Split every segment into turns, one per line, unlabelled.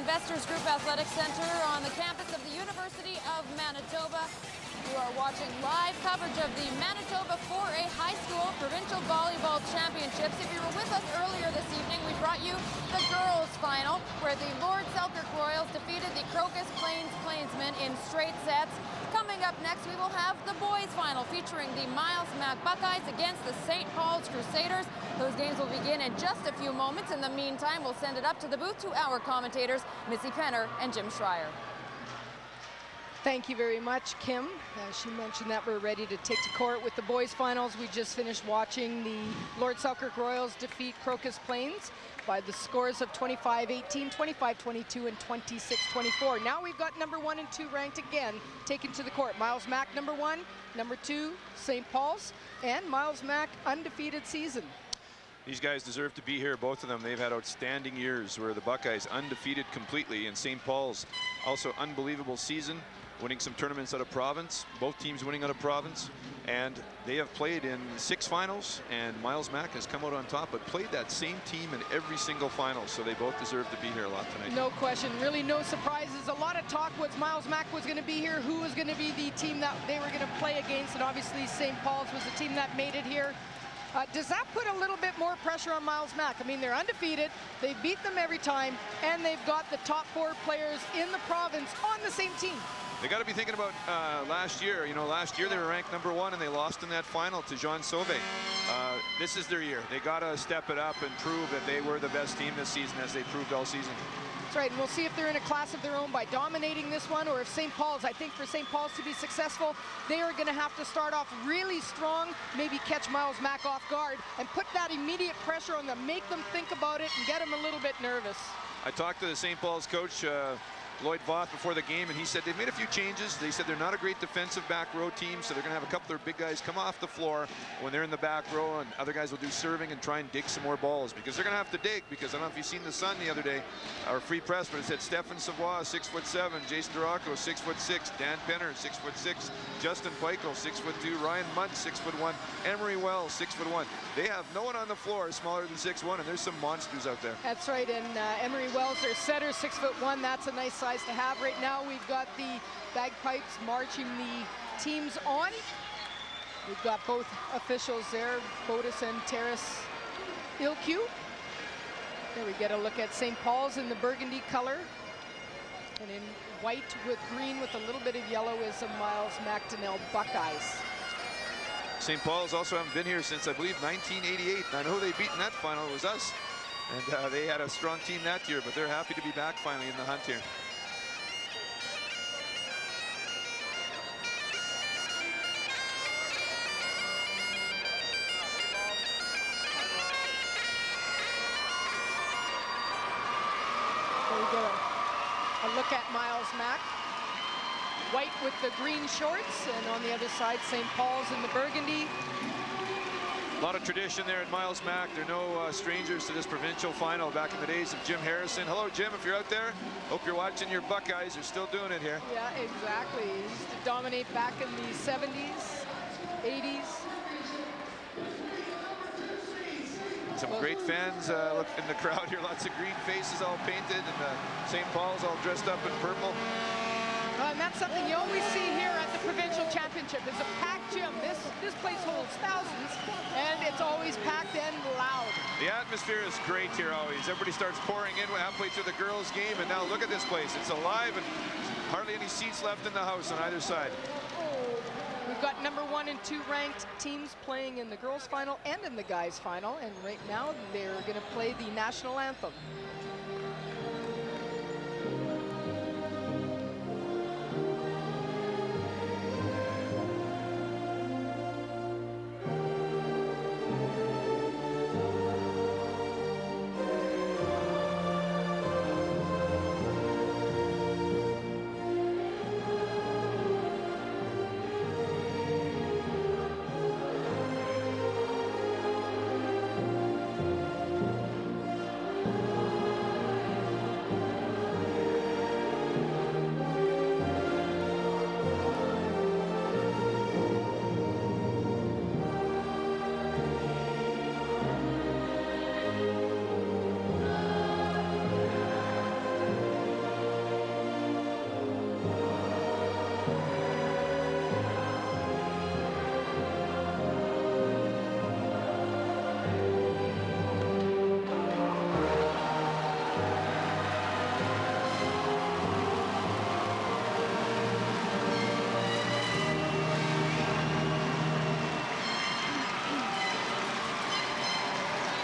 Investors Group Athletic Center on the campus of the University of Manitoba. You are watching live coverage of the Manitoba 4A High School Provincial Volleyball Championships. If you were with us earlier this evening, we brought you the girls' final, where the Lord Selkirk Royals defeated the Crocus Plains Plainsmen in straight sets. Coming up next, we will have the boys' final, featuring the Miles Mac Buckeyes against the St. Paul's Crusaders. Those games will begin in just a few moments. In the meantime, we'll send it up to the booth to our commentators, Missy Penner and Jim Schreier.
Thank you very much, Kim. As she mentioned that we're ready to take to court with the boys' finals. We just finished watching the Lord Selkirk Royals defeat Crocus Plains by the scores of 25-18, 25-22, and 26-24. Now we've got number 1 and 2 ranked again taken to the court. Miles Mac, number 1, number 2, St. Paul's, and Miles Mac, undefeated season.
These guys deserve to be here, both of them. They've had outstanding years, where the Buckeyes undefeated completely, and St. Paul's also unbelievable season, winning some tournaments out of province, both teams winning out of province, and they have played in 6 finals, and Miles Mac has come out on top, but played that same team in every single final, so they both deserve to be here a lot tonight.
No question, really no surprises. A lot of talk was Miles Mac was going to be here, who was going to be the team that they were going to play against, and obviously St. Paul's was the team that made it here. Does that put a little bit more pressure on Miles Mac? I mean, they're undefeated, they beat them every time, and they've got the top 4 players in the province on the same team.
They got to be thinking about last year. You know, last year they were ranked number 1 and they lost in that final to Jean Sauvé. This is their year. They got to step it up and prove that they were the best team this season, as they proved all season.
That's right, and we'll see if they're in a class of their own by dominating this one, or if St. Paul's, I think for St. Paul's to be successful, they are going to have to start off really strong, maybe catch Miles Mac off guard, and put that immediate pressure on them, make them think about it, and get them a little bit nervous.
I talked to the St. Paul's coach, Lloyd Voth, before the game, and he said they've made a few changes. They said they're not a great defensive back row team, so they're going to have a couple of their big guys come off the floor when they're in the back row, and other guys will do serving and try and dig some more balls, because they're going to have to dig, because I don't know if you've seen the Sun the other day, our free press, but it said Stefan Savoie, 6'7", Jason Duraco, 6'6", Dan Penner, 6'6", Justin Peichel, 6'2", Ryan Munt, 6'1", Emery Wells, 6'1". They have no one on the floor smaller than 6'1", and there's some monsters out there.
That's right, and Emery Wells, their setter, 6'1". That's a nice size to have. Right now we've got the bagpipes marching the teams on. We've got both officials there, Botus and Terrace Ilkew. There we get a look at St. Paul's in the burgundy color, and in white with green with a little bit of yellow is the Miles Macdonnel Buckeyes.
St. Paul's also haven't been here since, I believe, 1988. And I know they beat in that final, it was us. And they had a strong team that year, but they're happy to be back finally in the hunt here.
So we get a look at Miles Mac. White with the green shorts, and on the other side, St. Paul's in the burgundy.
A lot of tradition there at Miles Mac. They're no strangers to this provincial final back in the days of Jim Harrison. Hello, Jim, if you're out there. Hope you're watching your Buckeyes. You're still doing it here.
Yeah, exactly. He used to dominate back in the 70s, 80s.
Some great fans look in the crowd here. Lots of green faces all painted, and St. Paul's all dressed up in purple.
And that's something you always see here at the Provincial Championship. It's a packed gym. This place holds thousands, and it's always packed and loud.
The atmosphere is great here always. Everybody starts pouring in halfway through the girls' game, and now look at this place. It's alive, and hardly any seats left in the house on either side.
We've got number 1 and 2 ranked teams playing in the girls' final and in the guys' final, and right now they're going to play the national anthem.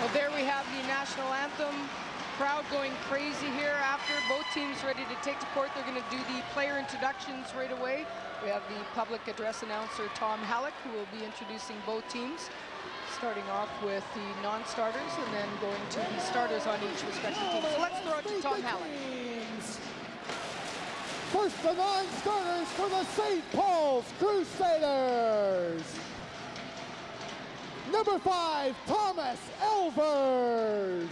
Well, there we have the national anthem. Crowd going crazy here after. Both teams ready to take to court. They're going to do the player introductions right away. We have the public address announcer, Tom Halleck, who will be introducing both teams, starting off with the non-starters and then going to the starters on each respective team. So let's throw it to Tom Halleck.
First, the non-starters for the St. Paul's Crusaders. Number 5, Thomas Elvers.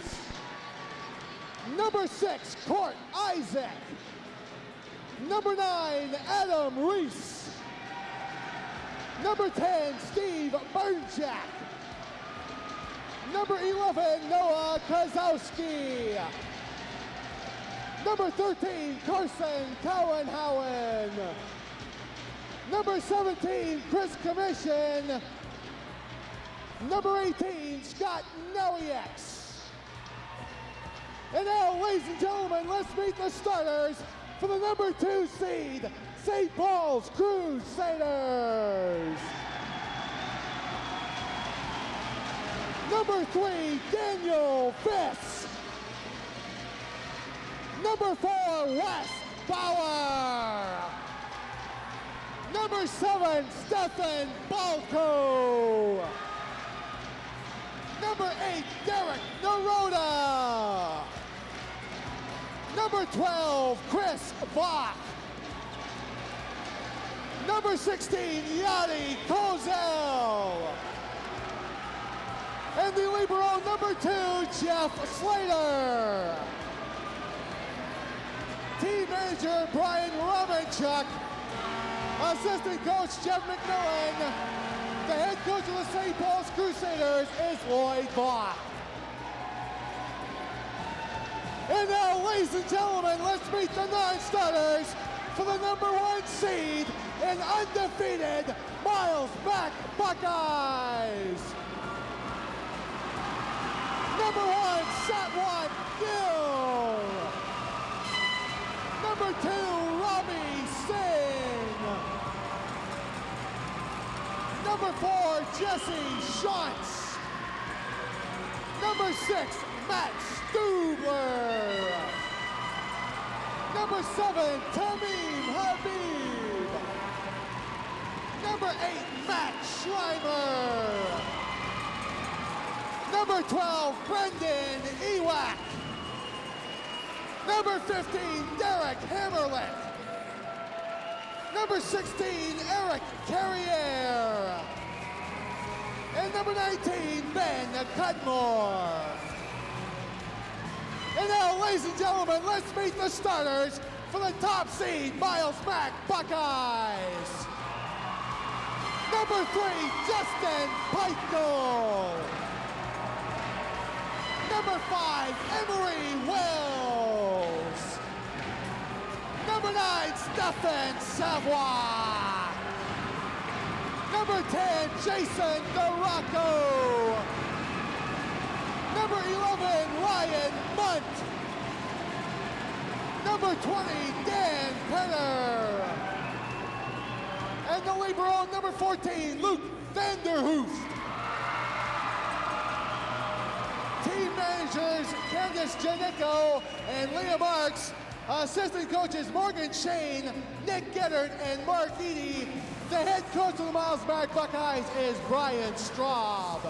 Number 6, Court Isaac. Number 9, Adam Reese. Number 10, Steve Burnjack. Number 11, Noah Kozowski. Number 13, Carson Cowenhowen. Number 17, Chris Commission. Number 18, Scott Nelliax. And now, ladies and gentlemen, let's meet the starters for the number 2 seed, St. Paul's Crusaders. Number 3, Daniel Fiss. Number 4, Wes Bauer. Number 7, Stefan Balco. Number 8, Derek Naroda. Number 12, Chris Voth. Number 16, Yadi Kozel. And the libero number 2, Jeff Slater. Team manager, Brian Romanchuk. Assistant coach, Jeff McMillan. The head coach of the St. Paul's Crusaders is Lloyd Voth. And now, ladies and gentlemen, let's meet the non-starters for the number 1 seed and undefeated Miles Mac Buckeyes. Number 1, Satwan Gill. Number 2, Robbie Singh. Number 4, Jesse Schantz. Number 6, Matt Stubler. Number 7, Tamim Habib. Number 8, Matt Schleimer. Number 12, Brendan Ewak. Number 15, Derek Hammerlet. Number 16, Eric Carrier. And number 19, Ben Cudmore. And now, ladies and gentlemen, let's meet the starters for the top seed Miles Mac Buckeyes. Number 3, Justin Peichel. Number 5, Emery Wells. Number 9, Stefan Savoy. Number 10, Jason Duraco. Number 11, Ryan Munt. Number 20, Dan Penner. And the libero, number 14, Luke Vanderhoof. Team managers, Candice Janico and Leah Marks. Assistant coaches, Morgan Shane, Nick Geddard, and Mark Eady. The head coach of the Miles Mac Buckeyes is Brian Straub.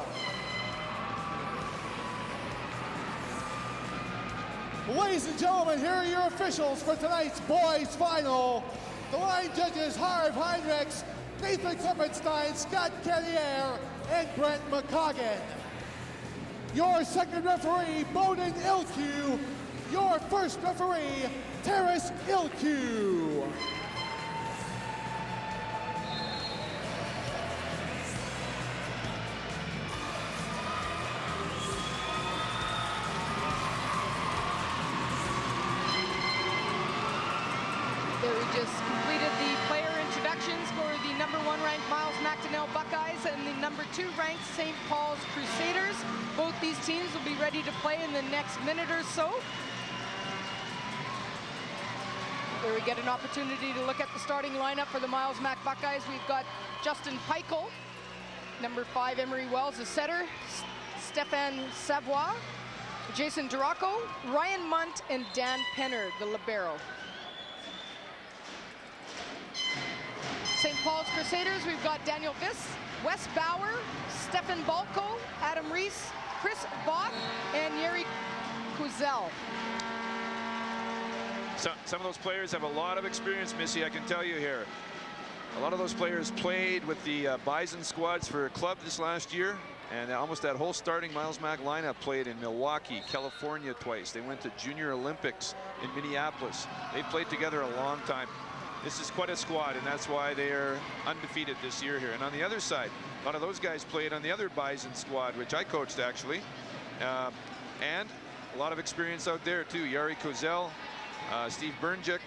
Ladies and gentlemen, here are your officials for tonight's boys final. The line judges, Harv Heinrichs, Nathan Klippenstein, Scott Carrier, and Brent McCoggan. Your second referee, Bowden Ilkew. Your first referee, Terrace Ilkew.
There we just completed the player introductions for the number 1 ranked Miles Macdonnel Buckeyes and the number 2 ranked St. Paul's Crusaders. Both these teams will be ready to play in the next minute or so. There we get an opportunity to look at the starting lineup for the Miles Mac Buckeyes. We've got Justin Peichel, number 5 Emery Wells, the setter. Stefan Savoie, Jason Duraco, Ryan Munt, and Dan Penner, the libero. St. Paul's Crusaders, we've got Daniel Viss, Wes Bauer, Stefan Balko, Adam Reese, Chris Voth, and Yeri Kuzel.
Some of those players have a lot of experience, Missy, I can tell you here. A lot of those players played with the Bison squads for a club this last year, and almost that whole starting Miles Mack lineup played in Milwaukee, California twice. They went to Junior Olympics in Minneapolis. They've played together a long time. This is quite a squad, and that's why they are undefeated this year here. And on the other side, a lot of those guys played on the other Bison squad, which I coached actually. And a lot of experience out there too. Yari Kozel, Steve Bernjuk,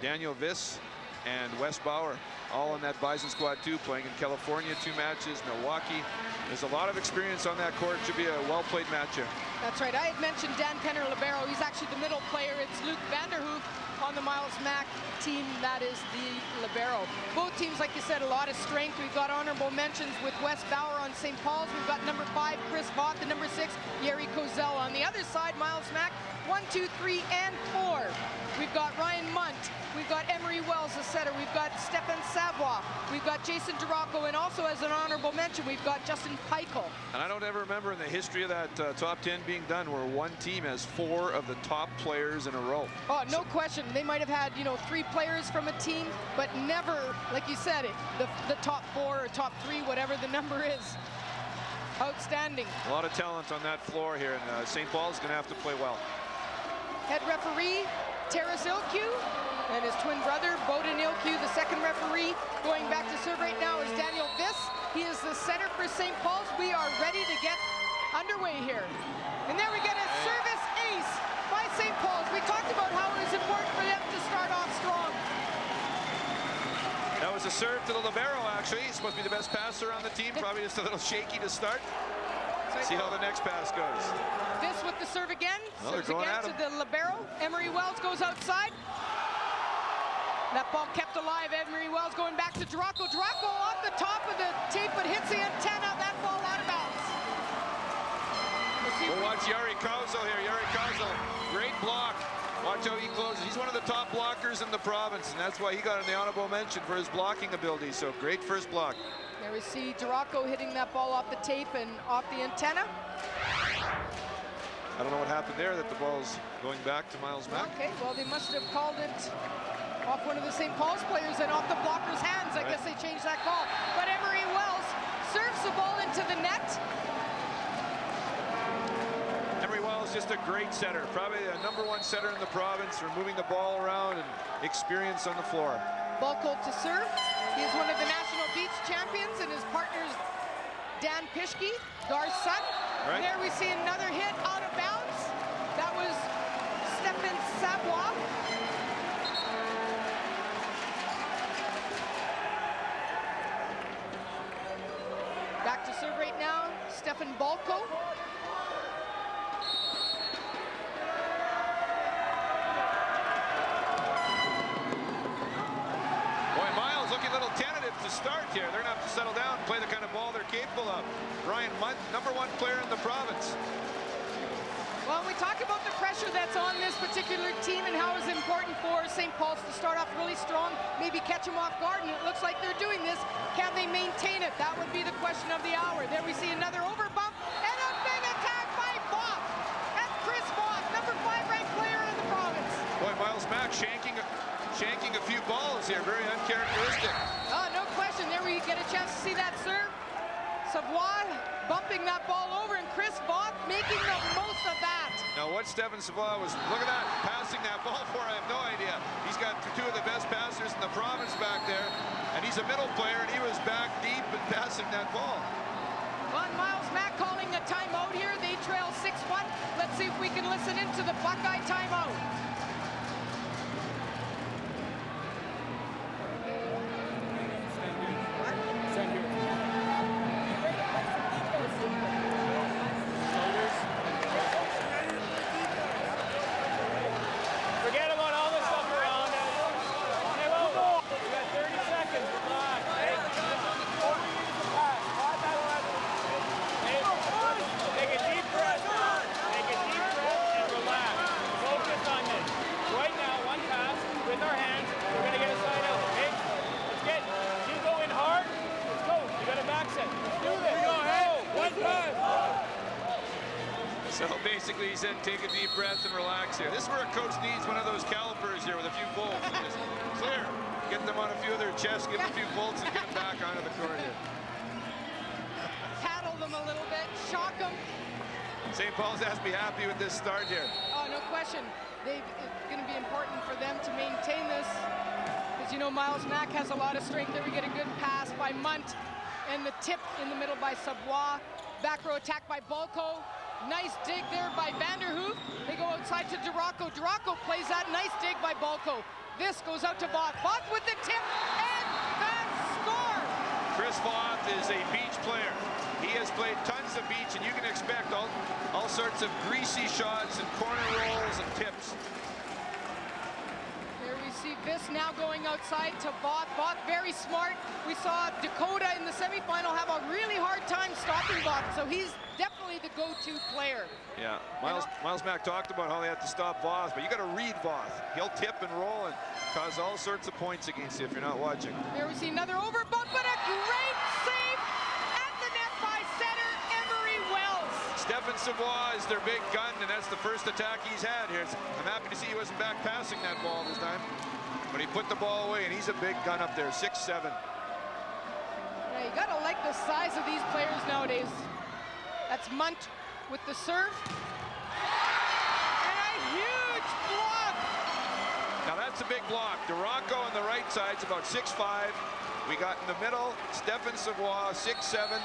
Daniel Viss, and Wes Bauer, all on that Bison squad too, playing in California, 2 matches, Milwaukee. There's a lot of experience on that court. Should be a well-played match here.
That's right. I had mentioned Dan Penner, libero. He's actually the middle player. It's Luke Vanderhoof on the Miles Mack team. That is the libero. Both teams, like you said, a lot of strength. We've got honorable mentions with Wes Bauer on St. Paul's. We've got number 5, Chris Voth, and number 6, Yeri Kozel. On the other side, Miles Mack, 1, 2, 3, and 4. We've got Ryan Munt. We've got Emery Wells, the setter. We've got Stefan Savoie. We've got Jason Duraco. And also, as an honorable mention, we've got Justin Peichel.
And I don't ever remember in the history of that top 10 being done where one team has 4 of the top players in a row.
Oh, no question. They might have had, 3 players from a team, but never, like you said, the top 4 or top 3, whatever the number is. Outstanding.
A lot of talent on that floor here, and St. Paul's going to have to play well.
Head referee, Taras Ilkew, and his twin brother, Bowden Ilkew, the second referee. Going back to serve right now is Daniel Viss. He is the center for St. Paul's. We are ready to get underway here. And there we get a service ace by St. Paul's. We talked about how it was important for them to start off strong.
That was a serve to the libero, actually. He's supposed to be the best passer on the team. Probably just a little shaky to start. See how the next pass goes.
This with the serve again.
Well,
serves again to the libero. Emery Wells goes outside. That ball kept alive. Emery Wells going back to Duraco. Duraco off the top of the tape, but hits the antenna. That ball out of bounds.
We'll watch Yari Kozel here. Yari Kozel, great block. Watch how he closes. He's one of the top blockers in the province, and that's why he got in the honorable mention for his blocking ability. So great first block.
There we see Duraco hitting that ball off the tape and off the antenna.
I don't know what happened there, that the ball's going back to Miles Mack.
Okay, well, they must have called it off one of the St. Paul's players and off the blocker's hands. I guess they changed that call. But Emery Wells serves the ball into the net.
Emery Wells just a great setter, probably the #1 setter in the province for moving the ball around and experience on the floor.
Balko to serve. He is one of the national beach champions, and his partner's Dan Pischke, Gar's son.
Right.
There we see another hit out of bounds. That was Stefan Savoie. Back to serve right now, Stefan Balko.
Boy, Miles looking a little tentative to start here. They're going to have to settle down and play the kind of ball they're capable of. Ryan Munt, #1 player in the province.
Well, we talk about the pressure that's on this particular team and how it's important for St. Paul's to start off really strong, maybe catch them off guard, and it looks like they're doing this. Can they maintain it? That would be the question of the hour. There we see another over bump and a big attack by Voth. That's Chris Voth, #5 ranked player in the province.
Boy, Miles Mack shanking a few balls here, very uncharacteristic.
Oh, no question. There we get a chance to see that serve. Savoie bumping that ball over, and Chris Voth making the most of that.
Now, what Stefan Savoie was, look at that, passing that ball for, I have no idea. He's got 2 of the best passers in the province back there, and he's a middle player, and he was back deep and passing that ball.
Well, Miles Mack calling a timeout here. They trail 6-1. Let's see if we can listen into the Buckeye timeout.
Forget about all this stuff around us. Hey, well, we got 30 seconds. Relax. Hey, 4 minutes to pass. 5 by 11. Hey, take it deep.
basically he said, take a deep breath and relax here. This is where a coach needs one of those calipers here with a few volts. And just clear. Get them on a few of their chests, give them a few volts, and get them back onto the court here.
Paddle them a little bit, shock them.
St. Paul's has to be happy with this start here.
Oh, no question. It's going to be important for them to maintain this. Because, you know, Miles Mack has a lot of strength there. We get a good pass by Munt. And the tip in the middle by Savoie. Back row attack by Balco. Nice dig there by Vanderhoof. They go outside to Duraco. Duraco plays that nice dig by Balco. This goes out to Voth. Voth with the tip and that score.
Chris Voth is a beach player. He has played tons of beach, and you can expect all sorts of greasy shots and corner rolls and tips.
There we see this now going outside to Voth. Voth very smart. We saw Dakota in the semifinal have a really hard time stopping Voth, so he's definitely the go-to player.
Yeah, Miles Mack talked about how they have to stop Voth, but you got to read Voth. He'll tip and roll and cause all sorts of points against you if you're not watching.
There we see another over bump, but a great save at the net by center Emery Wells.
Stefan Savoie is their big gun, and that's the first attack he's had here. I'm happy to see he wasn't back passing that ball this time, but he put the ball away, and he's a big gun up there, 6'7".
Yeah, you gotta like the size of these players nowadays. That's Munt with the serve. And a huge block.
Now that's a big block. Duraco on the right side's about 6'5". We got in the middle, Stefan Savoie, 6'7".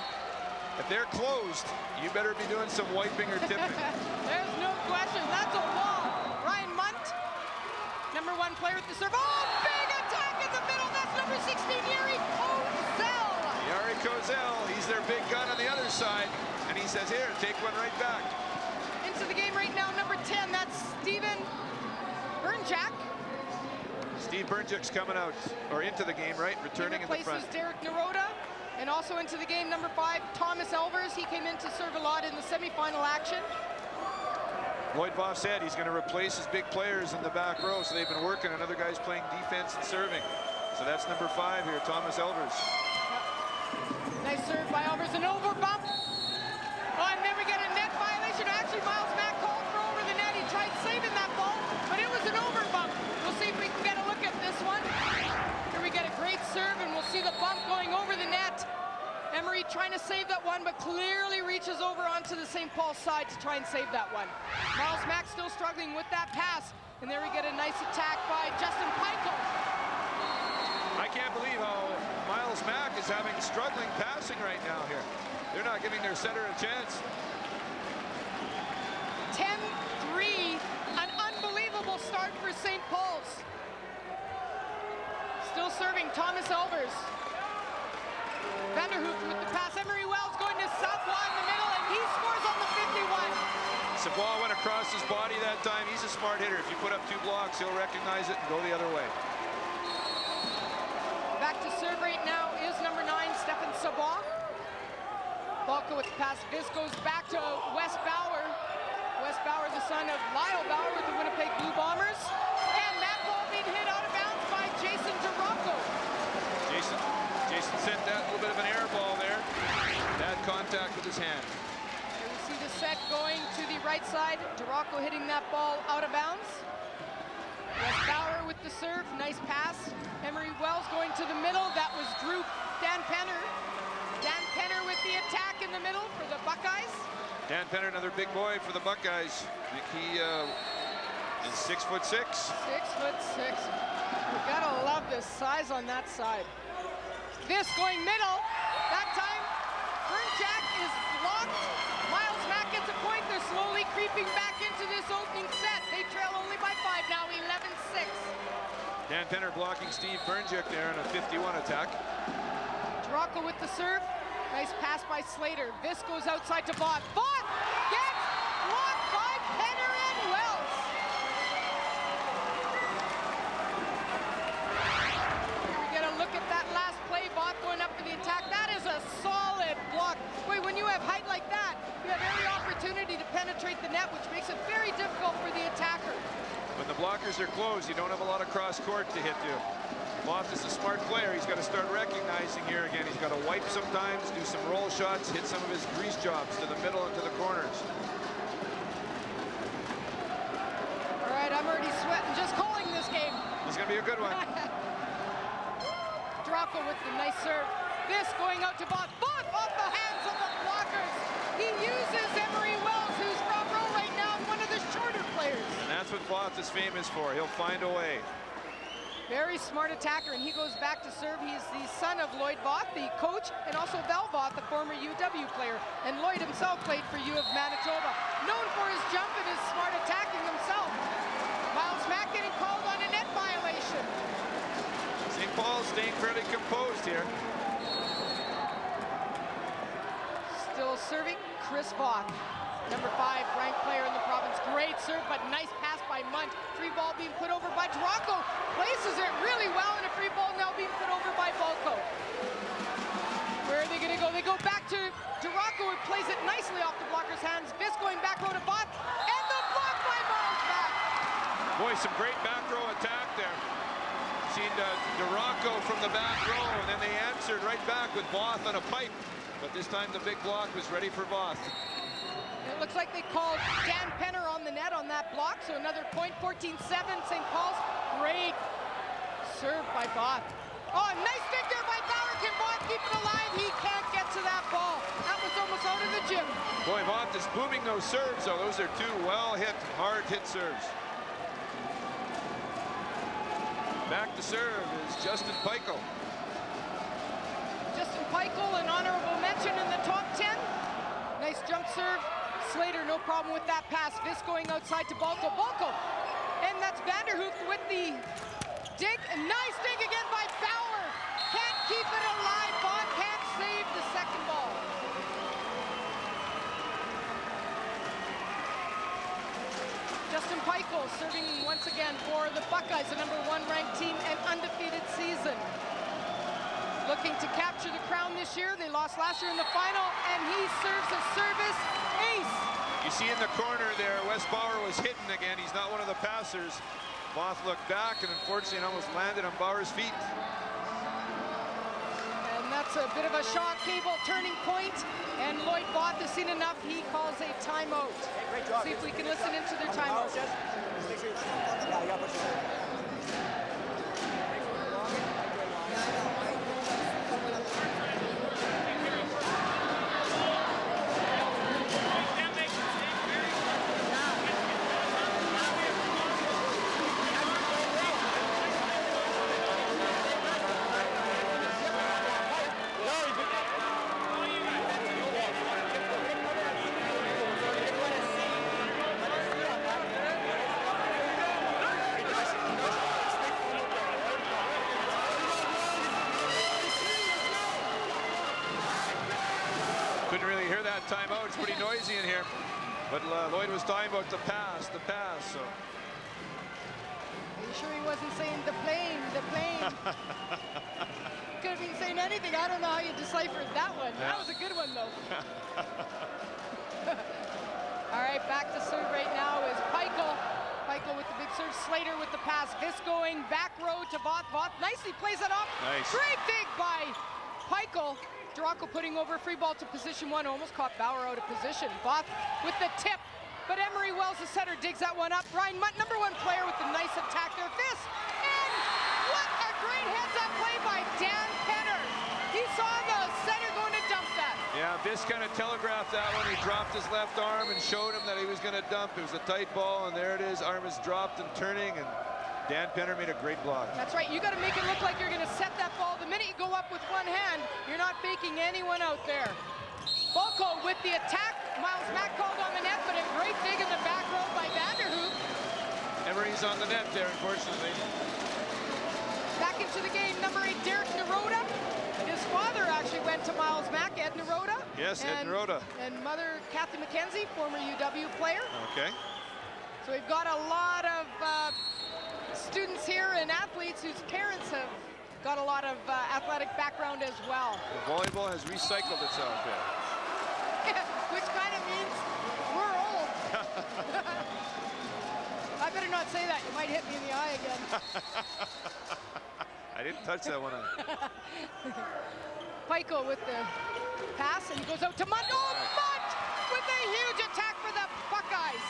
If they're closed, you better be doing some wiping or tipping.
There's no question. That's a wall. Ryan Munt, #1 player at the serve. Oh, big attack in the middle. That's number 16, Yuri Kozel.
Yari Kozel, he's their big gun on the other side. And he says, here, take one right back.
Into the game right now, number 10. That's Steven Bernjak.
Steve Bernjak's coming out, or into the game, right? Returning in the front.
He replaces Derek Naroda. And also into the game, number 5, Thomas Elvers. He came in to serve a lot in the semifinal action.
Lloyd Voth said he's going to replace his big players in the back row, so they've been working on other guys playing defense and serving. So that's number 5 here, Thomas Elvers.
Nice serve by Elvers, an over bump. Oh, and then we get a net violation. Actually, Miles Mack called for over the net. He tried saving that ball, but it was an over bump. We'll see if we can get a look at this one. Here we get a great serve, and we'll see the bump going over the net. Emery trying to save that one, but clearly reaches over onto the St. Paul side to try and save that one. Miles Mack still struggling with that pass, and there we get a nice attack by Justin Pico.
I can't believe how Miles Mack is having struggling passing right now here. They're not giving their center a chance.
10-3, an unbelievable start for St. Paul's. Still serving Thomas Elvers. Vanderhoof with the pass. Emery Wells going to Savoie in the middle, and he scores on the 51.
Savoie went across his body that time. He's a smart hitter. If you put up 2 blocks, he'll recognize it and go the other way.
Back to serve right now is number 9, Stefan Savoie. Balco with the pass. This goes back to Wes Bauer. Wes Bauer, the son of Lyle Bauer with the Winnipeg Blue Bombers. And that ball being hit out of bounds by Jason Duraco.
Jason sent that little bit of an air ball there. Bad contact with his hand.
Here we see the set going to the right side. Duraco hitting that ball out of bounds. Wes Bauer with the serve. Nice pass. Emery Wells going to the middle. That was Dan Penner. Dan Penner with the attack in the middle for the Buckeyes.
Dan Penner, another big boy for the Buckeyes. He is 6'6".
6'6". You gotta love the size on that side. This going middle. That time, Bernjak is blocked. Miles Mack gets a point. They're slowly creeping back into this opening set. They trail only by 5 now, 11-6.
Dan Penner blocking Steve Bernjak there on a 51 attack.
Duraco with the serve. Nice pass by Slater. This goes outside to Voth. Voth gets blocked by Penner and Wells. Here we get a look at that last play. Voth going up for the attack. That is a solid block. Wait, when you have height like that, you have every opportunity to penetrate the net, which makes it very difficult for the attacker.
When the blockers are closed, you don't have a lot of cross court to hit to. Voth is a smart player. He's got to start recognizing here again. He's got to wipe sometimes, do some roll shots, hit some of his grease jobs to the middle and to the corners. going to be a good one.
Drocko with the nice serve. This going out to Voth. Voth off the hands of the blockers. He uses Emery Wells, who's front row right now, and one of the shorter players.
And that's what Voth is famous for. He'll find a way.
Very smart attacker, and he goes back to serve. He's the son of Lloyd Voth, the coach, and also Val Voth, the former UW player. And Lloyd himself played for U of Manitoba. Known for his jump and his smart attacking himself. Miles Mack getting called on a net violation.
St. Paul's staying fairly composed here.
Still serving Chris Voth, number 5 ranked player in the province. Great serve, but nice pass by Munt. Free ball being put over by Drocko. Places it really well, and a free ball now being put over by Volko. Where are they going to go? They go back to Drocko, who plays it nicely off the blocker's hands. Vis going back row to Voth, and the block by Miles Mack.
Boy, some great back row attack there. Seen Drocko from the back row, and then they answered right back with Voth on a pipe. But this time the big block was ready for Voth.
It looks like they called Dan Penner on the net on that block, so another point, 14-7, St. Paul's. Great serve by Voth. Oh, nice stick there by Bauer. Can Voth keep it alive? He can't get to that ball. That was almost out of the gym.
Boy, Voth is booming those serves, though. Those are 2 well-hit, hard-hit serves. Back to serve is Justin Peichel.
Justin Peichel, an honorable mention in the top 10. Nice jump serve. Slater, no problem with that pass. Vis going outside to Balko. Balko, and that's Vanderhoof with the dig. Nice dig again by Bauer. Can't keep it alive. Voth can't save the second ball. Justin Peichel serving once again for the Buckeyes, the number 1 ranked team and undefeated season. Looking to capture the crown this year. They lost last year in the final, and he serves a service ace.
You see in the corner there, Wes Bauer was hitting again. He's not one of the passers. Voth looked back and unfortunately it almost landed on Bauer's feet.
And that's a bit of a shot cable turning point, and Lloyd Voth has seen enough. He calls a timeout.
Hey, great job.
See if we can listen into their timeout.
Just make sure yeah, you got to push it.
Couldn't really hear that timeout. It's pretty noisy in here. But Lloyd was talking about the pass, so.
Are you sure he wasn't saying the plane, the plane? Could have been saying anything. I don't know how you deciphered that one.
Yeah.
That was a good one, though. All right, back to serve right now is Peichel. Peichel with the big serve. Slater with the pass. This going back row to Voth. Voth nicely plays it off.
Nice.
Great dig by Peichel. Drocko putting over free ball to position 1. Almost caught Bauer out of position. Voth with the tip. But Emery Wells, the setter, digs that one up. Brian Munt, number 1 player with a nice attack there. This, and what a great heads-up play by Dan Penner. He saw the center going to dump that.
Yeah, Vis kind of telegraphed that one. He dropped his left arm and showed him that he was going to dump. It was a tight ball, and there it is. Arm is dropped and turning, and Dan Penner made a great block.
That's right. You got to make it look like you're going to set that ball. The minute you go up with one hand, you're not faking anyone out there. Volko with the attack. Miles Mack called on the net, but a great dig in the back row by Vanderhoof.
Emery's on the net there, unfortunately.
Back into the game, number 8, Derek Naroda. His father actually went to Miles Mack, Ed Naroda.
Yes, Ed Naroda.
And mother, Kathy McKenzie, former UW player.
Okay.
So we've got a lot of students here and athletes whose parents have got a lot of athletic background as well.
The volleyball has recycled itself here.
Which kind of means we're old. I better not say that. You might hit me in the eye again.
I didn't touch that one.
Peichel with the pass, and he goes out to Munt. Oh, Munt with a huge attack for the Buckeyes.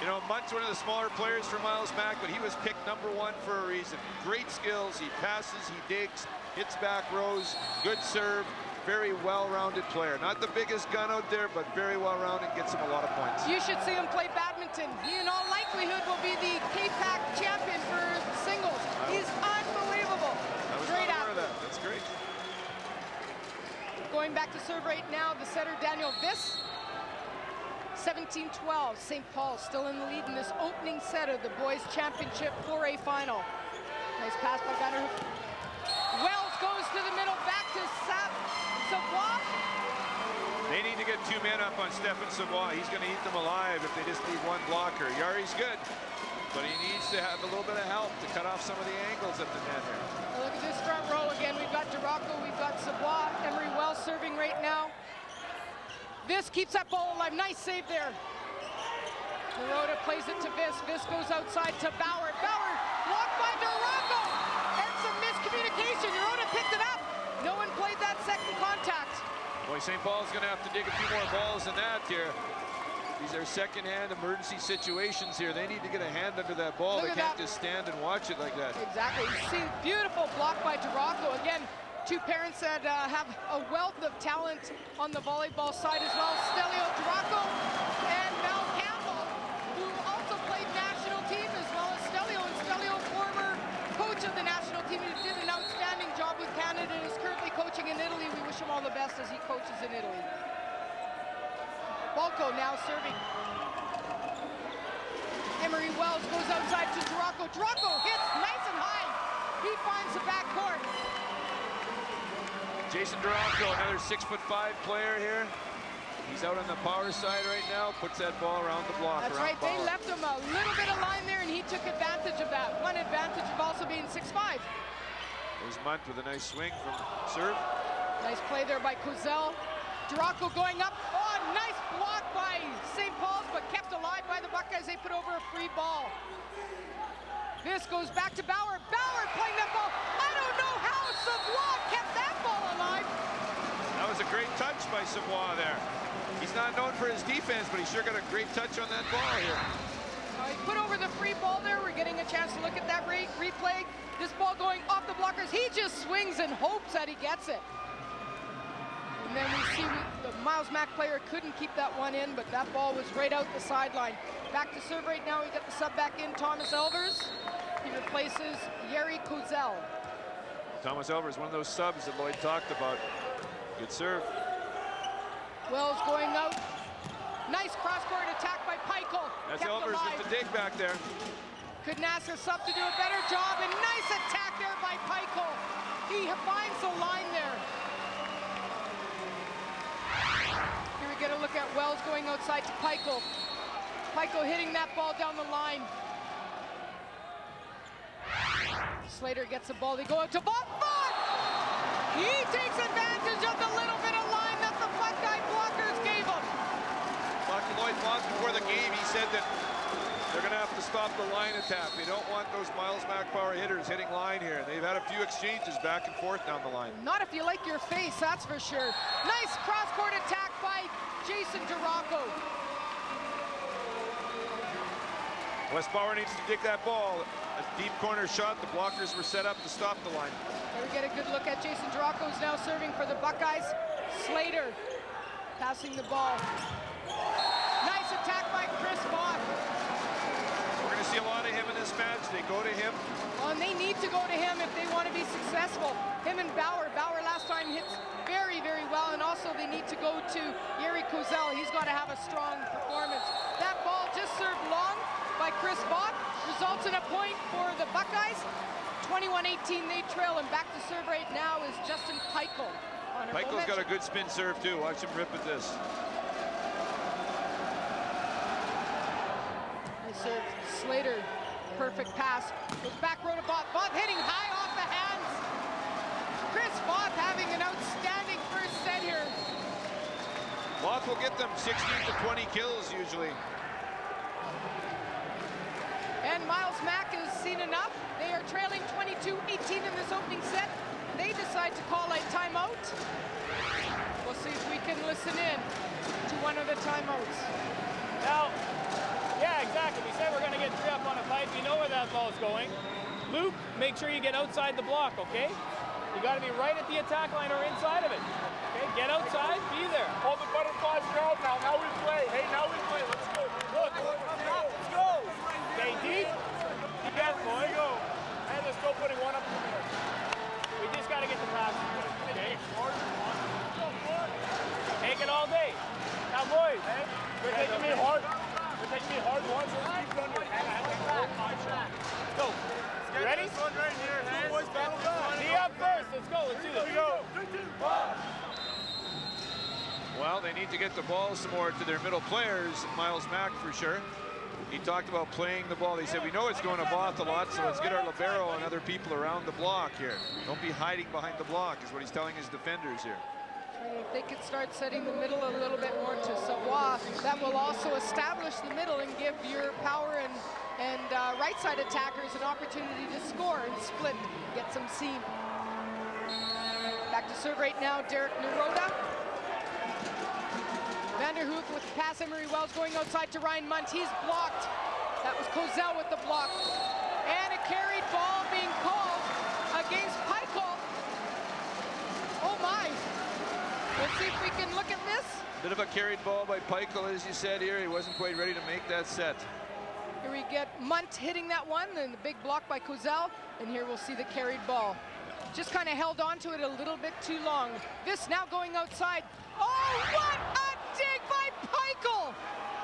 You know, Munt's one of the smaller players for Miles Mack, but he was picked #1 for a reason. Great skills, he passes, he digs, hits back rows, good serve, very well-rounded player. Not the biggest gun out there, but very well-rounded, gets him a lot of points.
You should see him play badminton. He in all likelihood will be the K-Pac champion for singles. He's unbelievable.
I was
Great
not aware of
athlete.
that. That's great.
Going back to serve right now, the setter Daniel Viss. 17-12, St. Paul still in the lead in this opening set of the boys championship 4A final. Nice pass by Gunner. Wells goes to the middle, back to Savoie.
They need to get 2 men up on Stefan Savoie. He's going to eat them alive if they just leave one blocker. Yari's good, but he needs to have a little bit of help to cut off some of the angles at the net here.
Look at this front row again. We've got Duraco, we've got Savoie, Emery Wells serving right now. Viss keeps that ball alive. Nice save there. Hirota plays it to Viss. Viss goes outside to Bauer. Bauer blocked by Duraco. And some miscommunication. Hirota picked it up. No one played that second contact.
Boy, St. Paul's going to have to dig a few more balls than that here. These are second-hand emergency situations here. They need to get a hand under that ball. They can't just stand and watch it like that.
Exactly. You see, beautiful block by Duraco. Again, two parents that have a wealth of talent on the volleyball side as well. Stelio Duraco and Mel Campbell, who also played national team, as well as Stelio. And Stelio, former coach of the national team, who did an outstanding job with Canada and is currently coaching in Italy. We wish him all the best as he coaches in Italy. Balco now serving. Emery Wells goes outside to Duraco. Duraco hits nice and high. He finds the back court.
Jason Duraco, another 6'5" player here. He's out on the power side right now, puts that ball around the block.
That's right, they left him a little bit of line there and he took advantage of that. One advantage of also being 6'5".
There's Munt with a nice swing from serve.
Nice play there by Kozel. Duraco going up. Oh, nice block by St. Paul's, but kept alive by the Buckeyes. They put over a free ball. This goes back to Bauer. Bauer playing that ball. I don't know how Savoie kept that ball alive.
That was a great touch by Savoie there. He's not known for his defense, but he sure got a great touch on that ball here.
He put over the free ball there. We're getting a chance to look at that replay. This ball going off the blockers. He just swings and hopes that he gets it. And then we see the Miles Mack player couldn't keep that one in, but that ball was right out the sideline. Back to serve right now. We got the sub back in, Thomas Elvers. He replaces Yeri Kozel.
Thomas Elvers, one of those subs that Lloyd talked about. Good serve.
Wells going out. Nice cross-court attack by Peichel.
That's Elvers with the dig back there.
Couldn't ask a sub to do a better job, and nice attack there by Peichel. He finds the line there. Here we get a look at Wells going outside to Peichel. Peichel hitting that ball down the line. Slater gets the ball. They go out to Voth. He takes advantage of the little bit of line that the Buckeye blockers gave him.
Talked to Lloyd Voth before the game. He said that they're going to have to stop the line attack. They don't want those Miles Mack power hitters hitting line here. They've had a few exchanges back and forth down the line.
Not if you like your face, that's for sure. Nice cross-court attack by Jason Duraco.
Wes Bauer needs to dig that ball. A deep corner shot. The blockers were set up to stop the line.
There we get a good look at Jason Duraco, who's now serving for the Buckeyes. Slater passing the ball. Nice attack by Chris Voth.
We're going to see a lot of him in this match. They go to him.
Well, and they need to go to him if they want to be successful. Him and Bauer. Bauer last time hits very, very well, and also they need to go to Yeri Kozel. He's got to have a strong performance. That ball just served long by Chris Voth. Results in a point for the Buckeyes. 21-18, they trail, and back to serve right now is Justin Peichel.
Peichel's got a good spin serve too. Watch him rip at this.
Nice serve, Slater, perfect pass. Goes back row to Voth. Voth hitting high off the hands. Chris Voth having an outstanding first set here.
Voth will get them 16 to 20 kills usually.
And Miles Mack has seen enough. They are trailing 22-18 in this opening set. They decide to call a timeout. We'll see if we can listen in to one of the timeouts.
Now, yeah, exactly. We said we're going to get 3 up on a pipe. You know where that ball's going. Luke, make sure you get outside the block, okay? You got to be right at the attack line or inside of it. Okay, get outside, be there.
Hold the butterflies ground now. Now we play. Hey, now we play. Let's go. Look, let's go.
Stay deep. You got it, boy.
Go. And they're still putting one up in the middle.
We just got to get the pass. Okay? Take it all day. Now, boys.
They're taking me hard. They're taking me hard once. Keep on your head.
Go. You ready?
This one right here. Hands. Boys, battle gun.
See up first. Let's go. Let's do this.
Here we go.
Well, they need to get the ball some more to their middle players, Miles Mack for sure. He talked about playing the ball. He said, we know it's going to Voth a lot, so let's get our libero and other people around the block here. Don't be hiding behind the block, is what he's telling his defenders here.
If they could start setting the middle a little bit more to Savoie, that will also establish the middle and give your power and right side attackers an opportunity to score and split, get some seam. Back to serve right now, Derek Naroda. Vanderhoof with the pass, Emery Wells going outside to Ryan Munt. He's blocked. That was Kozel with the block. And a carried ball being called against Pikel. Oh my. Let's see if we can look at this.
Bit of a carried ball by Pikel, as you said here. He wasn't quite ready to make that set.
Here we get Munt hitting that one, then the big block by Kozel, and here we'll see the carried ball. Just kind of held on to it a little bit too long. This now going outside. Oh, what a dig by Pikel!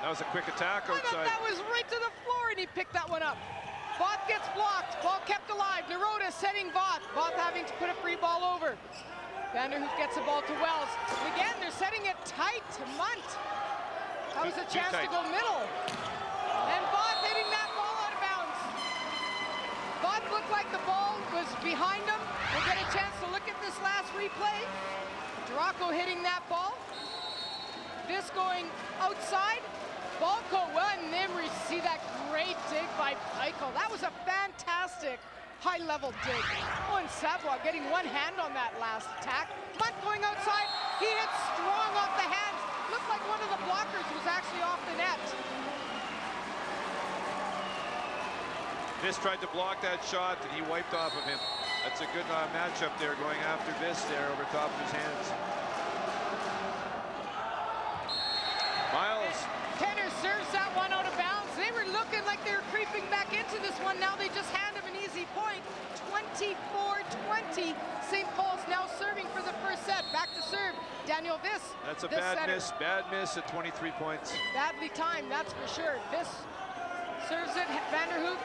That was a quick attack
I thought
outside.
that was right to the floor, and he picked that one up. Voth gets blocked, ball kept alive. Naroda setting Voth. Voth having to put a free ball over. Vanderhoof gets the ball to Wells. And again, they're setting it tight to Munt. That was a chance to go middle. And Voth hitting that ball out of bounds. Voth looked like the ball was behind him. We'll get a chance to look at this last replay. Draco hitting that ball. This going outside. Ball go one. Nimri, see that great dig by Pikel. That was a fantastic high-level dig. Oh, and Savoie getting one hand on that last attack. Munt going outside. He hit strong off the hands. Looked like one of the blockers was actually off the net.
Viss tried to block that shot, and he wiped off of him. That's a good matchup there, going after Viss there over top of his hands. Miles.
Kenner serves that one out of bounds. They were looking like they were creeping back into this one. Now they just hand him an easy point. 24-20. St. Paul's now serving for the first set. Back to serve. Daniel Viss.
That's a bad miss at 23 points.
Badly timed, that's for sure. Viss serves it, Vanderhoof.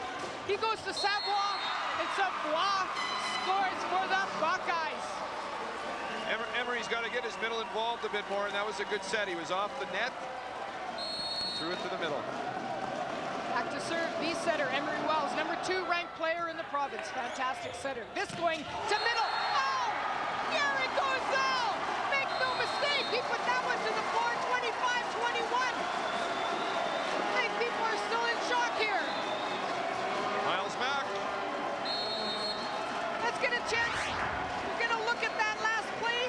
He goes to Savoie, and Savoie scores for the Buckeyes.
Emery's got to get his middle involved a bit more, and that was a good set. He was off the net, threw it to the middle.
Back to serve, the setter, Emery Wells, number 2 ranked player in the province. Fantastic setter. This going to middle. Oh! Gary Kozel! Make no mistake, he put that one to the floor, 25-21. I think people are still in shock here.
Miles Mack.
Let's get a chance. We're going to look at that last play.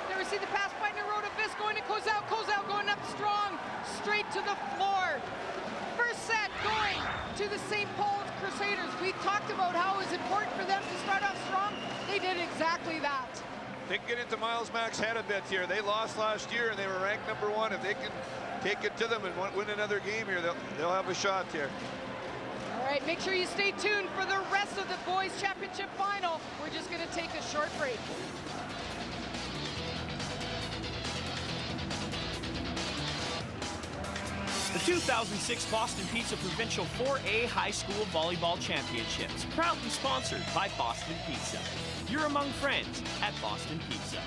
There we see the pass by Naroda. Viss going to Kozel. Kozel going up strong, straight to the floor. First set going to the St. Paul's Crusaders. We talked about how it was important for them to start off strong. They did exactly that.
They can get into Miles Mack's head a bit here. They lost last year, and they were ranked number 1. If they can take it to them and win another game here, they'll have a shot here.
All right, make sure you stay tuned for the rest of the boys championship final. We're just going to take a short break.
The 2006 Boston Pizza Provincial 4A High School Volleyball Championships, proudly sponsored by Boston Pizza. You're among friends at Boston Pizza.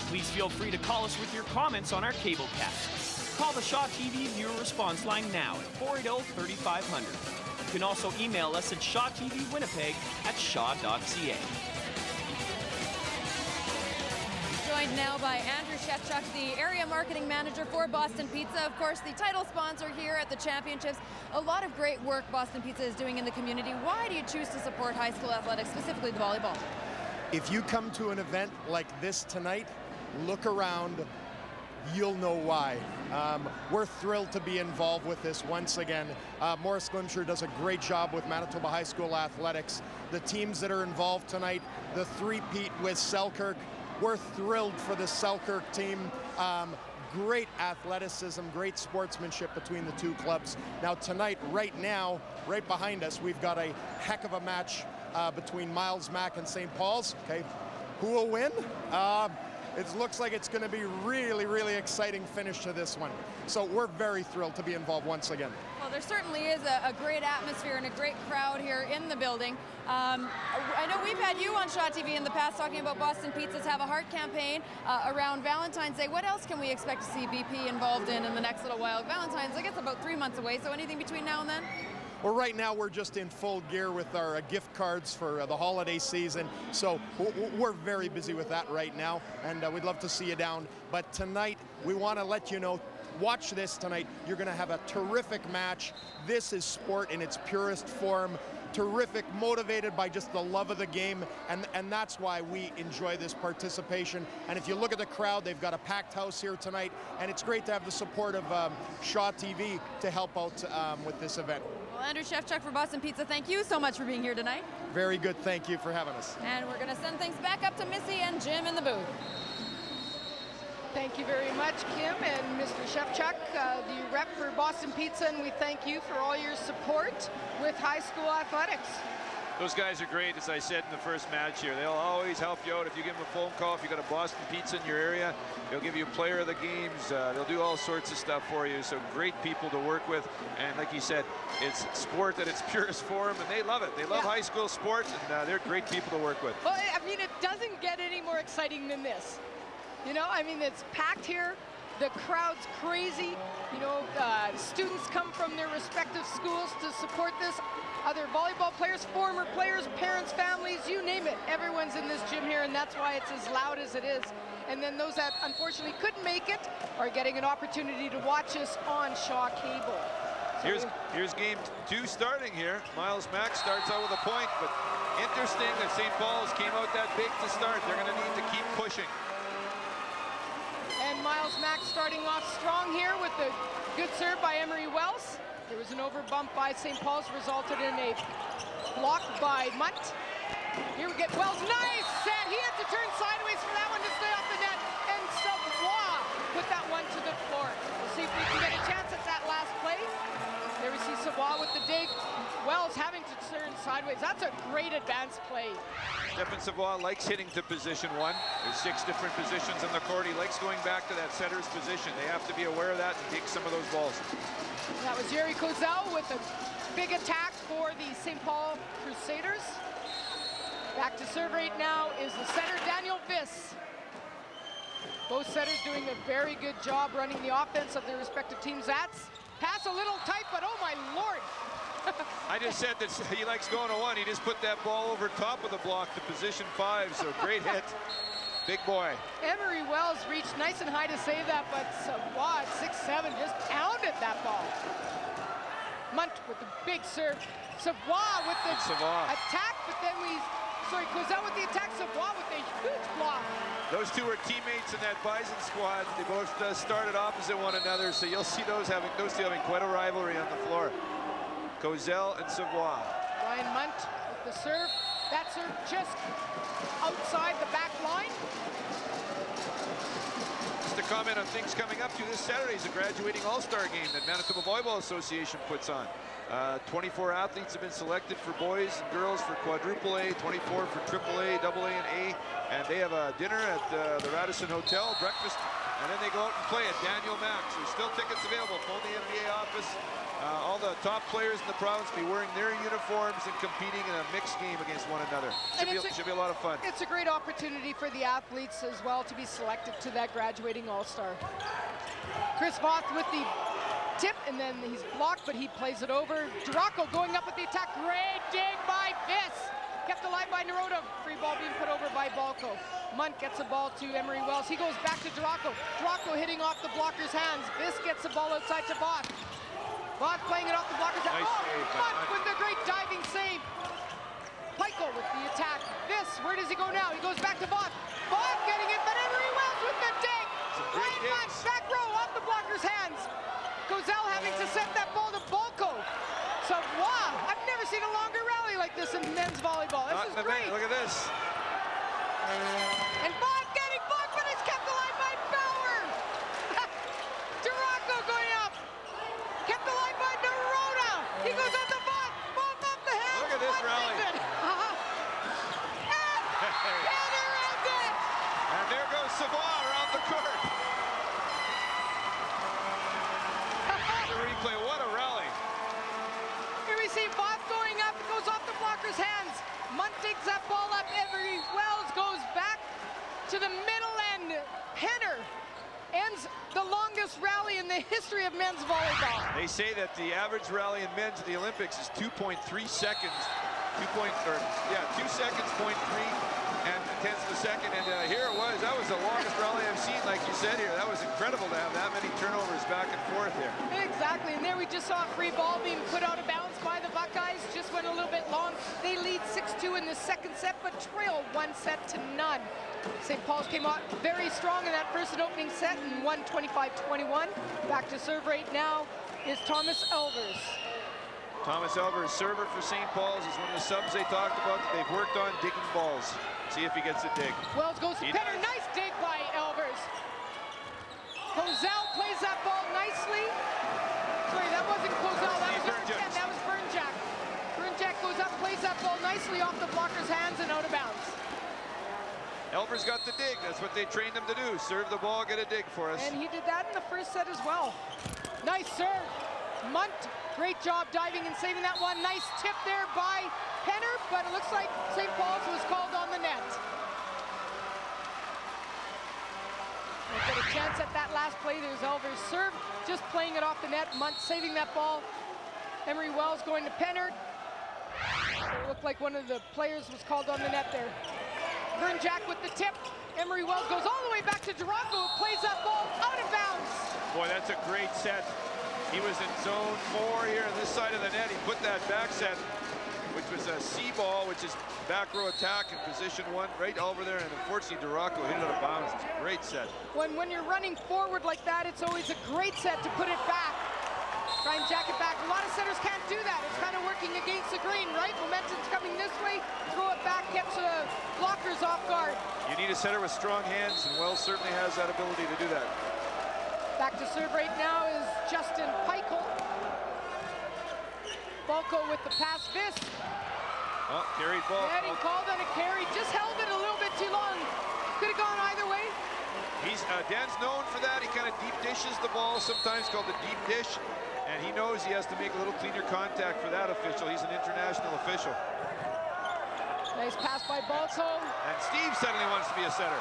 Please feel free to call us with your comments on our cable cast. Call the Shaw TV viewer response line now at 480-3500. You can also email us at shawtvwinnipeg@shaw.ca.
Joined now by Andrew Shevchuk, the area marketing manager for Boston Pizza. Of course, the title sponsor here at the championships. A lot of great work Boston Pizza is doing in the community. Why do you choose to support high school athletics, specifically the volleyball?
If you come to an event like this tonight, look around. you'll know why. We're thrilled to be involved with this once again. Morris Glimsher does a great job with Manitoba High School Athletics. The teams that are involved tonight, the three-peat with Selkirk, we're thrilled for the Selkirk team. Great athleticism, great sportsmanship between the two clubs. Now tonight, right now, right behind us, we've got a heck of a match between Miles Mac and St. Paul's. Okay, who will win? It looks like it's going to be really exciting finish to this one. So we're very thrilled to be involved once again.
Well, there certainly is a great atmosphere and a great crowd here in the building. I know we've had you on Shaw TV in the past talking about Boston Pizza's Have a Heart campaign around Valentine's Day. What else can we expect to see BP involved in the next little while? Valentine's, I guess, about 3 months away, so anything between now and then?
Well, right now we're just in full gear with our gift cards for the holiday season. So we're very busy with that right now, and we'd love to see you down. But tonight, we want to let you know, watch this tonight. You're going to have a terrific match. This is sport in its purest form. Terrific, motivated by just the love of the game, and that's why we enjoy this participation. And if you look at the crowd, they've got a packed house here tonight, and it's great to have the support of Shaw TV to help out with this event.
Well, Andrew Shevchuk for Boston Pizza, thank you so much for being here tonight.
Very good, thank you for having us.
And we're going to send things back up to Missy and Jim in the booth.
Thank you very much, Kim and Mr. Shevchuk, the rep for Boston Pizza, and we thank you for all your support with high school athletics.
Those guys are great, as I said in the first match here. They'll always help you out. If you give them a phone call, if you got a Boston Pizza in your area, they'll give you a player of the games. They'll do all sorts of stuff for you. So great people to work with. And like you said, it's sport at its purest form, and they love it. They love high school sports, and they're great people to work with.
Well, I mean, it doesn't get any more exciting than this. You know, I mean, it's packed here. The crowd's crazy. You know, students come from their respective schools to support this. Other volleyball players, former players, parents, families, you name it. Everyone's in this gym here, and that's why it's as loud as it is. And then those that unfortunately couldn't make it are getting an opportunity to watch us on Shaw Cable. So
here's game 2 starting here. Miles Mack starts out with a point, but interesting that St. Paul's came out that big to start. They're going to need to keep pushing.
And Miles Mack starting off strong here with the good serve by Emery Wells. There was an overbump by St. Paul's, resulted in a block by Munt. Here we get Wells, nice set. He had to turn sideways for that one to stay off the net. And Savoie put that one to the floor. We'll see if we can get a chance at that last play. There we see Savoie with the dig. Wells having to turn sideways. That's a great advanced play.
Stefan Savoie likes hitting to position 1. There's 6 different positions on the court. He likes going back to that setter's position. They have to be aware of that and take some of those balls.
That was Jerry Kozel with a big attack for the St. Paul Crusaders. Back to serve right now is the setter, Daniel Viss. Both setters doing a very good job running the offense of their respective teams. That's pass a little tight, but oh my Lord.
I just said that he likes going to 1. He just put that ball over top of the block to position 5, so great hit. Big boy.
Emery Wells reached nice and high to save that, but Savoie at 6'7" just pounded that ball. Munt with the big serve. Savoie with the attack, but then Kozel with the attack, Savoie with a huge block.
Those two are teammates in that Bison squad. They both started opposite one another, so you'll see those two having quite a rivalry on the floor. Kozel and Savoie.
Ryan Munt with the serve. That serve just outside the back line.
Just to comment on things coming up to this Saturday is a graduating all-star game that Manitoba Volleyball Association puts on. 24 athletes have been selected for boys and girls for quadruple A, 24 for triple A, double A, and A. And they have a dinner at the Radisson Hotel, breakfast, and then they go out and play at Daniel Max. There's still tickets available. Phone the NBA office. All the top players in the province be wearing their uniforms and competing in a mixed game against one another. Should be a lot of fun.
It's a great opportunity for the athletes as well to be selected to that graduating all-star. Chris Voth with the tip, and then he's blocked, but he plays it over. Duraco going up with the attack. Great dig by Viss. Kept alive by Naroda. Free ball being put over by Balco. Munt gets the ball to Emery Wells. He goes back to Duraco. Duraco hitting off the blocker's hands. Viss gets the ball outside to Voth. Voth playing it off the blocker's hands. Munt with the great diving save. Peichel with the attack. Viss, where does he go now? He goes back to Voth. Voth getting it, but Emery Wells with the dig.
Some
Ryan Munt, back row, off the blocker's hands. Gozell having to send that ball to Balko. So, wow, I've never seen a longer rally like this in men's volleyball. This is great.
Look at this.
And Voth getting blocked, but it's kept alive by Bauer. Duraco going up. Kept alive by Dorota. He goes on to Voth. Voth off the hands.
Look at this rally.
And Penner ends it.
And there goes Savoie around the court. The replay, what a rally.
Here we see Voth going up. It goes off the blocker's hands. Munt digs that ball up. Every Wells goes back to the middle end. Penner ends the longest rally in the history of men's volleyball.
They say that the average rally in men's at the Olympics is 2.3 seconds. 2 seconds, 0.3 and tenths of a second. And here it was. That was the longest rally I've seen, like you said here. That was incredible to have that many turnovers back and forth here.
Exactly, and there we just saw a free ball being put out of bounds by the Buckeyes. Just went a little bit long. They lead 6-2 in the second set, but trail 1-0. St. Paul's came out very strong in that first and opening set and won 25-21. Back to serve right now is Thomas Elvers.
Thomas Elvers, server for St. Paul's, is one of the subs they talked about that they've worked on digging balls. See if he gets a dig.
Wells goes to Penner. Nice dig by Elvers. Cozell plays that ball nicely. Sorry, that wasn't Cozell. That was number 10. That was Burnjack. Burnjack goes up, plays that ball nicely off the blocker's hands and out of bounds.
Elvers got the dig. That's what they trained him to do. Serve the ball, get a dig for us.
And he did that in the first set as well. Nice serve. Munt, great job diving and saving that one. Nice tip there by Penner, but it looks like St. Paul's was called on the net. We'll get a chance at that last play. There's Elvers' serve, just playing it off the net. Munt saving that ball. Emery Wells going to Penner. It looked like one of the players was called on the net there. Burnjack with the tip. Emery Wells goes all the way back to Duraco, plays that ball out of bounds.
Boy, that's a great set. He was in zone 4 here on this side of the net. He put that back set, which was a C ball, which is back row attack in position 1 right over there. And unfortunately, Duraco hit it out of bounds. It's a great set.
When you're running forward like that, it's always a great set to put it back. Try and jack it back. A lot of setters can't do that. It's kind of working against the green, right? Momentum's coming this way. Throw it back, gets the blockers off guard.
You need a setter with strong hands, and Wells certainly has that ability to do that.
Back to serve right now is Justin Peichel. Balko with the pass fist.
Oh, carried ball.
Getting called on a carry. Just held it a little bit too long. Could have gone either way.
He's Dan's known for that. He kind of deep dishes the ball, sometimes called the deep dish. And he knows he has to make a little cleaner contact for that official. He's an international official.
Nice pass by Balko.
And Steve suddenly wants to be a setter.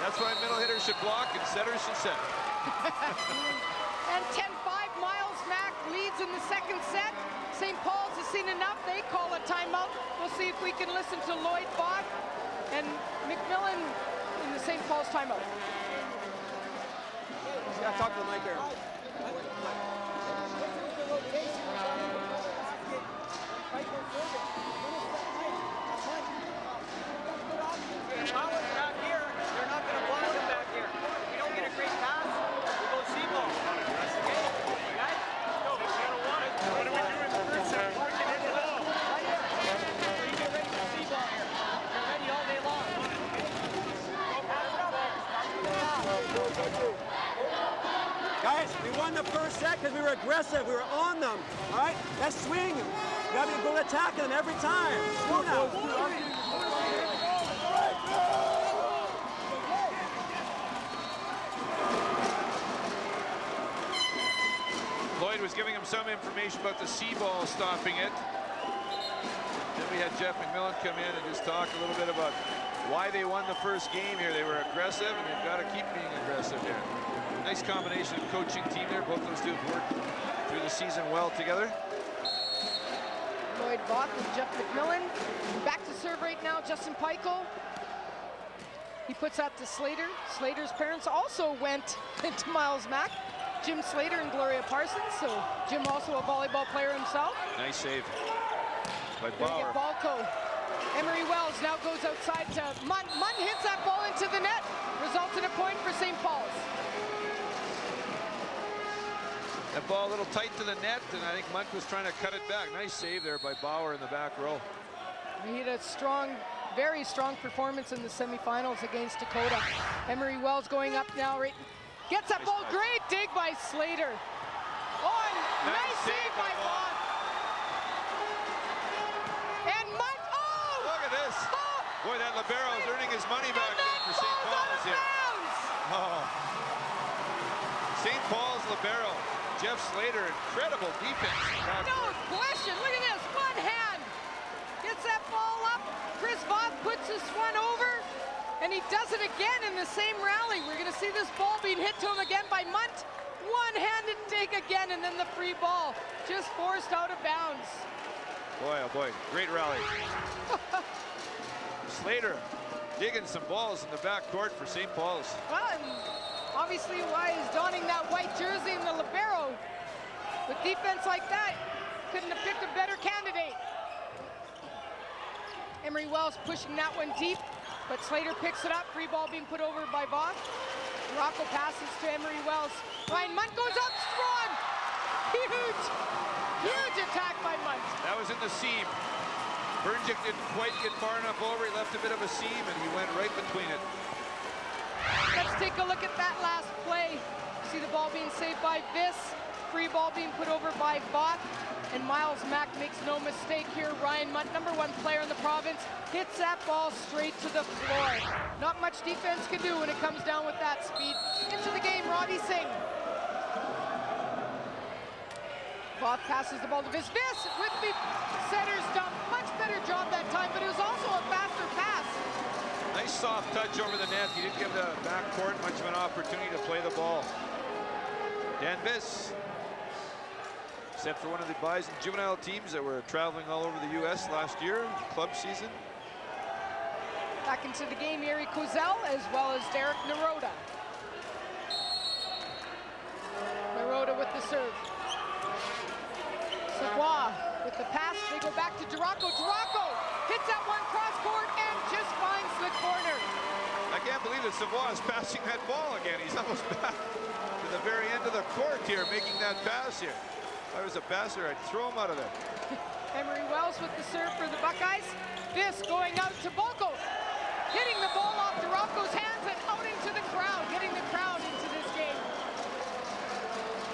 That's why middle hitters should block and setters should set.
And 10-5, Miles Mack leads in the second set. St. Paul's has seen enough. They call a timeout. We'll see if we can listen to Lloyd Voth and McMillan in the St. Paul's timeout.
Gotta talk to the mic there. Back here, they're not going to block him back here. If we don't get a great pass, we go C-ball. Okay? Guys, go. They don't want it. What do we do in the first set? We're going to hit the ball. Right here. You get ready for C-ball here. You're ready all day long. Guys, we won the first set because we were aggressive. We were on them. All right? That's swing. You got to go attacking them every time. Go now.
Lloyd was giving him some information about the C-ball stopping it. Then we had Jeff McMillan come in and just talk a little bit about why they won the first game here. They were aggressive, and they've got to keep being aggressive here. Nice combination of coaching team there. Both those two have worked through the season well together.
Lloyd Voth and Jeff McMillan. Back to serve right now, Justin Peichel. He puts out to Slater. Slater's parents also went to Miles Mack. Jim Slater and Gloria Parsons, so Jim also a volleyball player himself.
Nice save by
Gonna
Bauer.
get Balko. Emery Wells now goes outside to Munt. Munt hits that ball into the net. results in a point for St. Paul's.
That ball a little tight to the net, and I think Munt was trying to cut it back. Nice save there by Bauer in the back row.
He had a strong, very strong performance in the semifinals against Dakota. Emery Wells going up now, right? Gets that ball, great dig by Slater. Oh, nice save by Voth. And Munt, oh!
Look at this.
Oh!
Boy, that libero is earning his money back for St. Paul's here. Oh. St. Paul's libero, Jeff Slater, incredible defense.
No question, look at this, one hand. Gets that ball up, Chris Voth puts this one over, and he does it again in the same rally. We're gonna see this ball being hit to him again by Munt. One-handed dig again, and then the free ball just forced out of bounds.
Boy, oh boy, great rally. Slater digging some balls in the back court for St. Paul's.
Well, and obviously why he's donning that white jersey in the libero. With defense like that, couldn't have picked a better candidate. Emery Wells pushing that one deep, but Slater picks it up. Free ball being put over by Voth. Rocco passes to Emery Wells. Ryan Munt goes up strong. Huge attack by Munt.
That was in the seam. Burnjic didn't quite get far enough over. He left a bit of a seam, and he went right between it.
Let's take a look at that last play. See the ball being saved by Viss. Free ball being put over by Voth. And Miles Mack makes no mistake here. Ryan Munt, #1 player in the province, hits that ball straight to the floor. Not much defense can do when it comes down with that speed. Into the game, Roddy Singh. Voth passes the ball to Viss. Viss with the setter's dump. Much better job that time, but it was also a faster pass.
Nice soft touch over the net. He didn't give the back court much of an opportunity to play the ball. Dan Viss, set for one of the Bison juvenile teams that were traveling all over the U.S. last year, club season.
Back into the game, Yuri Kozel, as well as Derek Naroda. Naroda with the serve. Savoie with the pass. They go back to Duraco. Duraco hits that one cross court and just finds the corner.
I can't believe that Savoie is passing that ball again. He's almost back to the very end of the court here, making that pass here. If I was a passer, I'd throw him out of there.
Emery Wells with the serve for the Buckeyes. This going out to Bolko. Hitting the ball off Duraco's hands and out into the crowd, getting the crowd into this game.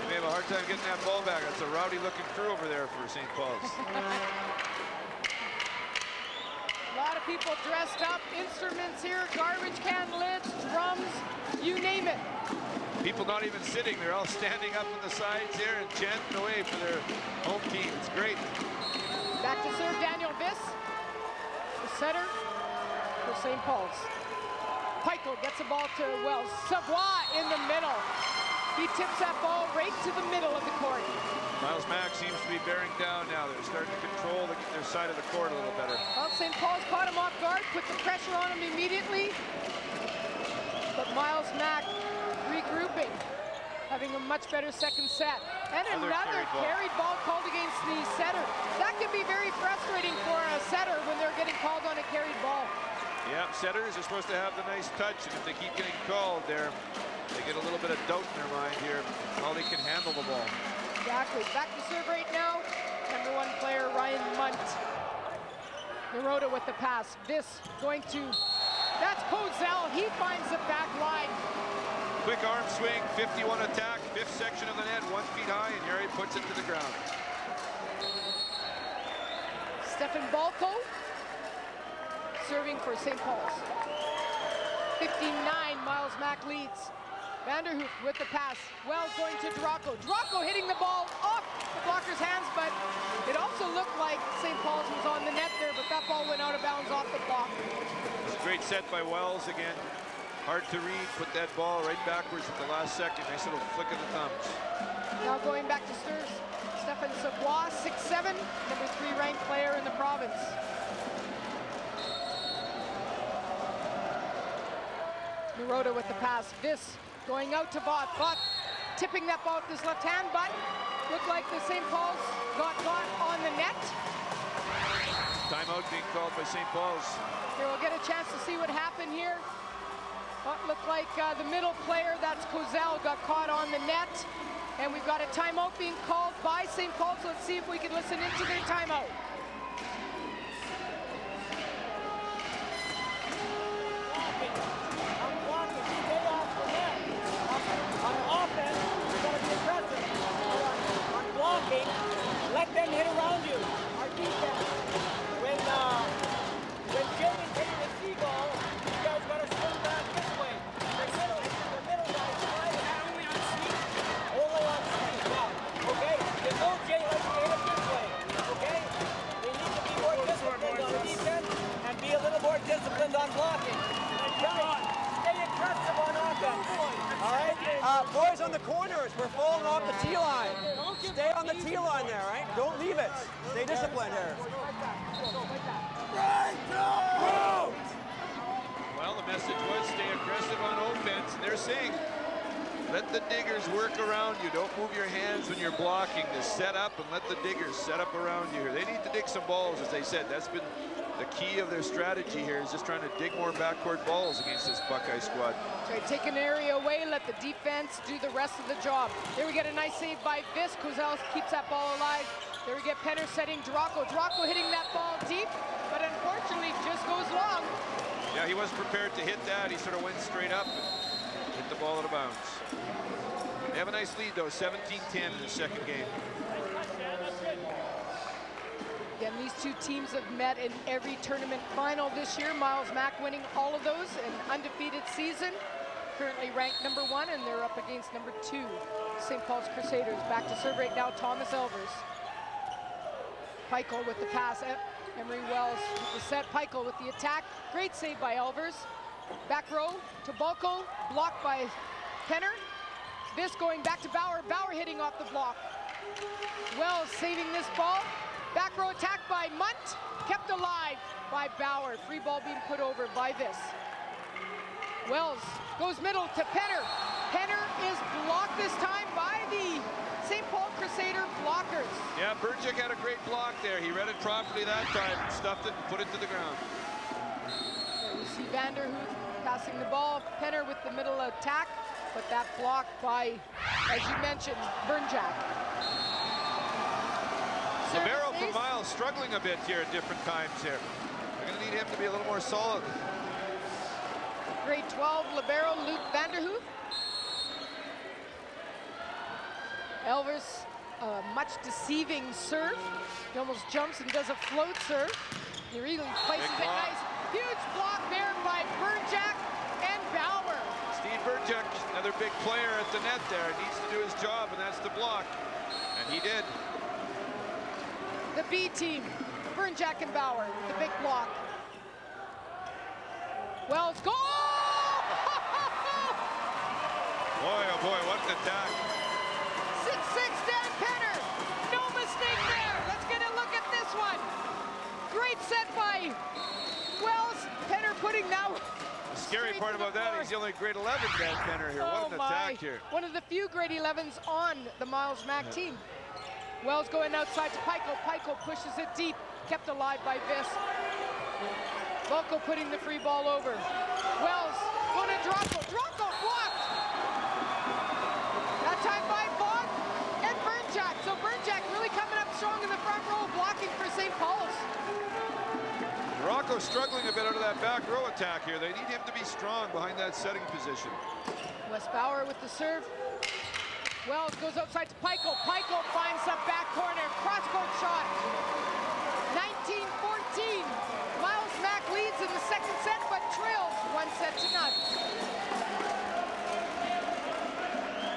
They may have a hard time getting that ball back. That's a rowdy-looking crew over there for St. Paul's.
A lot of people dressed up, instruments here, garbage can lids, drums, you name it.
People not even sitting, they're all standing up on the sides here and chanting away for their home team. It's great.
Back to serve Daniel Viss, the setter for St. Paul's. Pico gets the ball to Wells. Savoie in the middle. He tips that ball right to the middle of the court.
Miles Mack seems to be bearing down now. They're starting to control their side of the court a little better.
Well, St. Paul's caught him off guard, put the pressure on him immediately. But Miles Mack regrouping, having a much better second set. And another carried ball called against the setter. That can be very frustrating for a setter when they're getting called on a carried ball.
Yeah, setters are supposed to have the nice touch, and if they keep getting called there, they get a little bit of doubt in their mind here, how they can handle the ball.
Exactly. Back to serve right now. #1 player, Ryan Munt. Naroda with the pass. This going to, that's Kozel. He finds the back line.
Quick arm swing, 51 attack, 5th section of the net, 1 feet high, and Yuri puts it to the ground.
Stefan Balko serving for St. Paul's. 59, Miles Mack leads. Vanderhoof with the pass. Wells going to Duraco. Duraco hitting the ball off the blocker's hands, but it also looked like St. Paul's was on the net there, but that ball went out of bounds off the block.
It's a great set by Wells again. Hard to read, put that ball right backwards at the last second. Nice little flick of the thumbs.
Now going back to serves, Stefan Savoie, 6'7", #3 ranked player in the province. Naroda with the pass. This going out to Voth. Voth tipping that ball with his left hand, but looked like the St. Paul's got on the net.
Timeout being called by St. Paul's.
Here we'll get a chance to see what happened here. What looked like the middle player, that's Kozel, got caught on the net. And we've got a timeout being called by St. Paul's. Let's see if we can listen into their timeout.
Let them hit around you. Our defense. When Jay is hitting the seagull, you guys gotta swim back this way. The middle guys try to only on sneak. Only on sneak. Now, okay? The no Jay likes to hit it this way. Okay? They need to be more disciplined on defense and be a little more disciplined on blocking. And guys, stay aggressive on offense. All right? Boys on the corners, we're falling off the tee line. Stay on the tee line there, right? Don't leave it. Stay disciplined here.
Well, the message was stay aggressive on offense. They're saying, let the diggers work around you. Don't move your hands when you're blocking. Just set up and let the diggers set up around you here. They need to dig some balls, as they said. That's been the key of their strategy here, is just trying to dig more backcourt balls against this Buckeye squad.
Try to take an area away, let the defense do the rest of the job. There we get a nice save by Vis. Kozel keeps that ball alive. There we get Penner setting Draco. Draco hitting that ball deep, but unfortunately just goes long.
Yeah, he wasn't prepared to hit that. He sort of went straight up and hit the ball out of bounds. They have a nice lead, though, 17-10 in the second game.
Again, these two teams have met in every tournament final this year. Miles Mac winning all of those, an undefeated season. Currently ranked #1, and they're up against #2, St. Paul's Crusaders. Back to serve right now, Thomas Elvers. Peichel with the pass. Emery Wells with the set. Peichel with the attack. Great save by Elvers. Back row to Balco, blocked by Penner. This going back to Bauer. Bauer hitting off the block. Wells saving this ball. Back row attack by Munt, kept alive by Bauer. Free ball being put over by this. Wells goes middle to Penner. Penner is blocked this time by the St. Paul Crusader blockers.
Yeah, Burchak had a great block there. He read it properly that time, stuffed it and put it to the ground.
There we see Vanderhoof passing the ball. Penner with the middle attack, but that blocked by, as you mentioned, Burnjack.
Libero for Miles struggling a bit here at different times here. They're going to need him to be a little more solid.
Grade 12 libero Luke Vanderhoof. Elvers, much deceiving serve. He almost jumps and does a float serve. He really places it nice. Huge block there by Burnjack and Bauer.
Steve Burnjack, another big player at the net there, needs to do his job, and that's the block. And he did.
The B team, Burnjack and Bauer, the big block. Wells, goal!
Boy, oh boy, what an attack.
6-6 Dan Penner. No mistake there. Let's get a look at this one. Great set by Wells. Penner putting now.
The scary part about that, he's the only grade 11 Dan Penner here. What an attack here.
One of the few grade 11s on the Miles Mac team. Wells going outside to Peichel. Peichel pushes it deep, kept alive by Vis. Volko putting the free ball over. Wells going to Draco. Draco blocked. That time by Voth and Burnjack. So Burnjack really coming up strong in the front row, blocking for St. Paul's.
Draco struggling a bit out of that back row attack here. They need him to be strong behind that setting position.
Wes Bauer with the serve. Wells goes outside to Peichel. Peichel finds the back corner. Cross-court shot. 19-14. Miles Mac leads in the second set, but trails 1-0.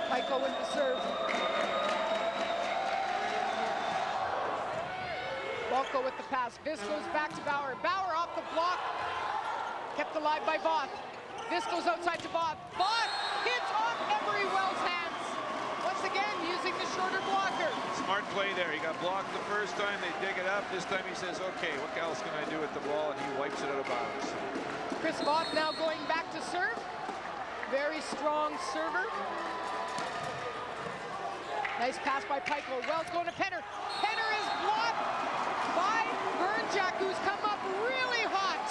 Peichel with the serve. Balco with the pass. Vis goes back to Bauer. Bauer off the block. Kept alive by Voth. Vis goes outside to Voth. Voth hits off Emery Wells' hands. Once again, using the shorter blocker.
Smart play there. He got blocked the first time. They dig it up. This time he says, okay, what else can I do with the ball? And he wipes it out of bounds.
Chris Voth now going back to serve. Very strong server. Nice pass by Peichel. Wells going to Penner. Penner is blocked by Burnjack, who's come up really hot.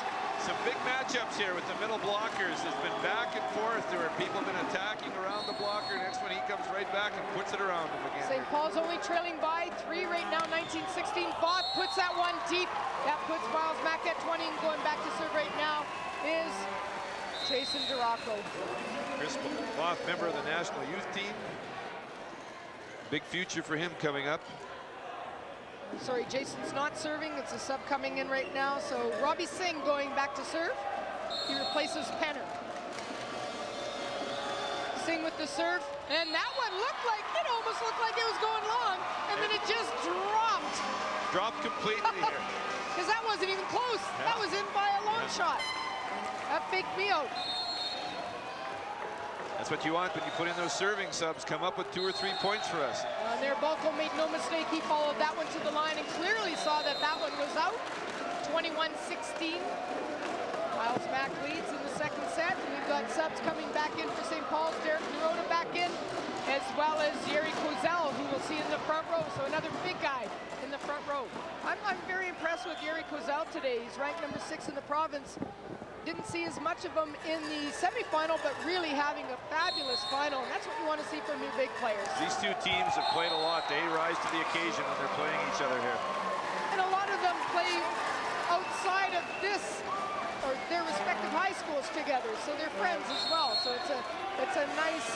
some big matchups here with the middle blockers. There's been back and forth where people have been attacking around the blocker. Next one, he comes right back and puts it around him again.
St. Paul's only trailing by 3 right now, 19-16. Voth puts that one deep. That puts Miles Mack at 20, and going back to serve right now is Jason Duraco.
Chris Voth, member of the national youth team. Big future for him coming up.
Sorry, Jason's not serving. It's a sub coming in right now. So Robbie Singh going back to serve. He replaces Penner. Singh with the serve. And that one almost looked like it was going long. And then it just dropped.
Dropped completely here.
Because that wasn't even close.
Yeah.
That was in by a long shot. That faked me out.
That's what you want when you put in those serving subs. Come up with 2 or 3 points for us.
There, Balco made no mistake. He followed that one to the line and clearly saw that that one was out. 21-16. Miles Mack leads in the second set. We've got subs coming back in for St. Paul's. Derek Nerota back in, as well as Yeri Kozel, who we'll see in the front row. So another big guy in the front row. I'm very impressed with Yeri Kozel today. He's ranked number 6 in the province. Didn't see as much of him in the semifinal, but really having a fabulous final, and that's what you want to see from your big players.
These two teams have played a lot. They rise to the occasion when they're playing each other here.
And a lot of them play outside of this, or their respective high schools together, so they're friends as well. So it's a nice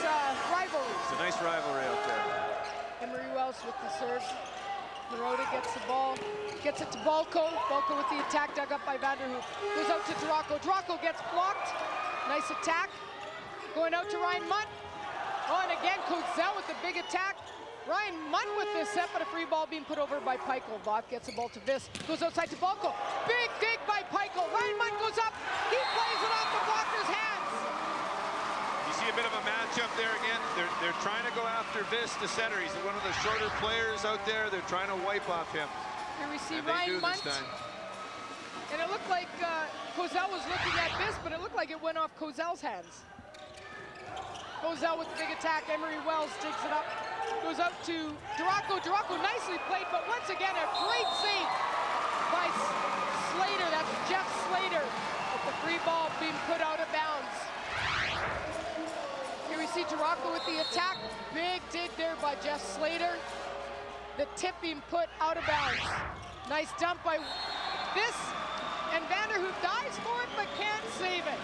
rivalry.
It's a nice rivalry out there.
Emery Wells with the serve. Nerota gets the ball, gets it to Balco. Balco with the attack dug up by Vanderhoof. Goes out to Duraco. Duraco gets blocked. Nice attack. Going out to Ryan Munt. Oh, and again, Kozel with the big attack. Ryan Munt with this set, but a free ball being put over by Peichel. Voth gets the ball to Vis. Goes outside to Balco. Big dig by Peichel. Ryan Munt goes up. He plays it off the blocker's hands.
See a bit of a matchup there again. They're trying to go after Vis, the center. He's one of the shorter players out there. They're trying to wipe off him.
Here we see
and
Ryan Munt. And it looked like Kozel was looking at Vis, but it looked like it went off Kozel's hands. Kozel with the big attack. Emery Wells digs it up. Goes out to Duraco. Duraco nicely played, but once again, a great save by Slater. That's Jeff Slater with the free ball being put out of bounds. Here we see Duraco with the attack. Big dig there by Jeff Slater. The tip being put out of bounds. Nice dump by this, and Vanderhoof dives for it, but can't save it.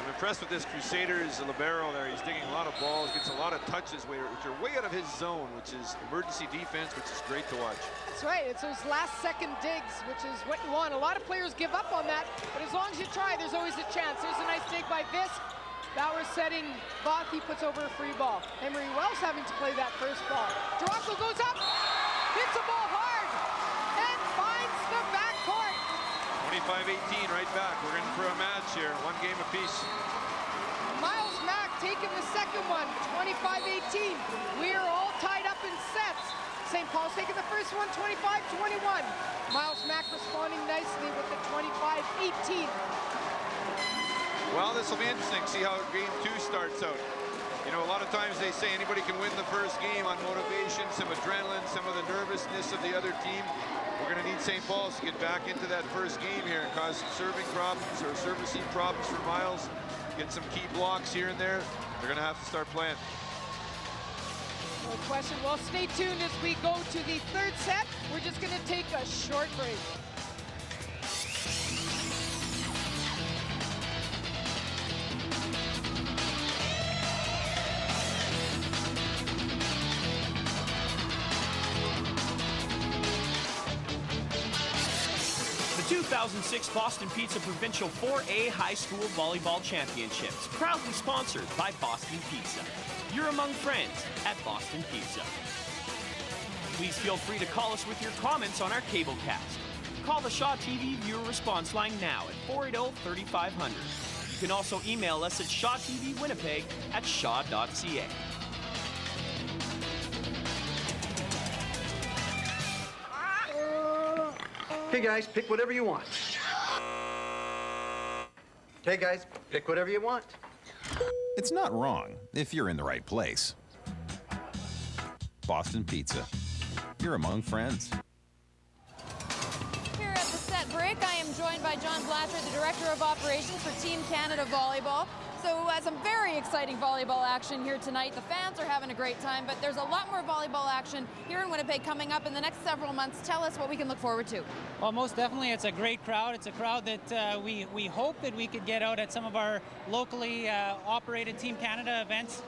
I'm impressed with this Crusaders libero there. He's digging a lot of balls, gets a lot of touches, which are way out of his zone, which is emergency defense, which is great to watch.
That's right, it's those last second digs, which is what you want. A lot of players give up on that, but as long as you try, there's always a chance. There's a nice dig by Vis. Bauer setting Voth, he puts over a free ball. Emery Wells having to play that first ball. Duraco goes up, hits the ball hard, and finds the backcourt.
25-18 right back. We're in for a match here, 1 game apiece.
Miles Mack taking the second one, 25-18. We are all tied up in sets. St. Paul's taking the first one, 25-21. Miles Mack responding nicely with the 25-18.
Well, this will be interesting. See how game 2 starts out. You know, a lot of times they say anybody can win the first game on motivation, some adrenaline, some of the nervousness of the other team. We're going to need St. Paul's to get back into that first game here and cause some serving problems or servicing problems for Miles. Get some key blocks here and there. They're going to have to start playing.
No question. Well, stay tuned as we go to the third set. We're just going to take a short break.
The 2006 Boston Pizza Provincial 4A High School Volleyball Championships, proudly sponsored by Boston Pizza. You're among friends at Boston Pizza. Please feel free to call us with your comments on our cablecast. Call the Shaw TV viewer response line now at 480-3500. You can also email us at shawtvwinnipeg@shaw.ca.
Okay, guys, pick whatever you want. Okay, guys, pick whatever you want.
It's not wrong if you're in the right place. Boston Pizza. You're among friends.
break, I am joined by John Blatcher, the Director of Operations for Team Canada Volleyball. So some very exciting volleyball action here tonight. The fans are having a great time, but there's a lot more volleyball action here in Winnipeg coming up in the next several months. Tell us what we can look forward to.
Well, most definitely, it's a great crowd. It's a crowd that we hope that we could get out at some of our locally operated Team Canada events.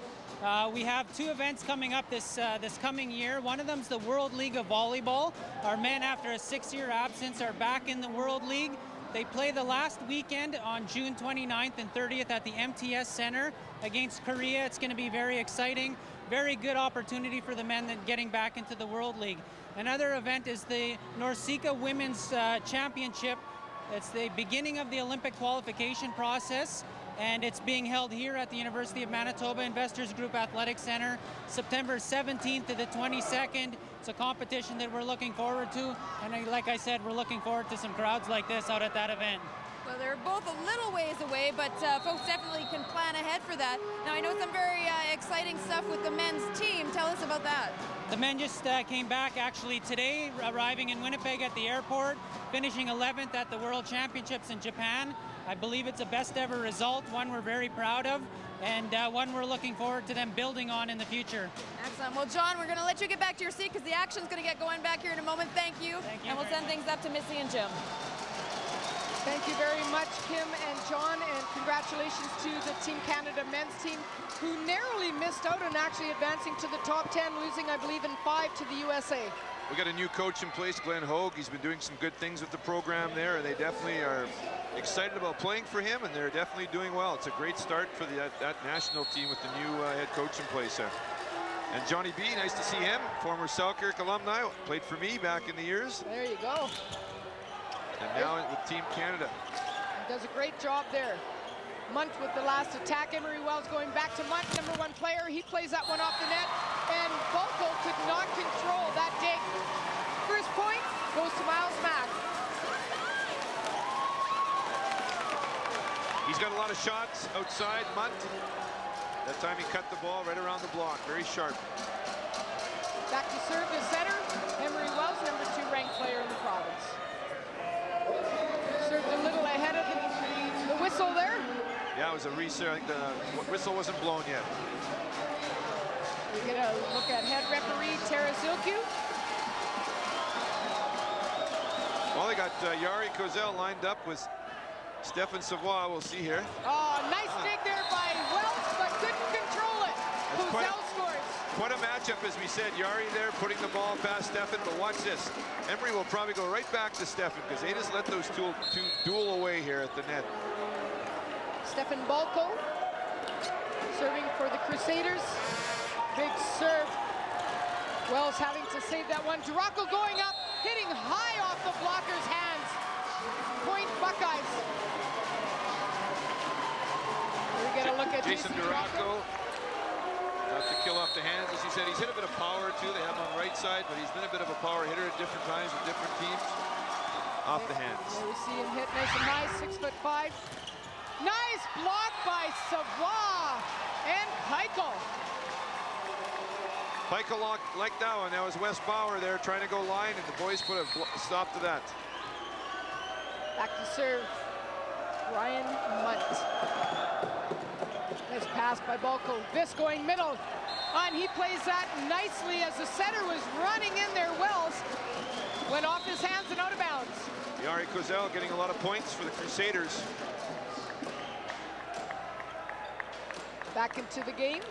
We have 2 events coming up this coming year. One of them is the World League of Volleyball. Our men, after a 6-year absence, are back in the World League. They play the last weekend on June 29th and 30th at the MTS Center against Korea. It's going to be very exciting, very good opportunity for the men that getting back into the World League. Another event is the NORCECA Women's Championship. It's the beginning of the Olympic qualification process, and it's being held here at the University of Manitoba Investors Group Athletic Center, September 17th to the 22nd. It's a competition that we're looking forward to, and like I said, we're looking forward to some crowds like this out at that event.
Well, they're both a little ways away, but folks definitely can plan ahead for that. Now, I know some very exciting stuff with the men's team. Tell us about that.
The men just came back actually today, arriving in Winnipeg at the airport, finishing 11th at the World Championships in Japan. I believe it's a best ever result, one we're very proud of, and one we're looking forward to them building on in the future.
Excellent. Well, John, we're going to let you get back to your seat because the action's going to get going back here in a moment. Thank you.
Thank you.
And we'll send things up to Missy and Jim.
Thank you very much, Kim and John, and congratulations to the Team Canada men's team, who narrowly missed out on actually advancing to the top 10, losing, I believe, in 5 to the USA.
We got a new coach in place, Glenn Hogue. He's been doing some good things with the program there, and they definitely are excited about playing for him, and they're definitely doing well. It's a great start for that national team with the new head coach in place there. And Johnny B, nice to see him, former Selkirk alumni, played for me back in the years.
There you go.
And now with Team Canada.
He does a great job there. Munt with the last attack. Emery Wells going back to Munt, #1 player. He plays that one off the net, and Volko could not control that dig. First point goes to Miles Mack.
He's got a lot of shots outside, Munt. That time he cut the ball right around the block, very sharp.
Back to serve the center. Emery Wells, #2 ranked player in the province. Served a little ahead of the whistle there.
Yeah, it was a reset. I think the whistle wasn't blown yet.
We get a look at head referee Tara Zilku.
Well, they got Yari Kozel lined up with Stefan Savoie. We'll see here.
Oh, nice dig there by Wells, but couldn't control it. Kozel scores.
Quite a matchup, as we said. Yari there putting the ball past Stefan, but watch this. Emery will probably go right back to Stefan because they just let those two duel away here at the net.
Stefan Balko serving for the Crusaders. Big serve. Wells having to save that one. Duraco going up, hitting high off the blocker's hands. Point Buckeyes. We get a look at
Jason Duraco. Got to kill off the hands. As you said, he's hit a bit of power too. They have him on the right side, but he's been a bit of a power hitter at different times with different teams. Off the hands.
There we see him hit nice and high, 6'5". Nice block by Savoie and Peichel.
Peichel like that one. That was Wes Bauer there trying to go line, and the boys put a stop to that.
Back to serve, Ryan Munt. Nice pass by Balko. Vis going middle. And he plays that nicely as the center was running in there. Wells went off his hands and out of bounds.
Yari Kozel getting a lot of points for the Crusaders.
Back into the game,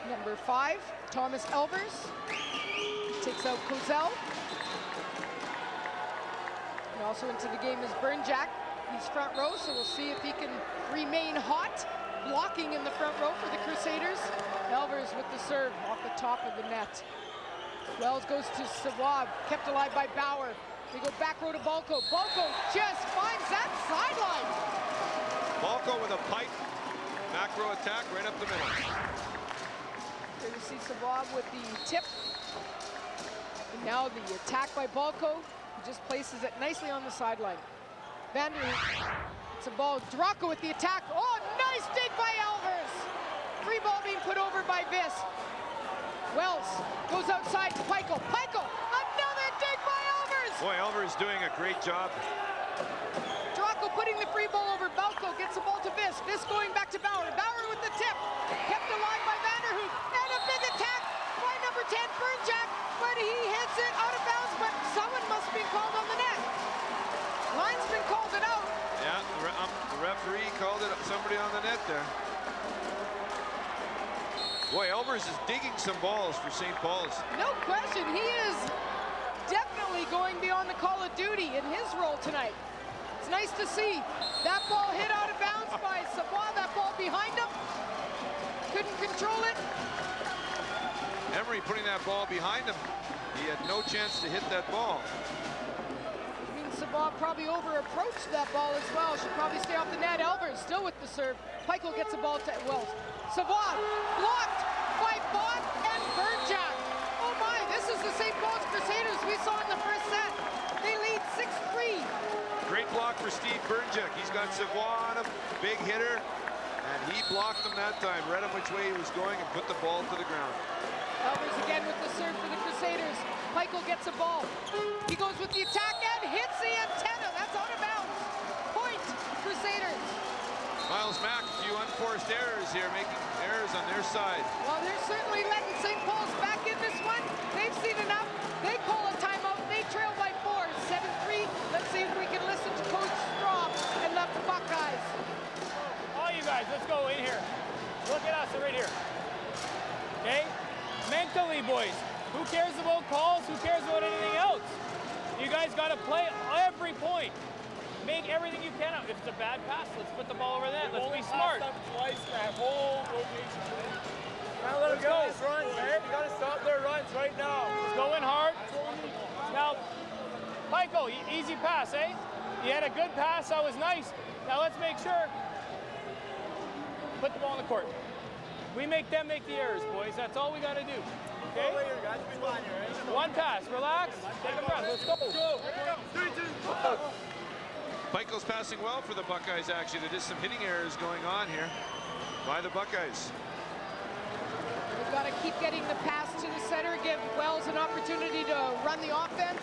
#5, Thomas Elvers. Takes out Kozel. And also into the game is Burnjack. He's front row, so we'll see if he can remain hot. Blocking in the front row for the Crusaders. Elvers with the serve off the top of the net. Wells goes to Savoie, kept alive by Bauer. They go back row to Balko. Balko just finds that sideline.
Balko with a pipe. Back row attack right up the middle.
There you see Savoie with the tip. And now the attack by Balko. He just places it nicely on the sideline. Vander, it's a ball. Duraco with the attack. Oh, nice dig by Elvers. Free ball being put over by Vis. Wells goes outside to Peichel. Peichel, another dig by Elvers.
Boy, Elvers doing a great job
putting the free ball over. Balco gets the ball to Vis. Vis going back to Bauer. Bauer with the tip. Kept alive by Vanderhoek. And a big attack by number 10, Bernjack. But he hits it out of bounds, but someone must be called on the net. Linesman called it out.
Yeah, the referee called it somebody on the net there. Boy, Elvers is digging some balls for St. Paul's.
No question, he is definitely going beyond the call of duty in his role tonight. It's nice to see that ball hit out of bounds by Savoie, that ball behind him. Couldn't control it.
Emery putting that ball behind him. He had no chance to hit that ball.
I mean, Savoie probably over-approached that ball as well. Should probably stay off the net. Elvers still with the serve. Peichel gets the ball to Wells. Savoie blocked by Voth and Bernjack. Oh my, this is the St. Paul's Crusaders we saw in the first set. They lead 6-3.
Great block for Steve Bernjack. He's got Savoie on him, big hitter, and he blocked him that time, read him which way he was going and put the ball to the ground.
Elvers again with the serve for the Crusaders. Peichel gets a ball. He goes with the attack and hits the antenna. That's out of bounds. Point, Crusaders.
Miles Mack, a few unforced errors here, making errors on their side.
Well, they're certainly letting St. Paul's back in this one. They've seen enough. They call a timeout. They trail by 4, 7-3. Let's see if we can listen to Coach Straub and let the Buckeyes.
All you guys, let's go in here. Look at us right here. Okay? Mentally, boys. Who cares about calls? Who cares about anything else? You guys got to play every point. Make everything you can. If it's a bad pass, let's put the ball over there. Let's be smart.
Twice that whole rotation.
Now let them go.
Runs, man. You gotta stop their runs right now.
Let's go in hard. Now, Peichel, easy pass, eh? You had a good pass. That was nice. Now let's make sure. Put the ball in the court. We make them make the errors, boys. That's all we got to do. Okay? One pass. Relax. Take a breath. Let's go.
Peichel's passing well for the Buckeyes, actually. There is some hitting errors going on here by the Buckeyes.
We've got to keep getting the pass to the center, give Wells an opportunity to run the offense.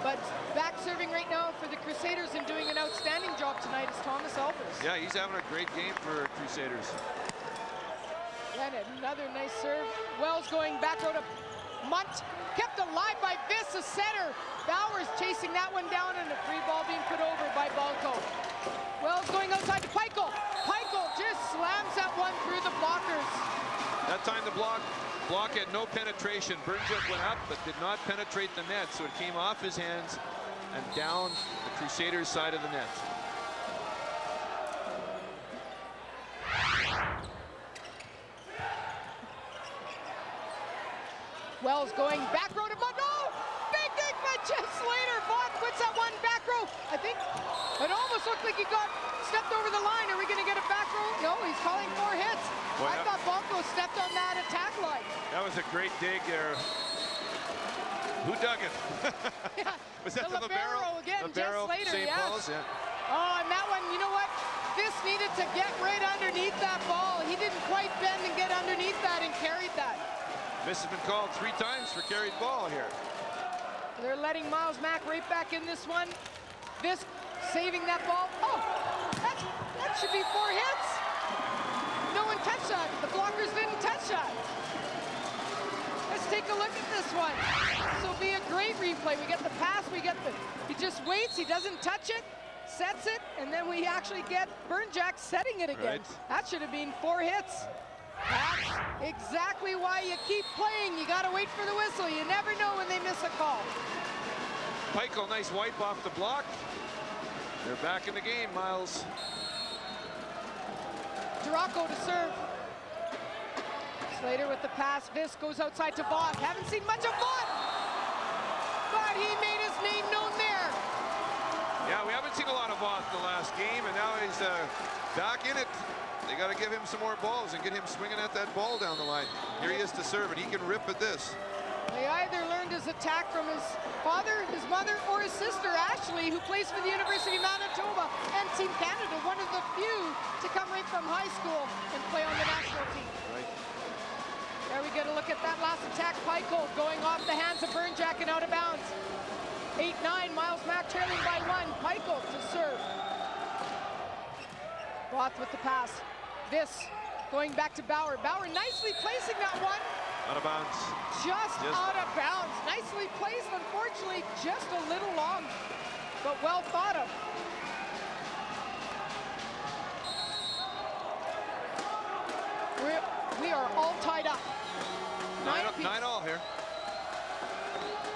But back serving right now for the Crusaders and doing an outstanding job tonight is Thomas Elvers.
Yeah, he's having a great game for Crusaders.
And another nice serve. Wells going back row to Munt. Kept alive by Vis, the center. Bowers chasing that one down and a free ball being put over by Balco. Wells going outside to Peichel. Peichel just slams that one through the blockers.
That time the block had no penetration. Bernjack went up but did not penetrate the net, so it came off his hands and down the Crusaders' side of the net.
Wells going back row to Munt. Oh! Big dig by Jeff Slater. Voth puts that one back row. I think it almost looked like he got stepped over the line. Are we going to get a back row? No, he's calling 4 hits.
Well,
I thought Balco stepped on that attack line.
That was a great dig there. Who dug it?
Yeah,
was that
the libero again,
libero,
Jeff Slater,
St.
yes.
Paul's, yeah.
Oh, and that one, you know what? This needed to get right underneath that ball. He didn't quite bend and get underneath that and carried that.
This has been called 3 times for carried ball here.
They're letting Miles Mack right back in this one. This saving that ball. Oh, that should be 4 hits. No one touched that. The blockers didn't touch that. Let's take a look at this one. This will be a great replay. We get the pass, he just waits, he doesn't touch it, sets it, and then we actually get Bernjack setting it again.
Right.
That should have been 4 hits. That's exactly why you keep playing. You got to wait for the whistle. You never know when they miss a call.
Peichel, nice wipe off the block. They're back in the game, Miles.
Duraco to serve. Slater with the pass. Vis goes outside to Voth. Haven't seen much of Voth, but he made his name known there.
Yeah, we haven't seen a lot of Voth the last game, and now he's back in it. They got to give him some more balls and get him swinging at that ball down the line. Here he is to serve, and he can rip at this.
They either learned his attack from his father, his mother, or his sister, Ashley, who plays for the University of Manitoba and Team Canada, one of the few to come right from high school and play on the national team.
Right.
There we get a look at that last attack. Peichel going off the hands of Bernjack and out of bounds. 8-9, Miles Mack trailing by 1. Peichel to serve. Voth with the pass. This going back to Bauer. Bauer nicely placing that one.
Out of bounds.
Just out of bounds. Nicely placed, unfortunately, just a little long, but well thought of. We are all tied up.
9 all here.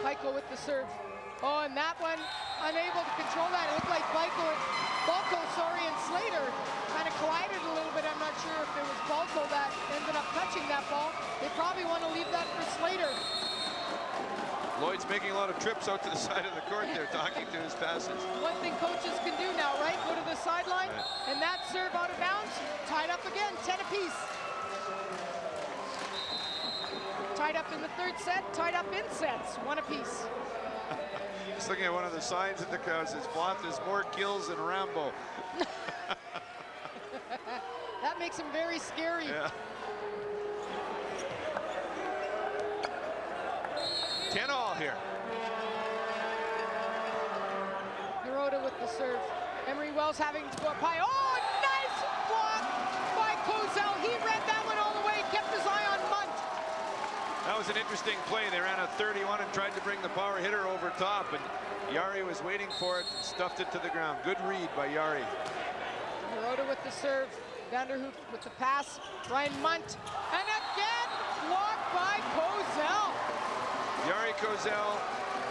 Michael with the serve. Oh, and that one, unable to control that. It looked like Balco, and Slater kind of collided a little bit. I'm not sure if it was Balco that ended up touching that ball. They probably want to leave that for Slater.
Lloyd's making a lot of trips out to the side of the court there, talking to his passes.
One thing coaches can do now, right? Go to the sideline, and that serve out of bounds, tied up again, 10 apiece. Tied up in the third set, tied up in sets, 1 apiece.
Just looking at one of the signs at the crowd, says Voth has more kills than Rambo.
That makes him very scary.
Yeah. 10 all here.
Naroda with the serve. Emery Wells having to go up high. Oh, nice block by Kozel. He read that one all the way, kept his eye on Munt.
That was an interesting play. They ran a 31 and tried to bring the power hitter over top, and Yari was waiting for it and stuffed it to the ground. Good read by Yari.
Naroda with the serve. Vanderhoef with the pass. Ryan Munt. And again, blocked by Kozel.
Yari Kozel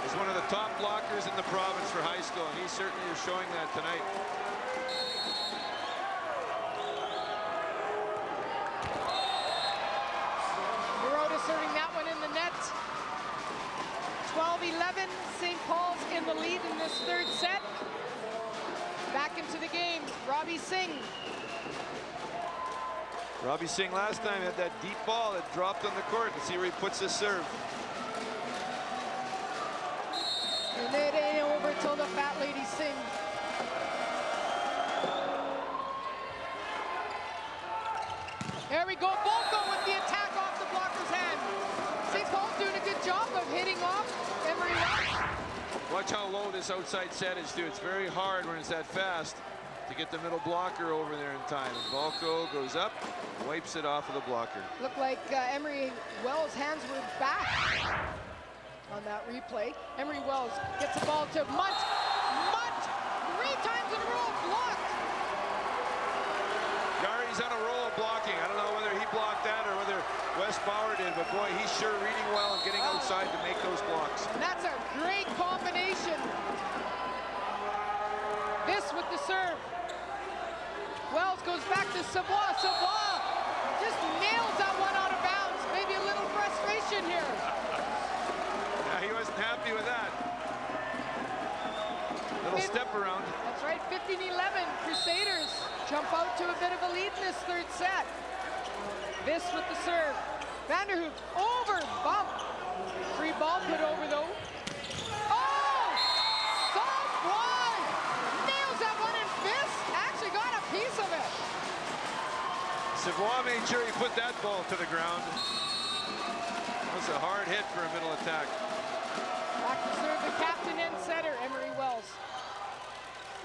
is one of the top blockers in the province for high school, and he certainly is showing that tonight.
Naroda serving that one in the net. 12-11, St. Paul's in the lead in this third set. Back into the game, Robbie Singh.
Robbie Singh last time had that deep ball that dropped on the court. Let's see where he puts his serve.
And it ain't over till the fat lady sings. There we go, Balco with the attack off the blocker's hand. St. Paul's doing a good job of hitting off Emery Wells.
Watch how low this outside set is, too. It's very hard when it's that fast to get the middle blocker over there in time. And Balco goes up, wipes it off of the blocker.
Looked like Emery Wells' hands were back on that replay. Emery Wells gets the ball to Munt. Munt, 3 times in a row, blocked.
Yari's on a roll of blocking. I don't know whether he blocked that or whether Wes Bauer did, but boy, he's sure reading well and getting outside to make those blocks.
And that's a great combination. This with the serve. Wells goes back to Savoie. Savoie just nails that one out of bounds. Maybe a little frustration here.
Yeah, he wasn't happy with that. Little step around.
That's right, 15-11. Crusaders jump out to a bit of a lead in this third set. This with the serve. Vanderhoef over bump. Free ball put over though. Oh! Savoie nails that one in fist. Actually got a piece of it.
Savoie made sure he put that ball to the ground. That was a hard hit for a middle attack.
Back to serve the captain and setter, Emery Wells.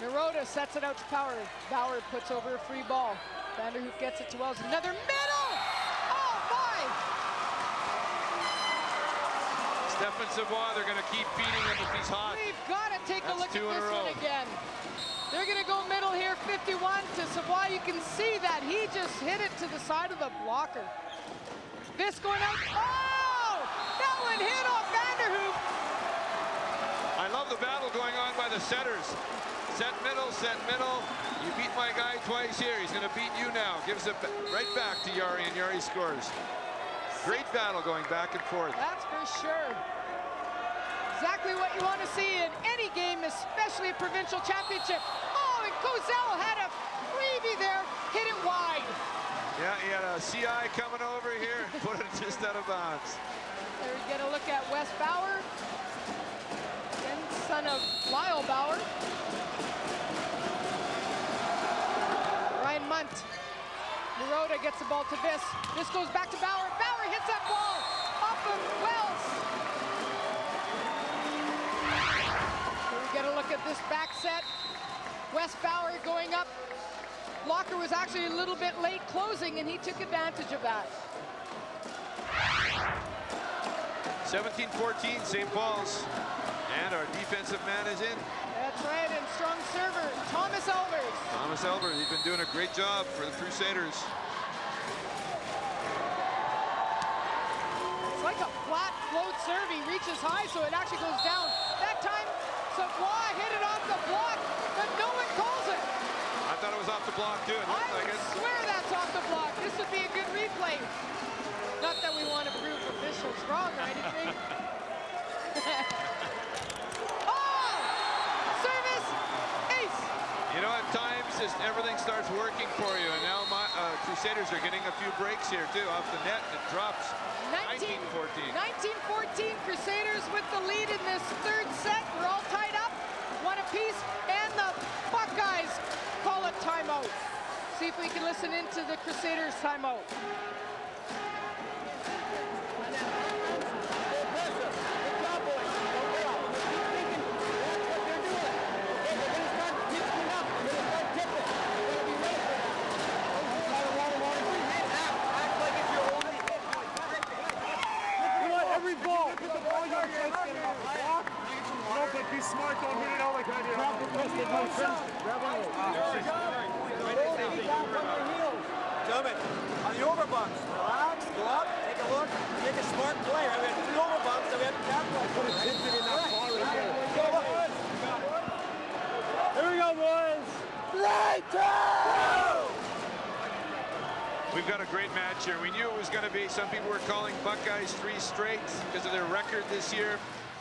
Naroda sets it out to Power. Bauer puts over a free ball. Vanderhoef gets it to Wells. Another middle! Oh, my!
Stefan Savoie, they're going to keep feeding him if he's hot.
We've got to take a look at
2 in a
this
row.
one again. They're going to go middle here, 51 to Savoie. You can see that he just hit it to the side of the blocker. This going out. Oh! That one hit off Vanderhoef.
I love the battle going on by the setters. Set middle, set middle. You beat my guy twice here. He's going to beat you now. Gives it right back to Yari, and Yari scores. Great battle going back and forth.
That's for sure. Exactly what you want to see in any game, especially a provincial championship. Oh, and Kozel had a freebie there, hit it wide.
Yeah, he had a CI coming over here, put it just out of bounds.
There we get a look at Wes Bauer, again, son of Lyle Bauer. Ryan Munt. Naroda gets the ball to Viss. This goes back to Bauer. Bauer hits that ball off of Wells. Here we get a look at this back set. Wes Bauer going up. blocker was actually a little bit late closing, and he took advantage of that.
17-14, St. Paul's. And our defensive man is in.
That's right, and strong server, Thomas Elvers.
Thomas Elvers, he's been doing a great job for the Crusaders.
It's like a flat float serve. He reaches high, so it actually goes down. That time, Savoy hit it off the block, but no one calls it.
I thought it was off the block, too. It looked like it.
I swear that's off the block. This would be a good replay. Not that we want to prove officials wrong or anything. Oh! Service! Ace!
You know, at times, just everything starts working for you. And now my Crusaders are getting a few breaks here, too, off the net. It drops 19-14.
19-14, Crusaders with the lead in this third set. We're all tied up, one apiece, and the Buckeyes call a timeout. See if we can listen into the Crusaders timeout.
Be smart, don't hit it out like I did.
Gentlemen, on the overbumps, relax, go up, take a look, make a smart play. I mean, 3 overbumps, and we have to capitalize. Put a tip in that ball right there. Here we go, boys.
We've got a great match here. We knew it was going to be. Some people were calling Buckeyes 3 straight because of their record this year.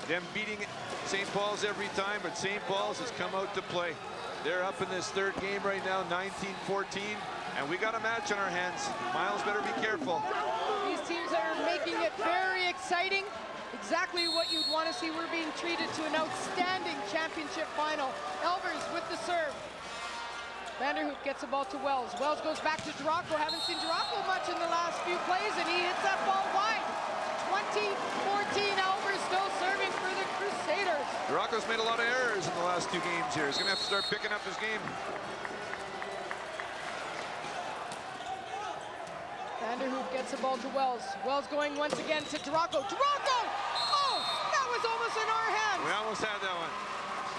Them beating St. Paul's every time, but St. Paul's has come out to play. They're up in this third game right now, 19-14, and we got a match on our hands. Miles better be careful.
These teams are making it very exciting. Exactly what you'd want to see. We're being treated to an outstanding championship final. Elvers with the serve. Vanderhoop gets the ball to Wells. Wells goes back to Duraco. Haven't seen Duraco much in the last few plays, and he hits that ball wide. 20-14, Elvers still serving for the Crusaders.
Duraco's made a lot of errors in the last 2 games here. He's going to have to start picking up his game.
Vanderhoop gets the ball to Wells. Wells going once again to Duraco. Duraco! Oh, that was almost in our hands.
We almost had that one.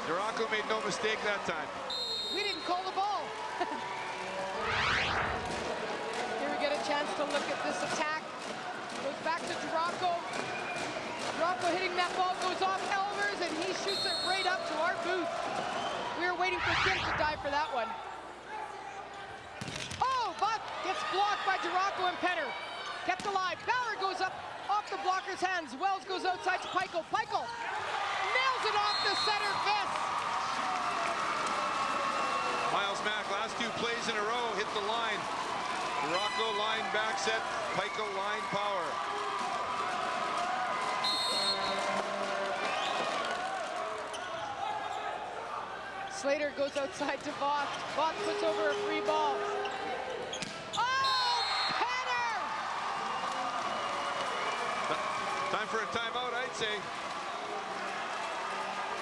Duraco made no mistake that time.
We didn't call the ball. Here we get a chance to look at this attack. Goes back to Duraco. Duraco hitting that ball, goes off Elvers, and he shoots it right up to our booth. We were waiting for Kim to dive for that one. Oh, Voth gets blocked by Duraco and Penner. Kept alive. Bauer goes up off the blocker's hands. Wells goes outside to Pico. Pico nails it off the center fist.
Miles Mack, last 2 plays in a row, hit the line. Duraco line back set, Pico line power.
Slater goes outside to Voth. Voth puts over a free ball. Oh, Penner!
Time for a timeout, I'd say.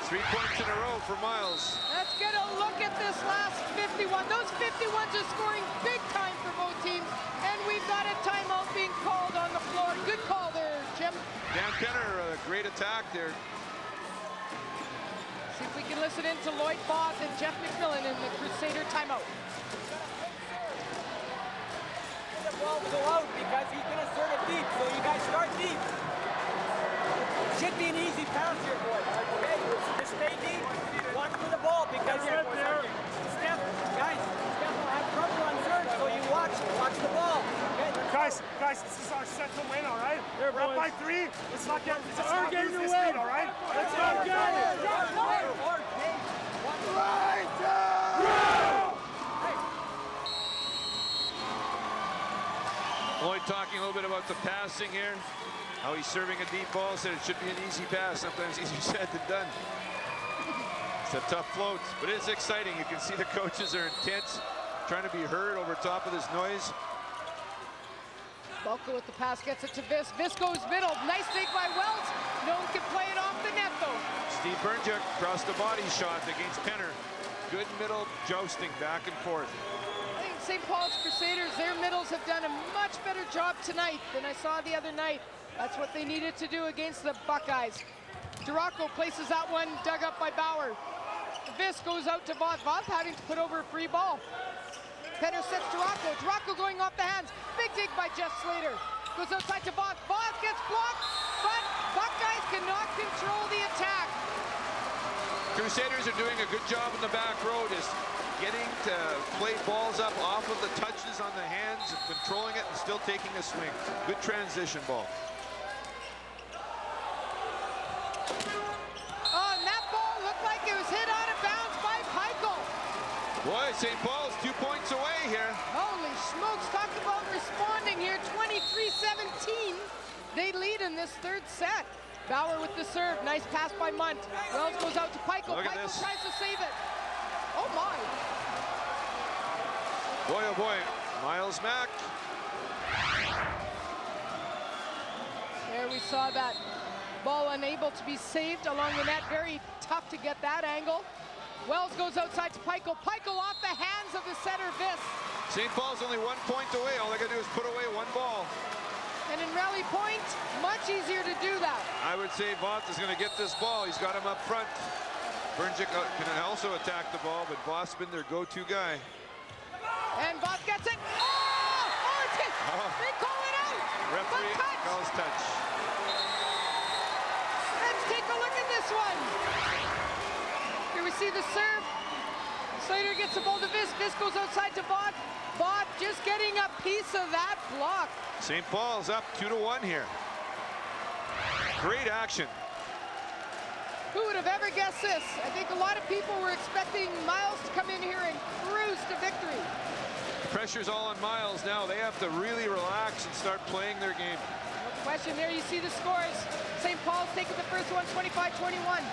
3 points in a row for Miles.
Let's get a look at this last 51. Those 51s are scoring big time for both teams, and we've got a timeout being called on the floor. Good call there, Jim.
Dan Penner, a great attack there.
See if we can listen in to Lloyd Voth and Jeff McMillan in the Crusader timeout.
The ball will go out because he's going to serve it deep, so you guys start deep. Should be an easy pass here, boys. Okay, just stay deep. Watch for the ball because Steph, guys, Steph will have trouble on serve, so you watch the ball. Okay?
Guys, this is our set to win, all right? We're up by 3. Let's not get this lead, all right? Let's go, guys!
Lloyd talking a little bit about the passing here. How he's serving a deep ball, said it should be an easy pass. Sometimes easier said than done. It's a tough float, but it's exciting. You can see the coaches are intense, trying to be heard over top of this noise.
Balco with the pass, gets it to Vis. Vis goes middle. Nice take by Wells. No one can play it off the net, though.
Steve Bernjuk across the body shot against Penner. Good middle jousting back and forth.
I think St. Paul's Crusaders, their middles have done a much better job tonight than I saw the other night. That's what they needed to do against the Buckeyes. Duraco places that one, dug up by Bauer. Vis goes out to Voth. Voth having to put over a free ball. Penner sets Duraco. Duraco going off the hands. Big dig by Jeff Slater. Goes outside to Voth. Voth gets blocked, but Buckeyes cannot control the attack.
Crusaders are doing a good job in the back row, just getting to play balls up off of the touches on the hands and controlling it and still taking a swing. Good transition ball.
Oh, and that ball looked like it was hit out of bounds by Peichel.
Boy, St. Paul's 2 points away here.
Holy smokes, talk about responding here. 23-17. They lead in this third set. Bauer with the serve. Nice pass by Munt. Wells goes out to Peichel.
Look at
Peichel
this.
tries to save it. Oh, my.
Boy, oh boy. Miles Mack.
There we saw that ball unable to be saved along the net. Very tough to get that angle. Wells goes outside to Peichel. Peichel off the hands of the setter, Vis.
St. Paul's only 1 point away. All they got to do is put away one ball.
And in rally point, much easier to do that.
I would say Voth is going to get this ball. He's got him up front. Bernjik can also attack the ball, but Voth's been their go-to guy.
And Voth gets it. Oh, it's hit. They call it out.
Referee calls touch.
Let's take a look at this one. Here we see the serve. Slater gets the ball to Vis. Vis goes outside to Voth. Voth just getting a piece of that block.
St. Paul's up 2-1 here. Great action.
Who would have ever guessed this? I think a lot of people were expecting Miles to come in here and cruise to victory.
Pressure's all on Miles now. They have to really relax and start playing their game.
No question. There you see the scores. St. Paul's taking the first one, 25-21.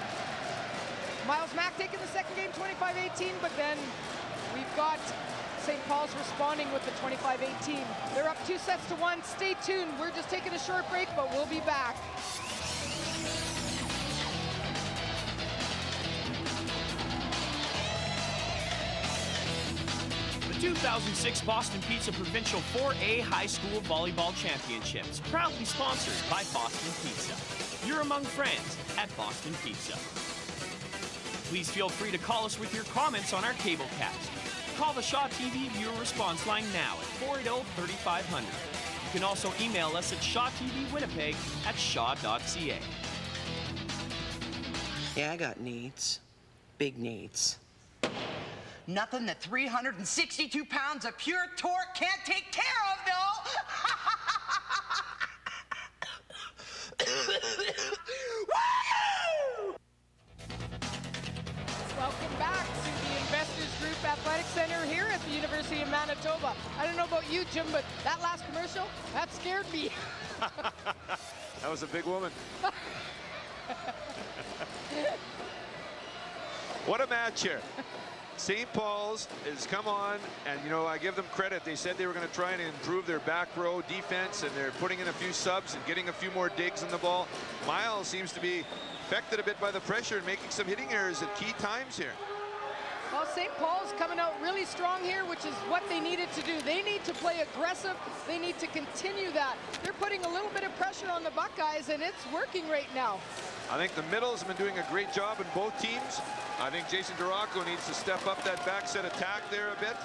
Miles Mack taking the second game, 25-18, but then we've got St. Paul's responding with the 25-18. They're up 2-1. Stay tuned. We're just taking a short break, but we'll be back.
The 2006 Boston Pizza Provincial 4A High School Volleyball Championships, proudly sponsored by Boston Pizza. You're among friends at Boston Pizza. Please feel free to call us with your comments on our cable cast. Call the Shaw TV viewer response line now at 480-3500. You can also email us at shawtvwinnipeg@shaw.ca.
Yeah, I got needs. Big needs. Nothing that 362 pounds of pure torque can't take care of, though. Woo!
Welcome back to the Investors Group Athletic Center here at the University of Manitoba. I don't know about you, Jim, but that last commercial, that scared me.
That was a big woman. What a match here. St. Paul's has come on, and you know, I give them credit. They said they were going to try and improve their back row defense, and they're putting in a few subs and getting a few more digs in the ball. Miles seems to be affected a bit by the pressure and making some hitting errors at key times here.
Well, St. Paul's coming out really strong here, which is what they needed to do. They need to play aggressive. They need to continue that. They're putting a little bit of pressure on the Buckeyes, and it's working right now.
I think the middles have been doing a great job in both teams. I think Jason Duraco needs to step up that back set attack there a bit,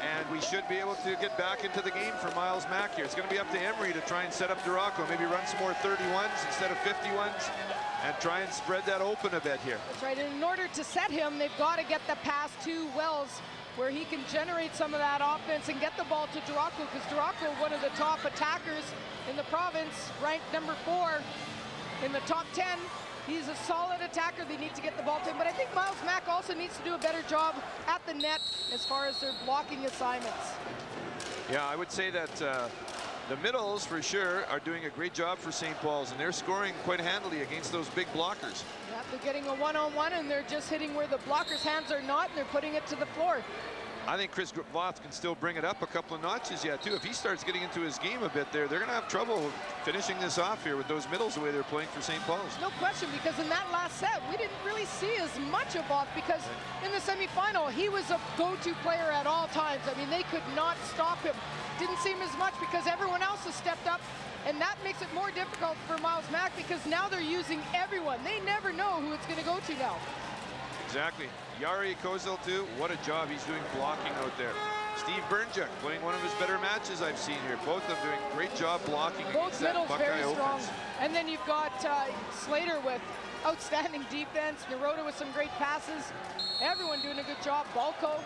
and we should be able to get back into the game for Miles Mack here. It's going to be up to Emery to try and set up Duraco, maybe run some more 31s instead of 51s, and try and spread that open a bit here.
That's right, and in order to set him, they've got to get the pass to Wells, where he can generate some of that offense and get the ball to Duraco, because Duraco, one of the top attackers in the province, ranked number 4 in the top 10. He's a solid attacker. They need to get the ball to him. But I think Miles Mack also needs to do a better job at the net as far as their blocking assignments.
Yeah, I would say that the middles, for sure, are doing a great job for St. Paul's, and they're scoring quite handily against those big blockers.
Yeah, they're getting a one-on-one, and they're just hitting where the blockers' hands are not, and they're putting it to the floor.
I think Chris Voth can still bring it up a couple of notches yet, too. If he starts getting into his game a bit there, they're going to have trouble finishing this off here with those middles the way they're playing for St. Paul's.
No question, because in that last set, we didn't really see as much of Voth, because in the semifinal, he was a go-to player at all times. I mean, they could not stop him. Didn't seem as much because everyone else has stepped up, and that makes it more difficult for Miles Mack, because now they're using everyone. They never know who it's going to go to now.
Exactly. Yari Kozel, too. What a job he's doing blocking out there. Steve Bernjuk playing one of his better matches I've seen here. Both of them doing a great job blocking.
Both middles very strong.
Offense.
And then you've got Slater with outstanding defense. Naroda with some great passes. Everyone doing a good job. Balco.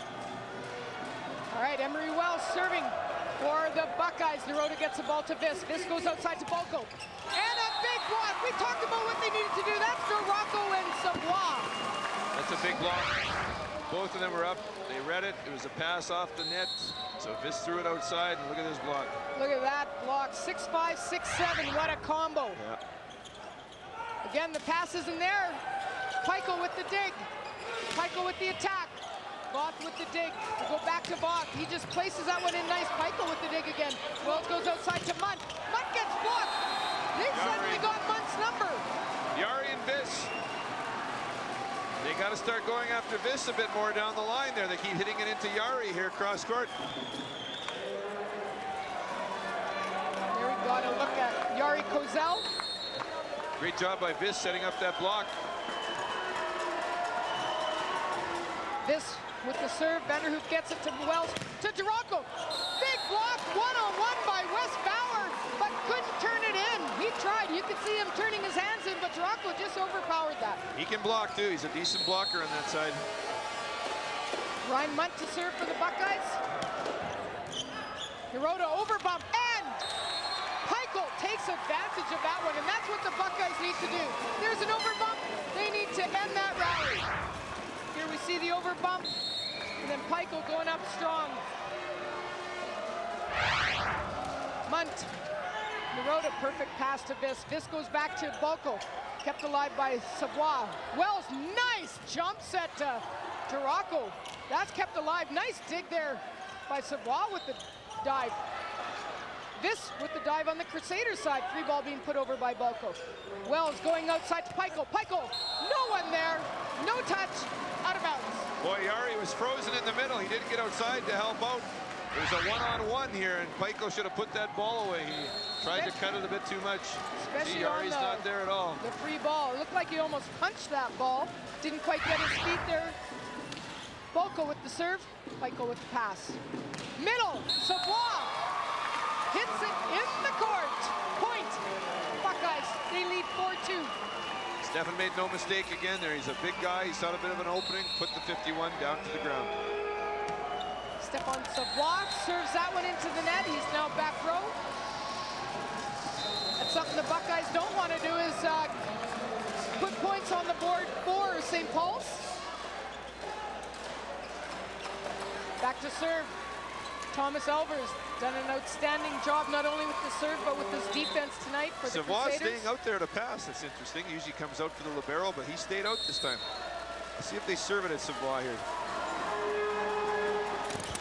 All right, Emery Wells serving for the Buckeyes. Naroda gets the ball to Vis. Vis goes outside to Balco. And a big block. We talked about what they needed to do. That's Dorocco and Savoie.
That's a big block. Both of them were up. They read it. It was a pass off the net. So Vis threw it outside, and look at this block.
Look at that block. 6'5", 6'7". What a combo.
Yeah.
Again, the pass isn't there. Pico with the dig. Pico with the attack. Voth with the dig. We go back to Voth. He just places that one in nice. Pico with the dig again. Wells goes outside to Munt. Munt gets blocked. They suddenly got Munt's number.
Yari and Vis. They got to start going after Vis a bit more down the line there. They keep hitting it into Yari here cross court.
There we got to look at Yari Kozel.
Great job by Vis setting up that block.
Vis with the serve. Vanderhoof gets it to Wells. To Dorocco. Big block. One-on-one by Wes Bauer, but couldn't turn it in. He tried. You could see him turning his hands in, but Dorocco just overpowered that.
He can block, too. He's a decent blocker on that side.
Ryan Munt to serve for the Buckeyes. Hirota overbump, and Pico takes advantage of that one, and that's what the Buckeyes need to do. There's an overbump. They need to end that rally. Here we see the overbump, and then Pico going up strong. Munt. Hirota, perfect pass to Vis. Vis goes back to Balco. Kept alive by Savoie. Wells, nice jump set to Dorocco. That's kept alive. Nice dig there by Savoie with the dive. Vis with the dive on the Crusaders side. Free ball being put over by Balco. Wells going outside to Pico. Pico, no one there. No touch. Out of bounds.
Boy, Yari was frozen in the middle. He didn't get outside to help out. There's a one-on-one here, and Pico should have put that ball away. He tried to cut it a bit too much.
Especially
Yari's not there at all.
The free ball. It looked like he almost punched that ball. Didn't quite get his feet there. Balco with the serve. Pico with the pass. Middle. Savoie hits it in the court. Point. Buckeyes. They lead 4-2.
Stefan made no mistake again there. He's a big guy. He saw a bit of an opening, put the 51 down to the ground.
Stefan Savoie serves that one into the net. He's now back row. That's something the Buckeyes don't want to do, is put points on the board for St. Paul's. Back to serve. Thomas Elvers done an outstanding job, not only with the serve, but with his defense tonight for the
Savoie
Crusaders.
staying out there to pass. That's interesting. He usually comes out for the libero, but he stayed out this time. Let's see if they serve it at Savoie here.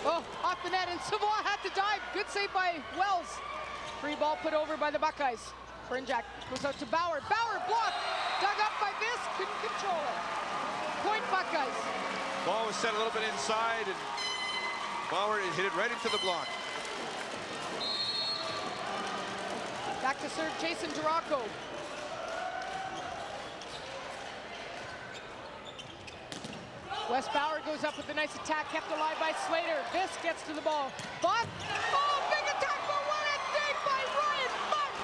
Oh, off the net, and Savoie had to dive. Good save by Wells. Free ball put over by the Buckeyes. Bernjak goes out to Bauer. Bauer blocked. Dug up by Vis. Couldn't control it. Point Buckeyes.
Ball was set a little bit inside, and Bauer hit it right into the block.
Back to serve Jason Dorocco. Wes Bauer goes up with a nice attack, kept alive by Slater. Vis gets to the ball. Voth. Oh, big attack, but what a dig by Ryan Munt!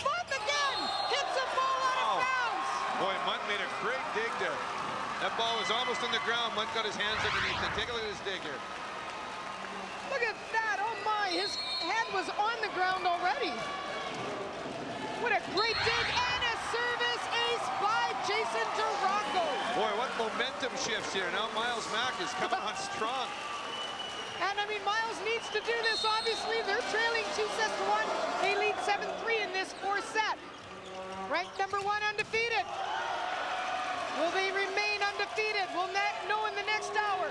Voth again hits a ball out of bounds.
Boy, Munt made a great dig there. That ball was almost on the ground. Munt got his hands underneath it. Take a look at his dig here.
Look at that, oh my, his head was on the ground already. What a great dig, and a service ace by Jason Dorocco.
Boy, what momentum shifts here. Now Miles Mack is coming on strong.
And I mean, Miles needs to do this, obviously. They're trailing 2-1. They lead 7-3 in this fourth set. Ranked #1 undefeated. Will they remain undefeated? We'll know in the next hour.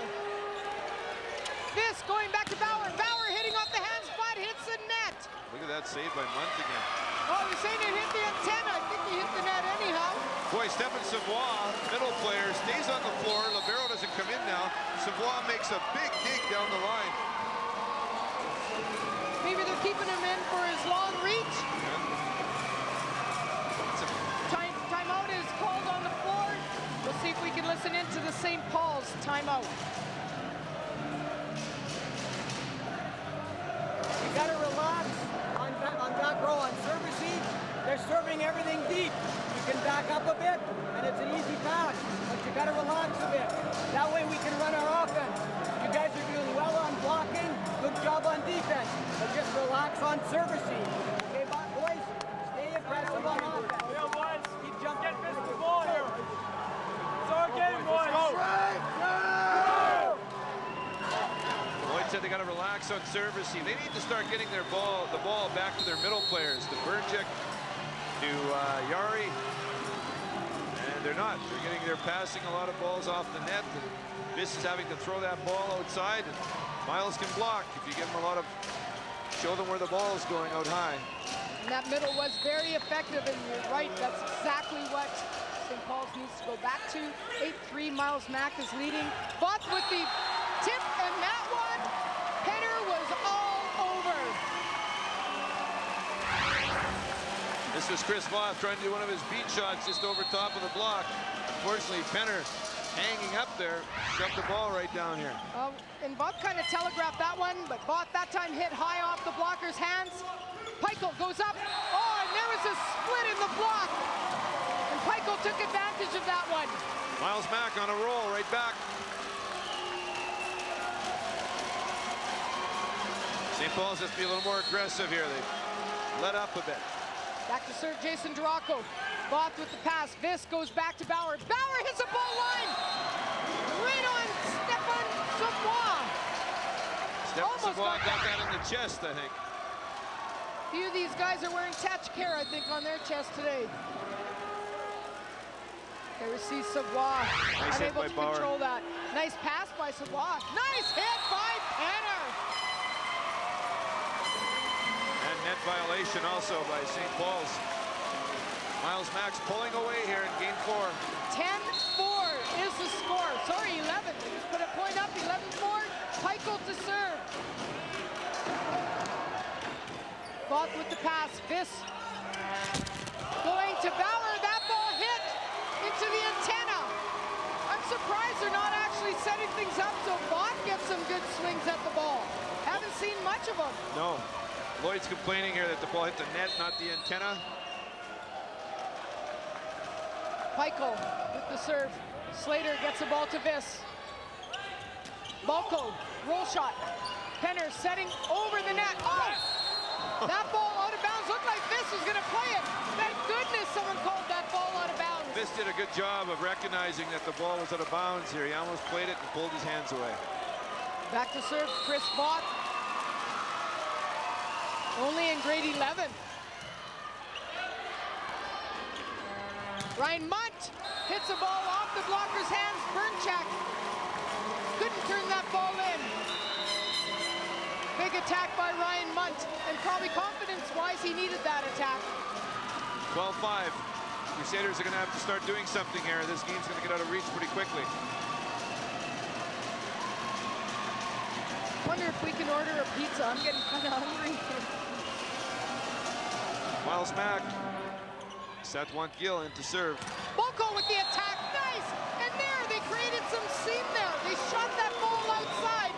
This going back to Bauer. Bauer hitting off the hands, but hits the net.
Look at that save by Munt again.
Oh, you're saying it hit the antenna. I think he hit the net anyhow.
Boy, Stefan Savoie, middle player, stays on the floor. Libero doesn't come in now. Savoie makes a big dig down the line.
Maybe they're keeping him in for his long reach. Timeout is called on the floor. We'll see if we can listen into the St. Paul's timeout.
You gotta relax on back row on servicing. They're serving everything deep. You can back up a bit, and it's an easy pass, but you gotta relax a bit. That way we can run our offense. You guys are doing well on blocking, good job on defense, but just relax on servicing. Okay, boys? Stay aggressive on offense.
Yo, boys,
keep jumping.
get this the ball here. It's our game, boys.
Lloyd said they got to relax on servicing. They need to start getting the ball back to their middle players, to Burchik, to Yari, and they're not. They're passing a lot of balls off the net, and Biss is having to throw that ball outside, and Miles can block if you give them a lot of, show them where the ball is going out high.
And that middle was very effective, and you're right, that's exactly what St. Paul's needs to go back to. 8-3, Miles Mack is leading. Voth with the tip, and that one, Penner was all over.
This was Chris Voth trying to do one of his beat shots just over top of the block. Unfortunately, Penner hanging up there, shoved the ball right down here.
And Voth kind of telegraphed that one, but Voth that time hit high off the blocker's hands. Peichel goes up. Oh, and there was a split in the block. And Peichel took advantage of that one.
Miles Mack on a roll right back. St. Paul's has to be a little more aggressive here. They let up a bit.
Back to serve Jason Duraco. Voth with the pass. Viss goes back to Bauer. Bauer hits a ball line. Right on Stefan Savoie.
Stefan Savoie got that in the chest, I think.
A few of these guys are wearing Tachkar, I think, on their chest today. There we see Savoie unable to control that. Nice pass by Savoie. Nice hit by Penner.
And net violation also by St. Paul's. Miles Mack's pulling away here in game 4.
10-4 is the score. Sorry, 11. They just put a point up, 11-4. Peichel to serve. Voth with the pass. Viss going to Bauer. That ball hit into the antenna. I'm surprised they're not actually setting things up so Voth gets some good swings at the ball. Haven't seen much of them.
No. Lloyd's complaining here that the ball hit the net, not the antenna.
Peichel with the serve. Slater gets the ball to Viss. Balko, roll shot. Penner setting over the net. Oh! That ball out of bounds. Looked like Viss was going to play it. Thank goodness someone called that ball out of bounds.
Viss did a good job of recognizing that the ball was out of bounds here. He almost played it and pulled his hands away.
Back to serve, Chris Voth. Only in grade 11. Ryan Munt hits a ball off the blocker's hands. Bernchak couldn't turn that ball in. Big attack by Ryan Munt, and probably confidence-wise, he needed that attack.
12-5. Crusaders are going to have to start doing something here. This game's going to get out of reach pretty quickly.
Wonder if we can order a pizza. I'm getting kind of hungry.
Miles Mack. Seth Gill in to serve.
Balko with the attack. Nice! And there, they created some seam there. They shot that ball outside.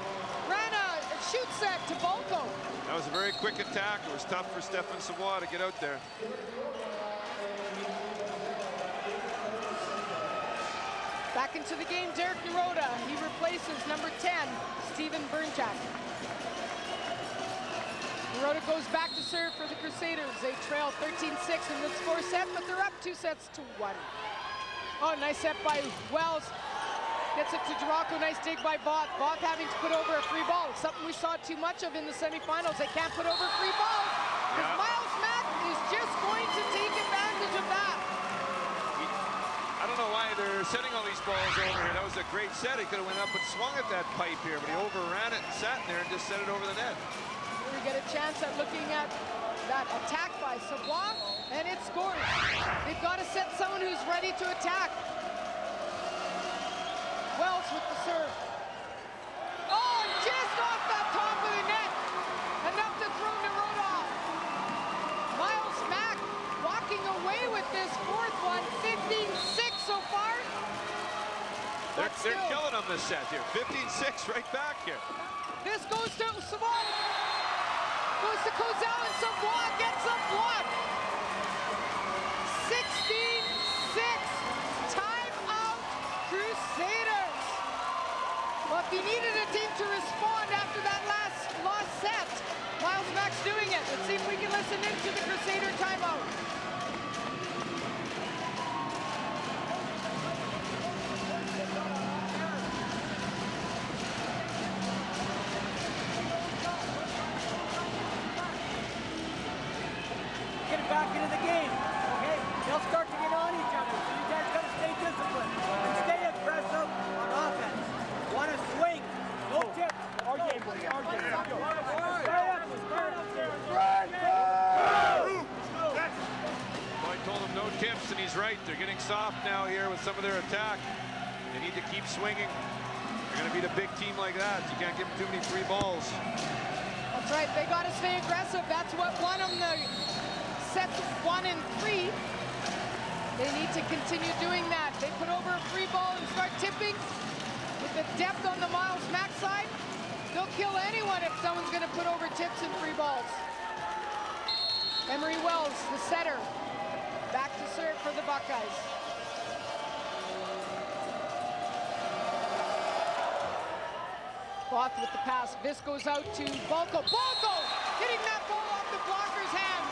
Ran a shoot set to Balko.
That was a very quick attack. It was tough for Stefan Savoie to get out there.
Back into the game, Derek Naroda. He replaces number 10, Steven Bernchak. Naroda goes back to serve for the Crusaders. They trail 13-6 in this 4th set, but they're up 2-1. Oh, nice set by Wells. Gets it to Duraco. Nice dig by Voth. Voth having to put over a free ball. It's something we saw too much of in the semifinals. They can't put over free balls because Miles Mack is just going to take advantage of that.
I don't know why they're setting all these ball's over here. That was a great set. He could have went up and swung at that pipe here, but he overran it and sat in there and just set it over the net.
We get a chance at looking at that attack by Savoie, and it scores. They've got to set someone who's ready to attack. Wells with the serve. Oh, just off the top of the net. Enough to throw Narodov. Miles Mack walking away with this fourth one. 15-6 so far.
They're killing them this set here. 15-6 right back here.
This goes to Savoie. Goes to Kozel, and Savoie gets a block. 16-6. Timeout, Crusaders. Well, if you needed a team to respond after that last lost set, Miles Mack's doing it. Let's see if we can listen into the Crusader timeout.
Get it back into the game, okay? They'll start to get on each other, so you guys got to stay disciplined and stay aggressive on offense. Want to swing, no tips. Our game, boys, our game.
Lloyd told him no tips, and he's right. They're getting soft now here with some of their attack. They need to keep swinging. They're going to beat a big team like that. You can't give them too many free balls.
That's right, they got to stay aggressive. That's what won them the sets 1 and 3. They need to continue doing that. They put over a free ball and start tipping. With the depth on the Miles Mack side, they'll kill anyone if someone's going to put over tips and free balls. Emery Wells, the setter, back to serve for the Buckeyes. Voth with the pass. This goes out to Balco. Balco hitting that ball off the blocker's hands.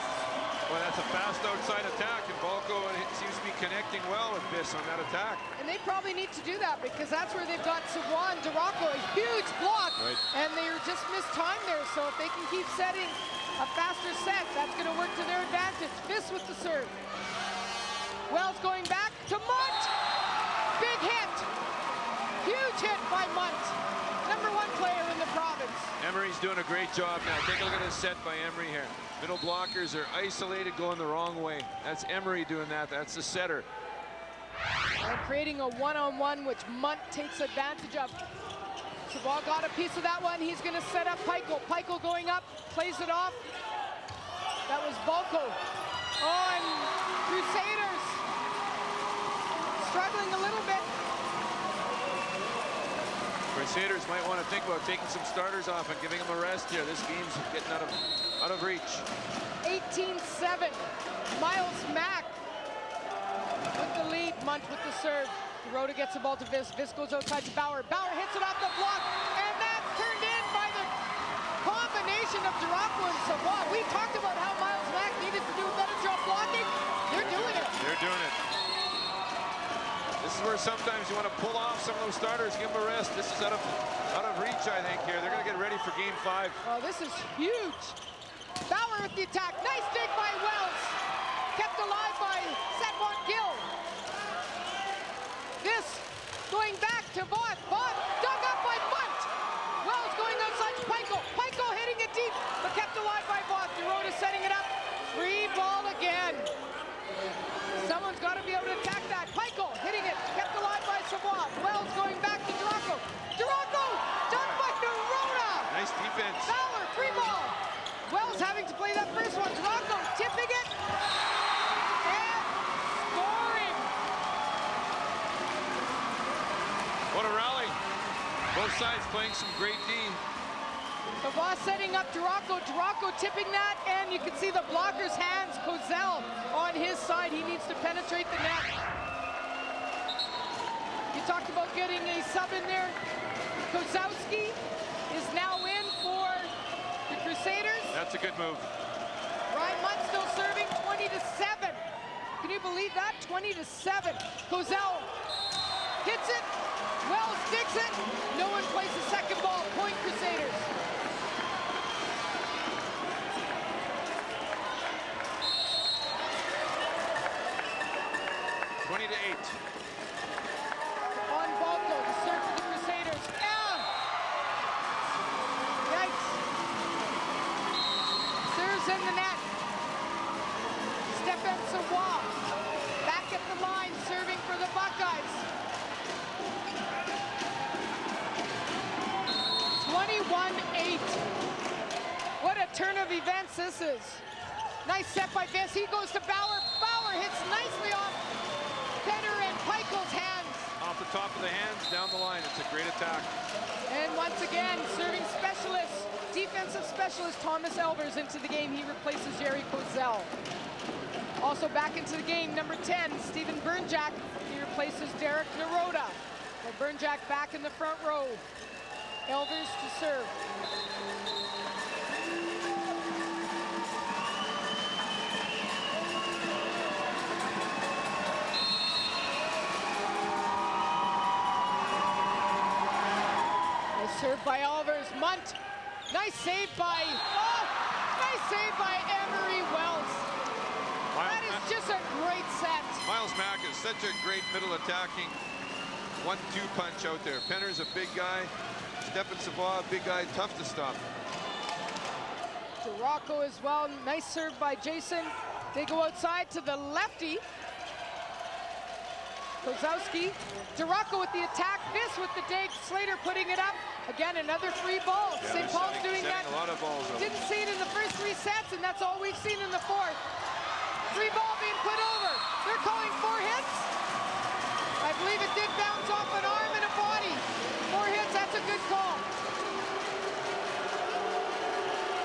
Well, that's a fast outside attack, and Balco seems to be connecting well with Biss on that attack.
And they probably need to do that because that's where they've got Savoie and Duraco, a huge block,
right.
And they just missed time there. So if they can keep setting a faster set, that's going to work to their advantage. Biss with the serve. Wells going back to Munt. Big hit. Huge hit by Munt. #1 player in the province.
Emery's doing a great job now. Take a look at this set by Emery here. Middle blockers are isolated, going the wrong way. That's Emery doing that. That's the setter.
And creating a one-on-one, which Munt takes advantage of. Savoie got a piece of that one. He's going to set up Pikel. Pikel going up, plays it off. That was Balco. Oh, and Crusaders struggling a little bit.
Crusaders might want to think about taking some starters off and giving them a rest here. This game's getting out of reach.
18-7. Miles Mack with the lead. Munt with the serve. Rhoda gets the ball to Viss. Viss goes outside to Bauer. Bauer hits it off the block, and that's turned in by the combination of Duraco and Savoie. We talked about how Miles Mack needed to do a better job blocking. They're doing it.
They're doing it. This is where sometimes you want to pull off some of those starters, give them a rest. This is out of reach, I think, here. They're going to get ready for game 5.
Oh, this is huge. Bauer with the attack. Nice dig by Wells. Kept alive by Sedmont Gill. This going back to Voth. Voth dug up by Munt. Wells going outside to Pikel. Pikel hitting it deep, but kept alive by Voth. DeRoda setting it up. Free ball again. Someone's got to be able to attack that. Pikel hitting it, kept alive by Savoie. Wells going back to Duraco. Duraco done by DeRoda.
Nice defense.
Bauer, free ball. Wells having to play that first one. Duraco tipping it and scoring.
What a rally. Both sides playing some great D.
Savoie setting up Duraco. Duraco tipping that, and you can see the blocker's hands. Kozel on his side. He needs to penetrate the net. You talked about getting a sub in there. Kozowski is now in for the Crusaders.
That's a good move.
Ryan Munt still serving 20-7. Can you believe that? 20-7. Kozel hits it. Wells digs it. No one plays the second ball. Point Crusaders. Balco to serve for the Crusaders. Yikes. Serves in the net. Stefan Savoie back at the line, serving for the Buckeyes. 21-8. What a turn of events this is. Nice set by Viss. He goes to Bauer. Bauer hits nicely off Penner and Peichel's hands.
Off the top of the hands, down the line. It's a great attack.
And once again, serving specialist, defensive specialist Thomas Elvers into the game. He replaces Jerry Kozel. Also back into the game, number 10, Stephen Bernjack. He replaces Derek Naroda. Well, Bernjack back in the front row. Elvers to serve. Served by Elvers. Munt. Nice save by Emery Wells. That is just a great set.
Miles Mack is such a great middle attacking 1-2 punch out there. Penner's a big guy. Stefan Savoie, big guy, tough to stop.
Duracco as well. Nice serve by Jason. They go outside to the lefty. Kozowski. Duracco with the attack. This with the dig. Slater putting it up. Again, another free ball.
Yeah,
St. Paul's doing that.
A lot of balls up.
Didn't see it in the first 3 sets, and that's all we've seen in the fourth. Free ball being put over. They're calling 4 hits. I believe it did bounce off an arm and a body. 4 hits, that's a good call.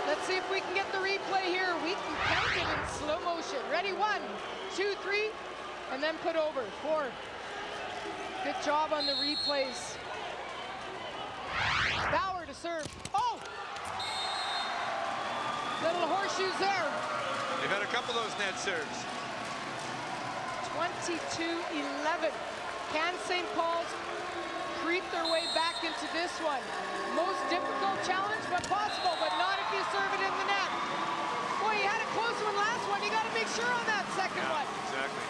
Let's see if we can get the replay here. We can count it in slow motion. Ready, 1, 2, 3, and then put over. 4. Good job on the replays. Bauer to serve. Oh! Little horseshoes there.
They've had a couple of those net serves.
22-11. Can St. Paul's creep their way back into this one? Most difficult challenge, but possible, but not if you serve it in the net. Boy, you had a close one last one. You got to make sure on that second one.
Exactly.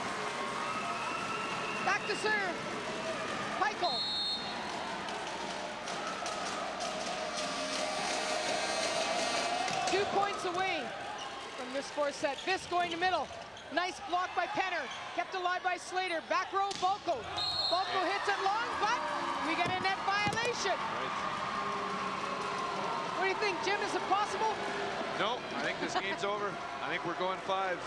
Back to serve. Peichel. Points away from this 4th set. Viss going to middle. Nice block by Penner. Kept alive by Slater. Back row, Balco. Balco hits it long, but we get a net violation.
Right.
What do you think, Jim? Is it possible?
No, I think this game's over. I think we're going 5.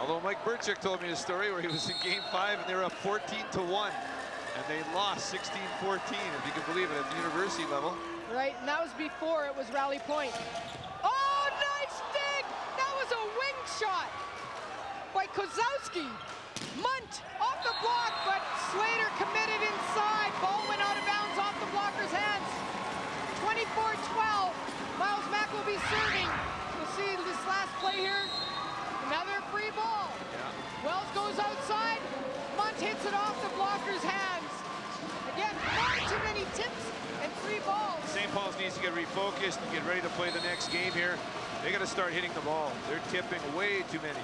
Although Mike Burchik told me a story where he was in game 5 and they were up 14-1. And they lost 16-14, if you can believe it, at the university level.
Right, and that was before it was rally point. Oh, nice dig! That was a wing shot by Kozowski. Munt off the block, but Slater committed inside. Ball went out of bounds off the blocker's hands. 24-12. Miles Mack will be serving. We'll see this last play here. Another free ball.
Yeah.
Wells goes outside. Munt hits it off the blocker's hands. Again, far too many tips and free balls.
St. Paul's needs to get refocused and get ready to play the next game here. They got to start hitting the ball. They're tipping way too many.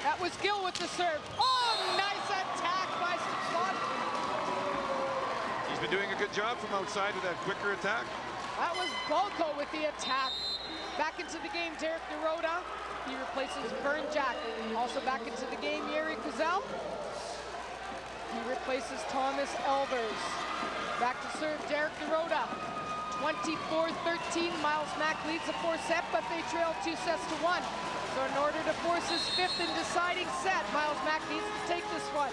That was Gill with the serve. Oh, nice attack by Scott.
He's been doing a good job from outside with that quicker attack.
That was Balco with the attack. Back into the game, Derek Naroda. He replaces Bernjack. Also back into the game, Yeri Kozel. He replaces Thomas Elvers. Back to serve, Derek Naroda. 24-13, Miles Mack leads the 4th set, but they trail 2 sets to 1. So in order to force his 5th and deciding set, Miles Mack needs to take this one.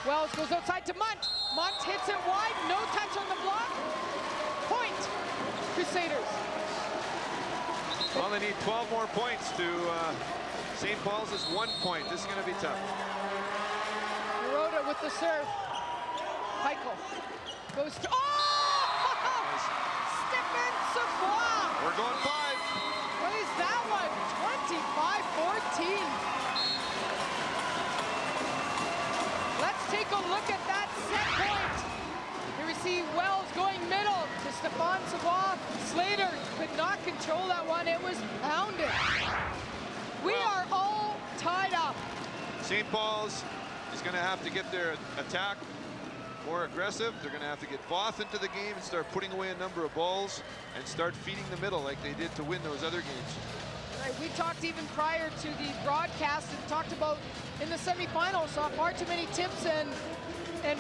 Wells goes outside to Munt. Munt hits it wide, no touch on the block. Point, Crusaders.
Well, they need 12 more points to St. Paul's is 1 point. This is going to be tough.
Naroda with the serve. Peichel goes to,
Nice.
Stefan Savoie.
We're going 5.
What is that one? 25-14. Let's take a look at that set point. Here we see Wells going middle to Stefan Savoie. Slater could not control that one. It was pounded. We are all tied up.
St. Paul's is going to have to get their attack more aggressive. They're going to have to get Voth into the game and start putting away a number of balls and start feeding the middle like they did to win those other games.
Right, we talked even prior to the broadcast and talked about in the semifinals, saw far too many tips and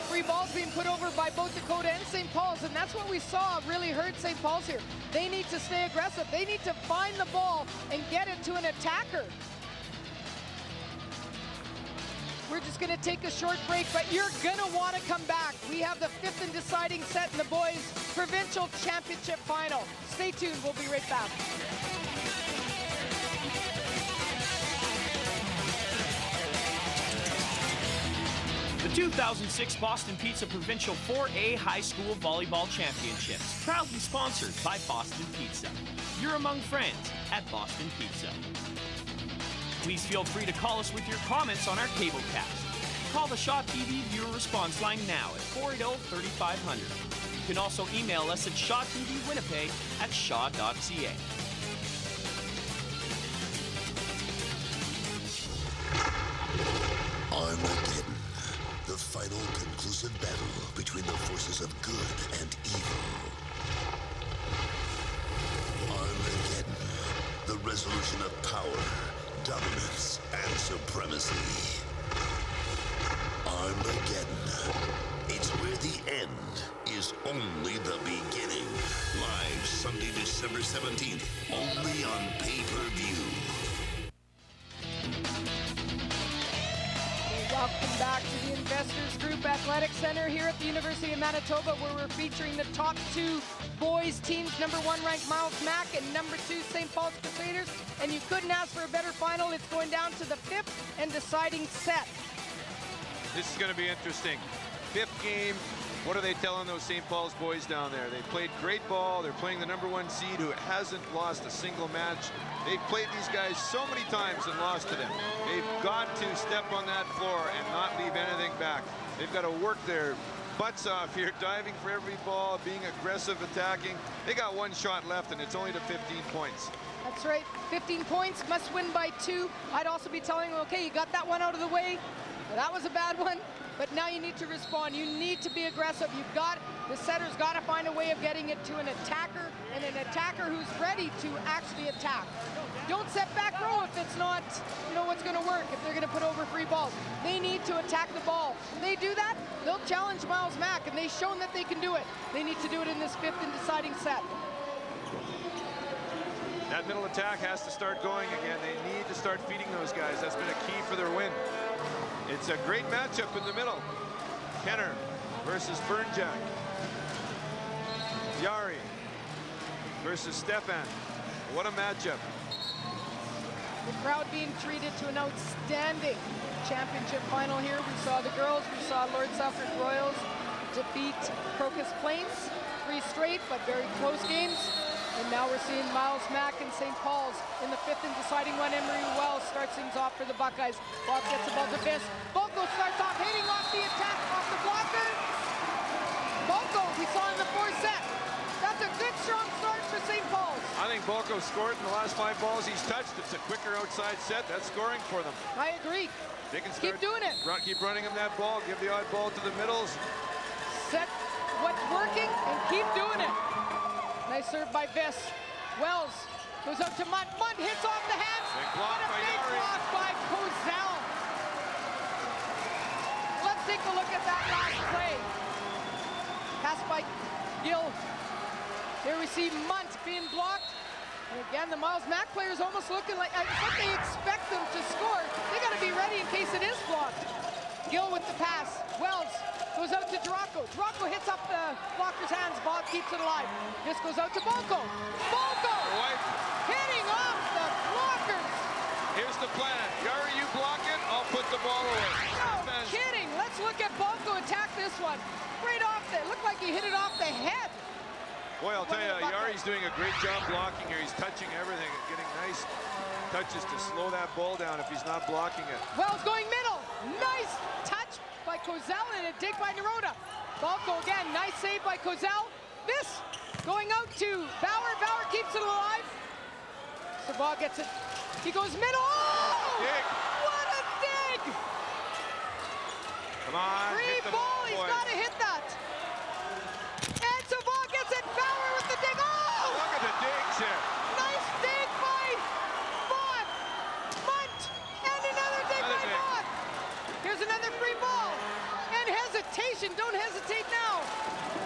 free balls being put over by both Dakota and St. Paul's, and that's what we saw really hurt St. Paul's here. They need to stay aggressive. They need to find the ball and get it to an attacker. We're just going to take a short break, but you're going to want to come back. We have the 5th and deciding set in the boys' Provincial Championship Final. Stay tuned. We'll be right back.
The 2006 Boston Pizza Provincial 4A High School Volleyball Championships, proudly sponsored by Boston Pizza. You're among friends at Boston Pizza. Please feel free to call us with your comments on our cablecast. Call the Shaw TV viewer response line now at 480-3500. You can also email us at shawtvwinnipeg@shaw.ca.
Armageddon, the final conclusive battle between the forces of good and evil. Armageddon, the resolution of power, dominance, and supremacy. Armageddon, it's where the end is only the beginning. Live Sunday, December 17th, only on pay-per-view.
Welcome back to the Investors Group Athletic Center here at the University of Manitoba, where we're featuring the top 2 boys teams, number 1 ranked Miles Mac and number 2 St. Paul's Crusaders. And you couldn't ask for a better final. It's going down to the 5th and deciding set.
This is going to be interesting. 5th game. What are they telling those St. Paul's boys down there? They played great ball. They're playing the number 1 seed who hasn't lost a single match. They've played these guys so many times and lost to them. They've got to step on that floor and not leave anything back. They've got to work their butts off here, diving for every ball, being aggressive, attacking. They got 1 shot left, and it's only to 15 points.
That's right, 15 points, must win by 2. I'd also be telling them, okay, you got that one out of the way. Well, that was a bad one, but now you need to respond. You need to be aggressive. The setter's got to find a way of getting it to an attacker, and an attacker who's ready to actually attack. Don't set back row if it's not, what's going to work, if they're going to put over free balls. They need to attack the ball. If they do that, they'll challenge Miles Mack, and they've shown that they can do it. They need to do it in this 5th and deciding set.
That middle attack has to start going again. They need to start feeding those guys. That's been a key for their win. It's a great matchup in the middle. Kenner versus Burnjack. Yari versus Stefan. What a matchup.
The crowd being treated to an outstanding championship final here. We saw the girls, we saw Lord Suffolk Royals defeat Crocus Plains 3 straight, but very close games. And now we're seeing Miles Mack and St. Paul's in the 5th and deciding one. Emery Wells starts things off for the Buckeyes. Bob gets the ball to Vince. Bolko starts off, hitting off the attack, off the blocker. Bolko, we saw in the 4th set. That's a good, strong start for St. Paul's.
I think Bolko scored in the last 5 balls he's touched. It's a quicker outside set. That's scoring for them.
I agree.
They can
keep doing it.
Keep running him that ball. Give the odd ball to the middles.
Set what's working and keep doing it. Nice serve by Viss. Wells goes up to Munt. Munt hits off the hands.
Big block
and a
by
big
Yari.
block by Cozell. Let's take a look at that last play. Pass by Gill. Here we see Munt being blocked. And again, the Miles Mack players almost looking like they expect them to score. They got to be ready in case it is blocked. Gill with the pass. Wells goes out to Draco. Draco hits up the blocker's hands. Bob keeps it alive. This goes out to Bolko. Bolko hitting off the blockers.
Here's the plan. Yari, you block it. I'll put the ball away.
No kidding. Let's look at Bolko attack this one. Right off the, it looked like he hit it off the head.
Boy, I'll tell you, Yari's doing a great job blocking here. He's touching everything and getting nice touches to slow that ball down if he's not blocking it.
Wells going middle. Nice touch by Cozell and a dig by Naroda. Bolko again, nice save by Cozell. This going out to Bauer. Bauer keeps it alive. Sabah gets it. He goes middle. Oh!
Dig.
What a dig!
Come on,
Free
hit the
ball, he's
boys.
got to hit that. And Voth gets it. Bauer with the dig. Oh!
Look at the digs here.
Nice dig by Voth. Munt. And another dig by Voth. Here's another free ball. And hesitation. Don't hesitate now.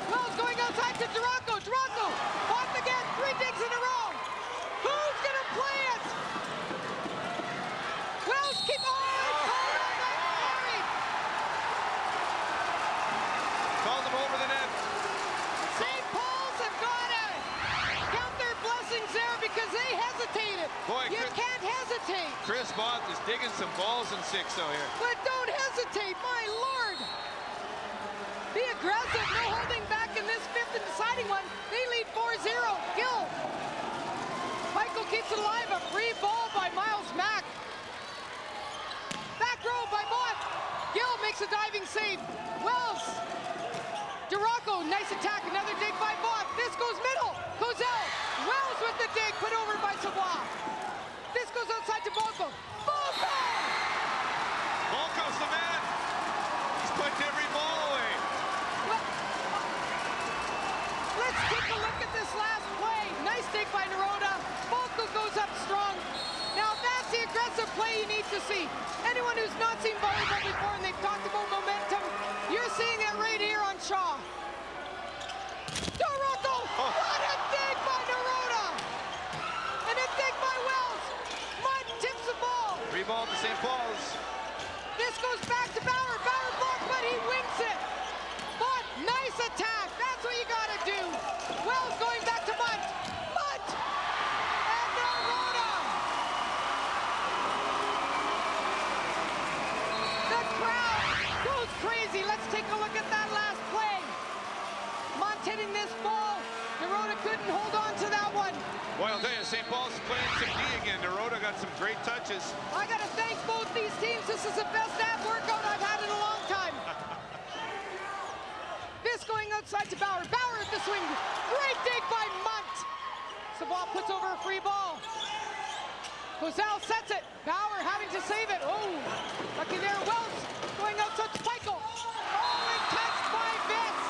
Wells going outside to Duracco. Duracco. Voth again. 3 digs in a row. Who's going to play it? Wells keep on.
Called him over the net.
St. Paul's have got to count their blessings there because they hesitated.
Boy,
you can't hesitate.
Chris Voth is digging some balls in 6 out here.
But don't hesitate, my lord. Be aggressive, no holding back in this 5th and deciding one. They lead 4-0. Gill. Michael keeps it alive. A free ball by Miles Mack. Back row by Voth. Gill makes a diving save. Wells. Duracco, nice attack, another dig by Voth. This goes middle. Cozell. Wells with the dig, put over by Savoie. This goes outside to Volko. Volko!
Volko's the man. He's putting every ball away.
Well, let's take a look at this last play. Nice dig by Naroda. Volko goes up strong. Now that's the aggressive play you need to see. Anyone who's not seen volleyball before and they've talked about momentum, you're seeing it right here on Shaw. Duracco! What a dig by Naroda! And a dig by Wells. Munt tips the ball.
Free ball to St. Paul's.
This goes back to Bauer. Bauer blocked, but he wins it. But nice attack. That's what you got to do. Wells going back to Munt. Munt! And Naroda! The crowd goes crazy. Let's take a look at that last play. Munt hitting this ball. Naroda couldn't hold on to that one.
Boy, I'll tell you, St. Paul's playing some D again. Naroda got some great touches.
I got to thank both these teams. This is the best ab workout I've had in a long time. This going outside to Bauer. Bauer at the swing. Great dig by Munt. Savoie puts over a free ball. Cozell sets it. Bauer having to save it. Oh, lucky there. Wells going outside to Michael. Oh, and touched by Vince.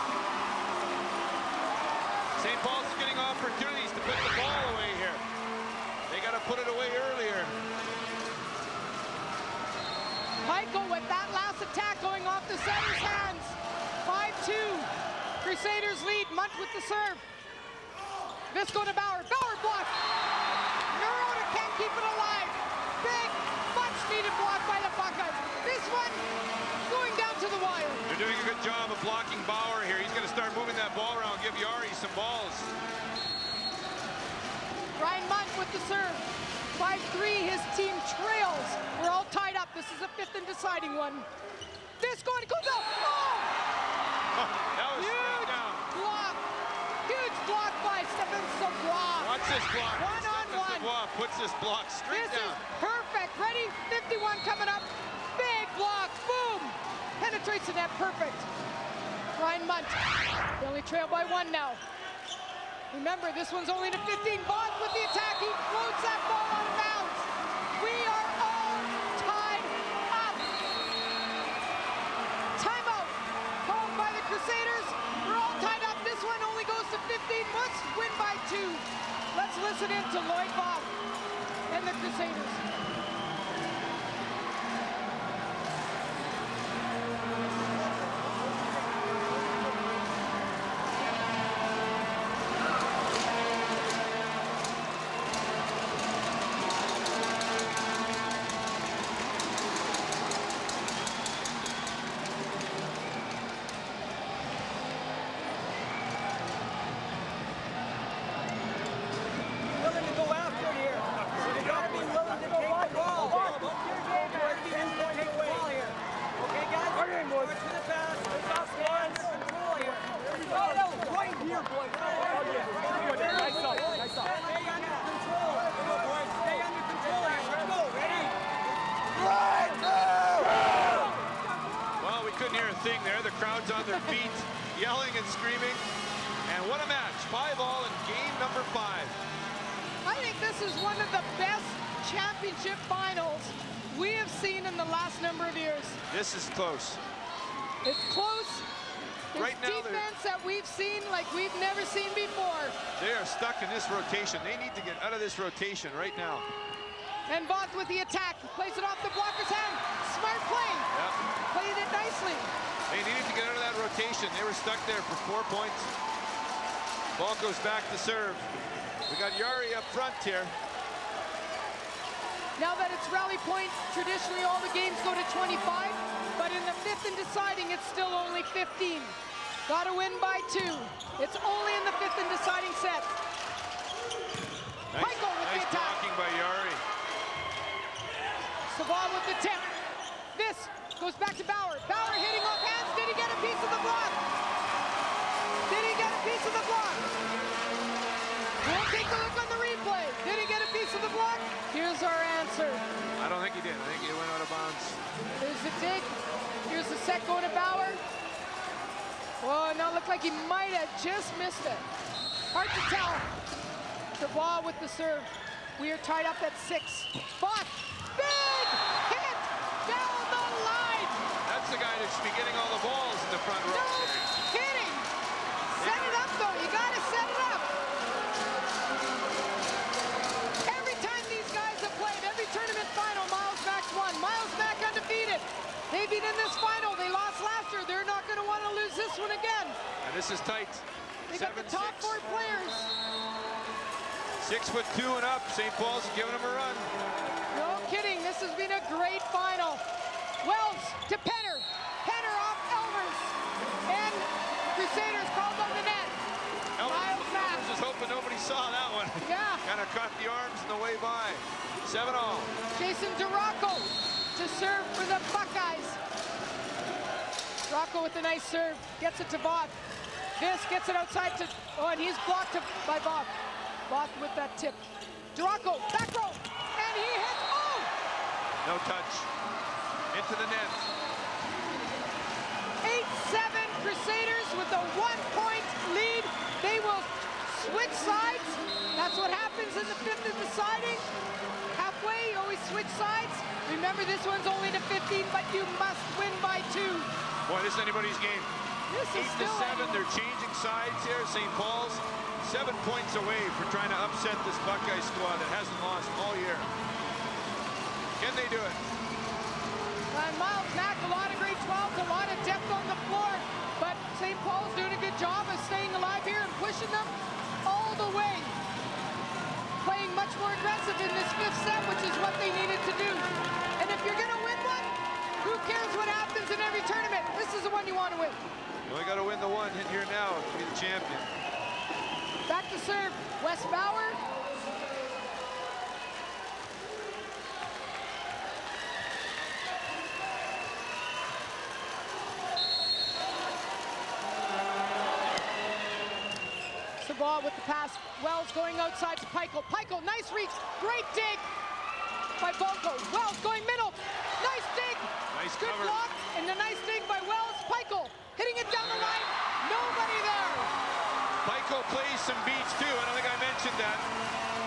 St. Paul's getting opportunities to put the ball away here. They got to put it away earlier.
Michael with that last attack going off the setter's hands. 5-2. Crusaders lead. Munt with the serve. This going to Bauer. Bauer block. Naroda can't keep it alive. Big, much needed block by the Buckeyes. This one going down to the wire.
They're doing a good job of blocking Bauer here. He's going to start moving that ball around, give Yari some balls.
Ryan Munt with the serve. 5-3, his team trails. We're all tied up. This is a 5th and deciding one. This going to go down. Oh!
That was straight down.
Block. Huge block by Stephen Savoie.
Watch this block.
One-on-one.
Savoie puts this block straight
This
down.
is perfect. Ready? 51 coming up. Big block. Boom. Penetrates the net. Perfect. Ryan Munt. They only trail by 1 now. Remember, this one's only to 15. Voth with the attack. He floats that ball out of bounds. We are all tied up. Timeout called by the Crusaders. We're all tied up. This one only goes to 15. Must win by 2. Let's listen in to Lloyd Voth and the Crusaders.
Willing to go after it here. So you gotta be willing to take the ball. Take the ball here. Okay, guys? March to the pass. Stay under control here. Right here, boys. Nice up. Nice up. Stay under control. Come on, boys. Stay under control here. Let's go. Ready? Right now!
Well, we couldn't hear a thing there. The crowd's on their feet, yelling and screaming. And what a match. 5-all in game number 5.
I think this is one of the best championship finals we have seen in the last number of years.
This is close.
It's close. There's
Right now,
defense that we've seen like we've never seen before.
they are stuck in this rotation. They need to get out of this rotation right now.
And Voth with the attack. Plays it off the blocker's hand. Smart play.
Yep.
Played it nicely.
They needed to get out of that rotation. They were stuck there for 4 points. Ball goes back to serve. We got Yari up front here.
Now that it's rally point, traditionally all the games go to 25, but in the fifth and deciding, it's still only 15. Got to win by 2. It's only in the fifth and deciding set.
Nice,
Michael with
nice
the attack.
blocking by Yari.
Savard with the tip. This goes back to Bauer. Bauer hitting off hands. Did he get a piece of the block? Did he get a piece of the block? We'll take a look on the replay. Did he get a piece of the block? Here's our answer.
I don't think he did. I think he went out of bounds.
There's the dig. Here's the set going to Bauer. Oh, now it looked like he might have just missed it. Hard to tell. The ball with the serve. We are tied up at 6. Voth, big hit down the line.
That's the guy that should be getting all the balls in the front row.
No kidding. Set it up, though. You got to set it up. Every time these guys have played, every tournament final, Miles Mack's won. Miles Mack undefeated. They've been in this final. They lost last year. They're not going to want to lose this one again.
And this is tight.
They got the top 4 players.
6'2" and up. St. Paul's giving him a run.
No kidding. This has been a great final. Wells to Penner. Penner off Elmers. And Crusaders called on the net. Miles Mack.
Elmers was hoping nobody saw that one.
Yeah.
Kind of caught the arms on the way by. 7-all.
Jason DeRocco to serve for the Buckeyes. Rocco with a nice serve. Gets it to Voth. This gets it outside to... Oh, and he's blocked by Voth. Voth with that tip. DeRocco, back row. And he hits... Oh!
No touch. Into the net.
8-7 Crusaders with a 1-point lead. They will switch sides. That's what happens in the fifth and deciding. Halfway, you always switch sides. Remember, this one's only to 15, but you must win by 2.
Boy, this is anybody's game.
This is
8-7, they're changing sides here. St. Paul's 7 points away for trying to upset this Buckeye squad that hasn't lost all year. Can they do it?
And Miles Mack, a lot of great 12s, a lot of depth on the floor, but St. Paul's doing a good job of staying alive here and pushing them all the way. Playing much more aggressive in this fifth set, which is what they needed to do. And if you're gonna win one, who cares what happens in every tournament? This is the one you want to win.
You only got to win the one in here now to be the champion.
Back to serve, Wes Bauer. Ball with the pass. Wells going outside to Pikel. Pikel, nice reach. Great dig by Volko. Wells going middle. Nice dig.
Nice
good
cover.
block. And a nice dig by Wells. Pikel hitting it down the line. Nobody there.
Pikel plays some beach too. I don't think I mentioned that.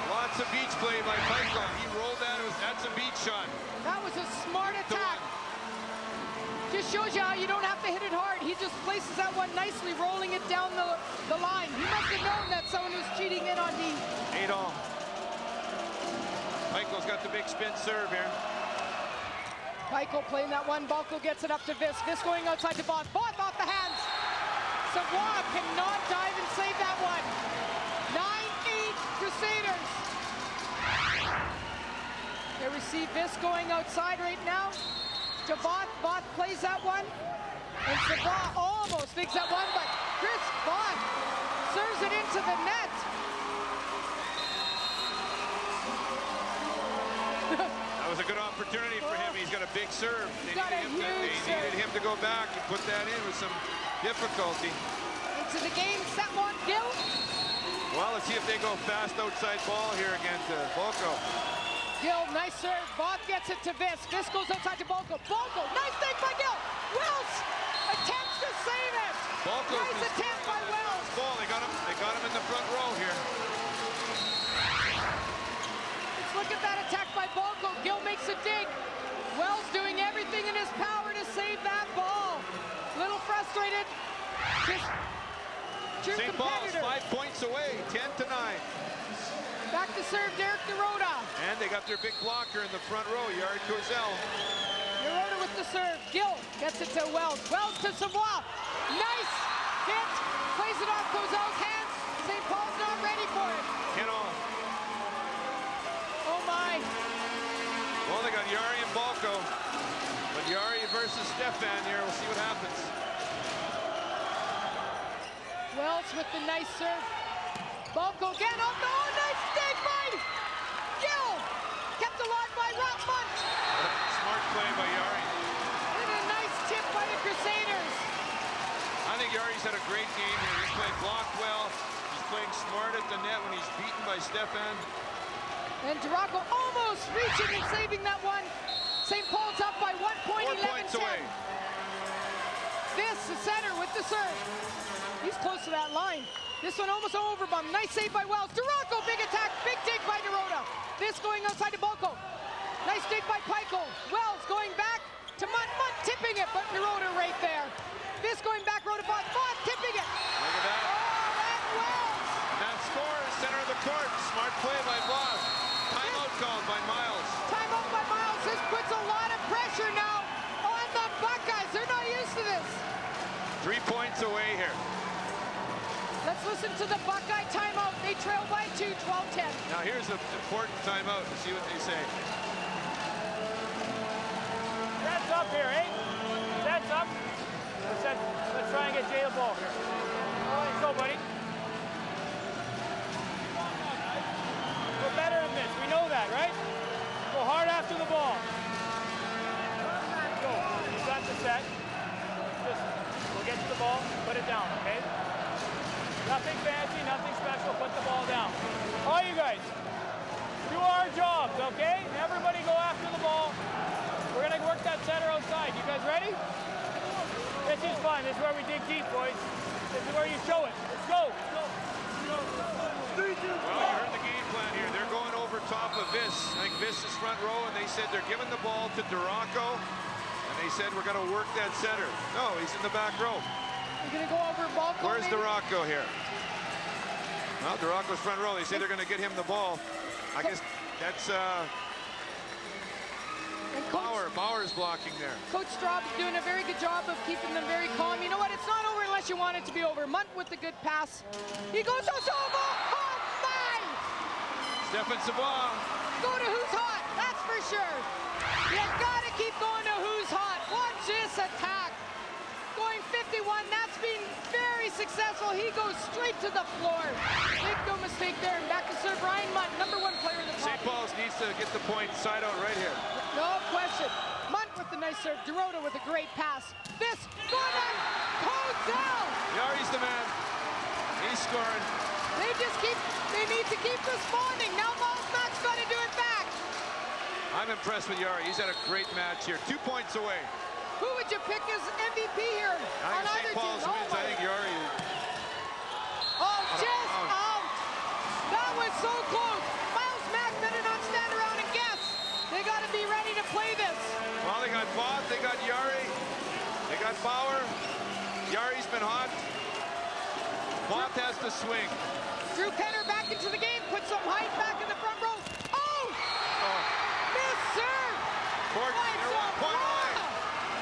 Lots of beach play by Pikel. He rolled that. That's a beach shot.
That was a smart attack. Just shows you how you don't have to hit it hard. He just places that one nicely, rolling it down the line. He must have known that someone was cheating in on D.
8-all. Pikel's got the big spin serve here.
Pikel playing that one. Balko gets it up to Vis. Vis going outside to Voth. Voth off the hands. Savoie cannot dive and save that one. 9-8 Crusaders. They receive Vis going outside right now. To Voth. Voth plays that one. And Savoie almost thinks that one, but Chris Voth serves it into the net.
That was a good opportunity for him. He's got a big serve. They
They
needed him to go back and put that in with some difficulty.
Into the game, set one, Gill.
Well, let's see if they go fast outside ball here again to Volko.
Gill, nice serve. Voth gets it to Vis. Vis goes outside to Volko. Volko, nice thing by Gill. Wells attempts to save it.
Volko
nice attempt by Wells.
Ball. They got him in the front row here.
Let's look at that attack by Volko. Gill makes a dig. Wells doing everything in his power to save that ball. Little frustrated. Just true
St. Paul's
competitor.
5 points away, 10-9.
Back to serve, Derek Dorota.
And they got their big blocker in the front row, Yari Kozel.
Dorota with the serve. Gill gets it to Wells. Wells to Savoie. Nice hit. Plays it off Kozel's hands. St. Paul's not ready for it.
Kennel.
Oh my.
Well, they got Yari and Balco. But Yari versus Stefan here. We'll see what happens.
Wells with the nice serve. Balco again. Oh no, nice dig by Gill. Kept alive by Munt.
Smart play by Yari.
And a nice tip by the Crusaders.
I think Yari's had a great game here. He's playing blocked well. He's playing smart at the net when he's beaten by Stefan.
And Duraco almost reaching and saving that one. St. Paul's up by 1 point,
4 points
11-10.
away.
This, the center with the serve. He's close to that line. This one almost over bump. Nice save by Wells. Duraco, big attack, big dig by Dorota. This going outside to Balco. Nice dig by Pico. Wells going back to Munt. Munt tipping it, but Dorota right there. This going back, road to Voth. Voth tipping it.
Look at that.
Oh, and Wells.
And that scores, center of the court. Smart play by Voth. Timeout called by Miles.
Timeout by Miles. This puts a lot of pressure now on the Buckeyes. They're not used to this.
3 points away here.
Let's listen to the Buckeye timeout. They trail by 2, 12-10.
Now here's an important timeout to see what they say.
That's up here, eh? That's up. Let's try and get Jay the ball here. Let's go, buddy. We're better than this. We know that, right? Go hard after the ball. Go. You got the set. Just we'll get to the ball, put it down, okay? Nothing fancy, nothing special. Put the ball down. All you guys, do our jobs, okay? Everybody go after the ball. We're gonna work that center outside. You guys ready? This is fun. This is where we dig deep, boys. This is where you show it. Let's go.
Well, you heard the game plan here. They're going over top of Vis. I think Vis is front row, and they said they're giving the ball to Duraco, and they said we're going to work that center. No, he's in the back row.
We're going to go over Balco.
Where's Duraco here? Well, Duraco's front row. They say they're going to get him the ball. I guess that's Bauer's blocking there.
Coach Straub is doing a very good job of keeping them very calm. You know what? It's not over unless you want it to be over. Munt with the good pass. He goes to Savoie. Oh, my!
Stefan Savoie.
Go to who's hot. That's for sure. You got to keep going to who's hot. Watch this attack. Going 51. That's been very successful. He goes straight to the floor. Make no mistake there. And back to serve Ryan Munt, #1 player in the top.
St. Paul's needs to get the point side out right here.
No question. Munt with the nice serve. Dorota with a great pass. This going on. Kozel.
Yari's the man. He's scoring.
They need to keep responding. Now Miles Mack's got to do it back.
I'm impressed with Yari. He's had a great match here. 2 points away.
Who would you pick as MVP here
I
on
think
either
St. Paul's
team?
wins. I think Yari.
Oh, just out. That was so close. Miles Mack better not stand around and guess. They got to be ready to play this.
Well, they got Voth, they got Yari, they got Bauer. Yari's been hot. Voth has to swing.
Drew Penner back into the game, put some height back in the front row. Oh! Miss serve!
They're 1 point away.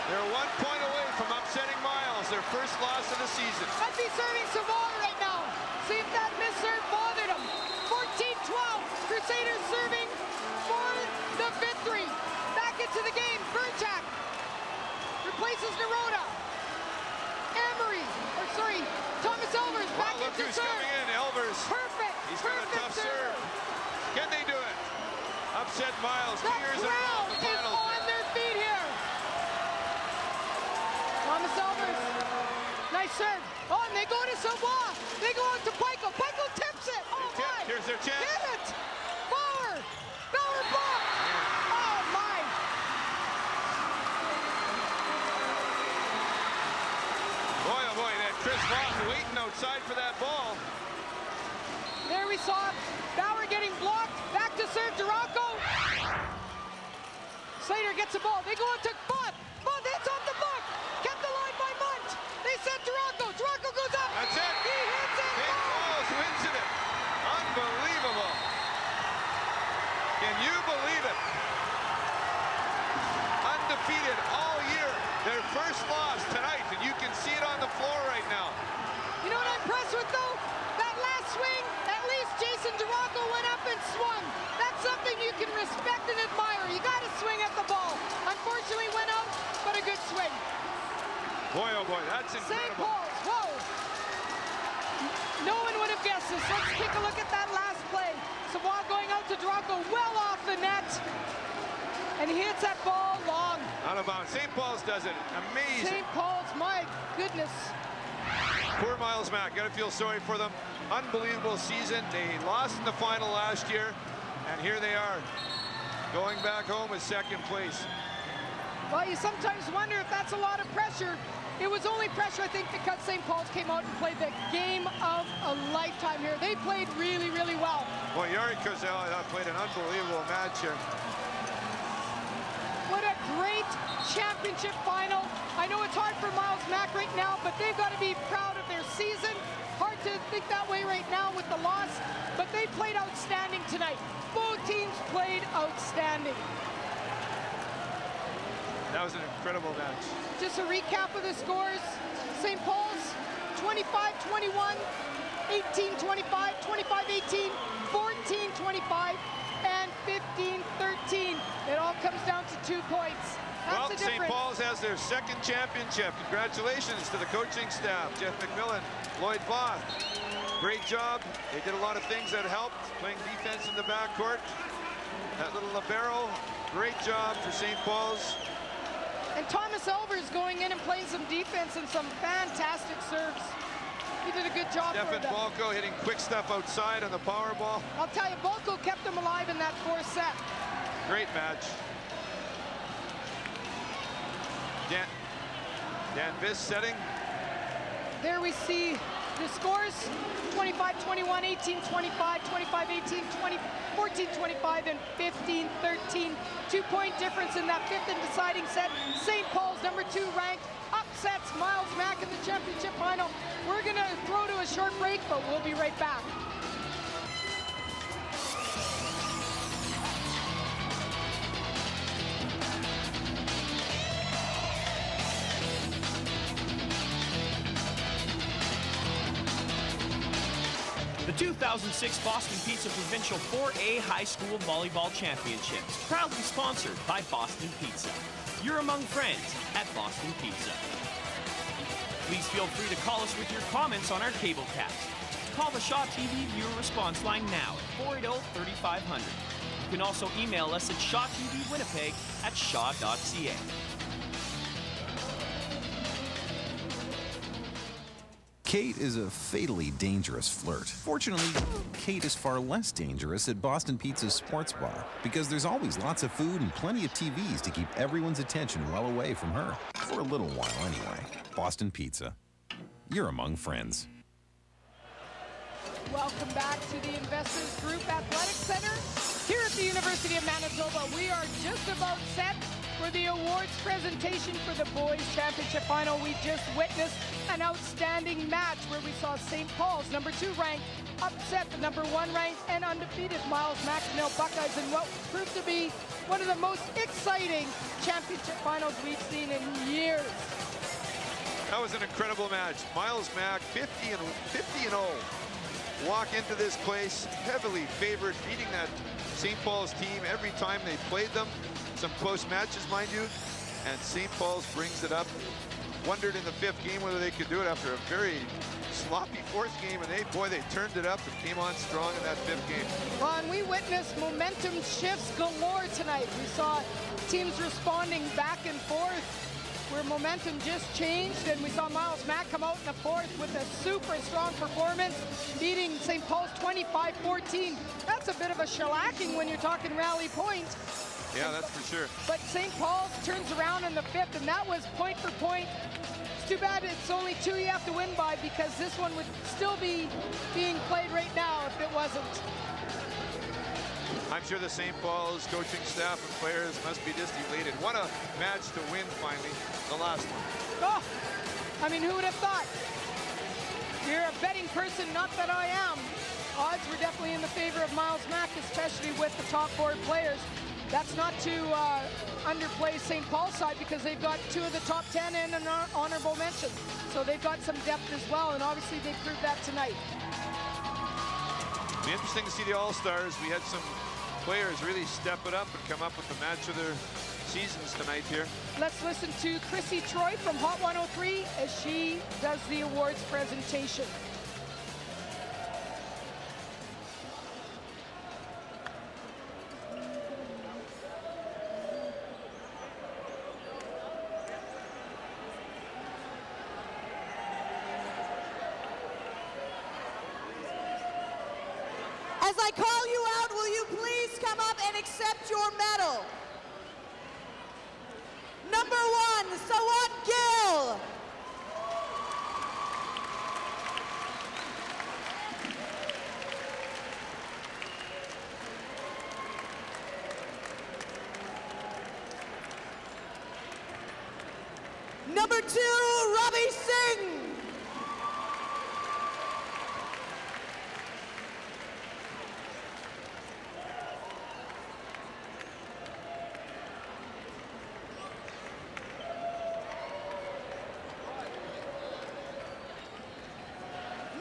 They're 1 point away from upsetting Miles, their first loss of the season.
Might be serving Savoie right now. See if that miss serve bothered him. 14-12. Crusaders serving for the victory. Back into the game. Burchak replaces Dorota. Thomas Elvers back
look
into
who's
serve.
coming in, Elvers.
Perfect.
He's got a tough serve. Can they do it? Upset Miles.
The
2 years in a row
crowd
in the
is
finals.
on their feet here. Thomas Elvers. Nice serve. Oh, and they go to Savoie. They go out to Pico. Pico tips it. Oh, my.
Here's their chance.
Get it. Bauer. Bauer blocked. Oh, my.
Boy, oh boy, that Chris Voth waiting outside for that ball.
There we saw Bauer getting blocked. Back to serve Duraco. Slater gets the ball. They go into Voth. Voth hits off the block. Kept alive by Munt. They
undefeated all year. Their first loss tonight, and you can see it on the floor right now.
You know what I'm impressed with, though? That last swing, at least Jason Duraco went up and swung. That's something you can respect and admire. You got to swing at the ball. Unfortunately, went out, but a good swing.
Boy, oh boy, that's incredible.
St. Paul's, whoa. No one would have guessed this. Let's take a look at that last play. Savoie going out to Duraco, well off the net. And he hits that ball long.
Out of bounds. St. Paul's does it. Amazing.
St. Paul's, my goodness.
Poor Miles Mack. Gotta feel sorry for them. Unbelievable season. They lost in the final last year, and here they are, going back home with second place.
Well, you sometimes wonder if that's a lot of pressure. It was only pressure, I think, because St. Paul's came out and played the game of a lifetime here. They played really, really well.
Well, Yari Kozel played an unbelievable match here.
What a great championship final. I know it's hard for Miles Mack right now, but they've got to be proud of their season. Hard to think that way right now with the loss, but they played outstanding tonight. Both teams played outstanding.
That was an incredible match.
Just a recap of the scores. St. Paul's 25-21, 18-25, 25-18, 14-25, and 15-13. It all comes down to 2 points. That's
Well,
the
St.
difference.
Paul's has their second championship. Congratulations to the coaching staff, Jeff McMillan, Lloyd Voth. Great job. They did a lot of things that helped, playing defense in the backcourt. That little libero, great job for St. Paul's.
And Thomas Elvers going in and playing some defense and some fantastic serves. He did a good job
Stefan
for them.
Balco hitting quick stuff outside on the power ball.
I'll tell you, Balco kept them alive in that fourth set.
Great match. Dan Viss setting.
There we see the scores: 25-21, 18-25, 25-18, 14-25, and 15-13. 2-point difference in that fifth and deciding set. St. Paul's, number 2 ranked, upsets Miles Mack in the championship final. We're going to throw to a short break, but we'll be right back.
The 2006 Boston Pizza Provincial 4A High School Volleyball Championships, proudly sponsored by Boston Pizza. You're among friends at Boston Pizza. Please feel free to call us with your comments on our cablecast. Call the Shaw TV viewer response line now at 480-3500. You can also email us at shawtvwinnipeg@shaw.ca.
Kate is a fatally dangerous flirt. Fortunately, Kate is far less dangerous at Boston Pizza's sports bar because there's always lots of food and plenty of TVs to keep everyone's attention well away from her. For a little while, anyway. Boston Pizza. You're among friends.
Welcome back to the Investors Group Athletic Center here at the University of Manitoba. We are just about set for the awards presentation for the boys championship final. We just witnessed an outstanding match where we saw St. Paul's, number 2 ranked, upset the number 1 ranked and undefeated Miles Macdonnel Buckeyes in what proved to be one of the most exciting championship finals we've seen in years.
That was an incredible match. Miles Mack, 50-0. Walk into this place heavily favored, beating that St. Paul's team every time they played them. Some close matches, mind you, and St. Paul's brings it up. Wondered in the 5th game whether they could do it after a very sloppy 4th game, and they turned it up and came on strong in that 5th game.
Well, and we witnessed momentum shifts galore tonight. We saw teams responding back and forth where momentum just changed, and we saw Miles Mack come out in the 4th with a super strong performance, beating St. Paul's 25-14. That's a bit of a shellacking when you're talking rally point.
Yeah, that's for sure.
But St. Paul's turns around in the 5th, and that was point for point. It's too bad it's only 2 you have to win by, because this one would still be being played right now if it wasn't.
I'm sure the St. Paul's coaching staff and players must be just elated. What a match to win finally, the last one.
Oh, I mean, who would have thought? You're a betting person, not that I am. Odds were definitely in the favor of Miles Mack, especially with the top 4 players. That's not to underplay St. Paul's side because they've got 2 of the top 10 and an honorable mention. So they've got some depth as well, and obviously they proved that tonight.
It'll be interesting to see the All-Stars. We had some players really step it up and come up with the match of their seasons tonight here.
Let's listen to Chrissy Troy from Hot 103 as she does the awards presentation.
As I call you out, will you please come up and accept your medal? Number 1, Sawat Gill. Number 2, Ravi Singh.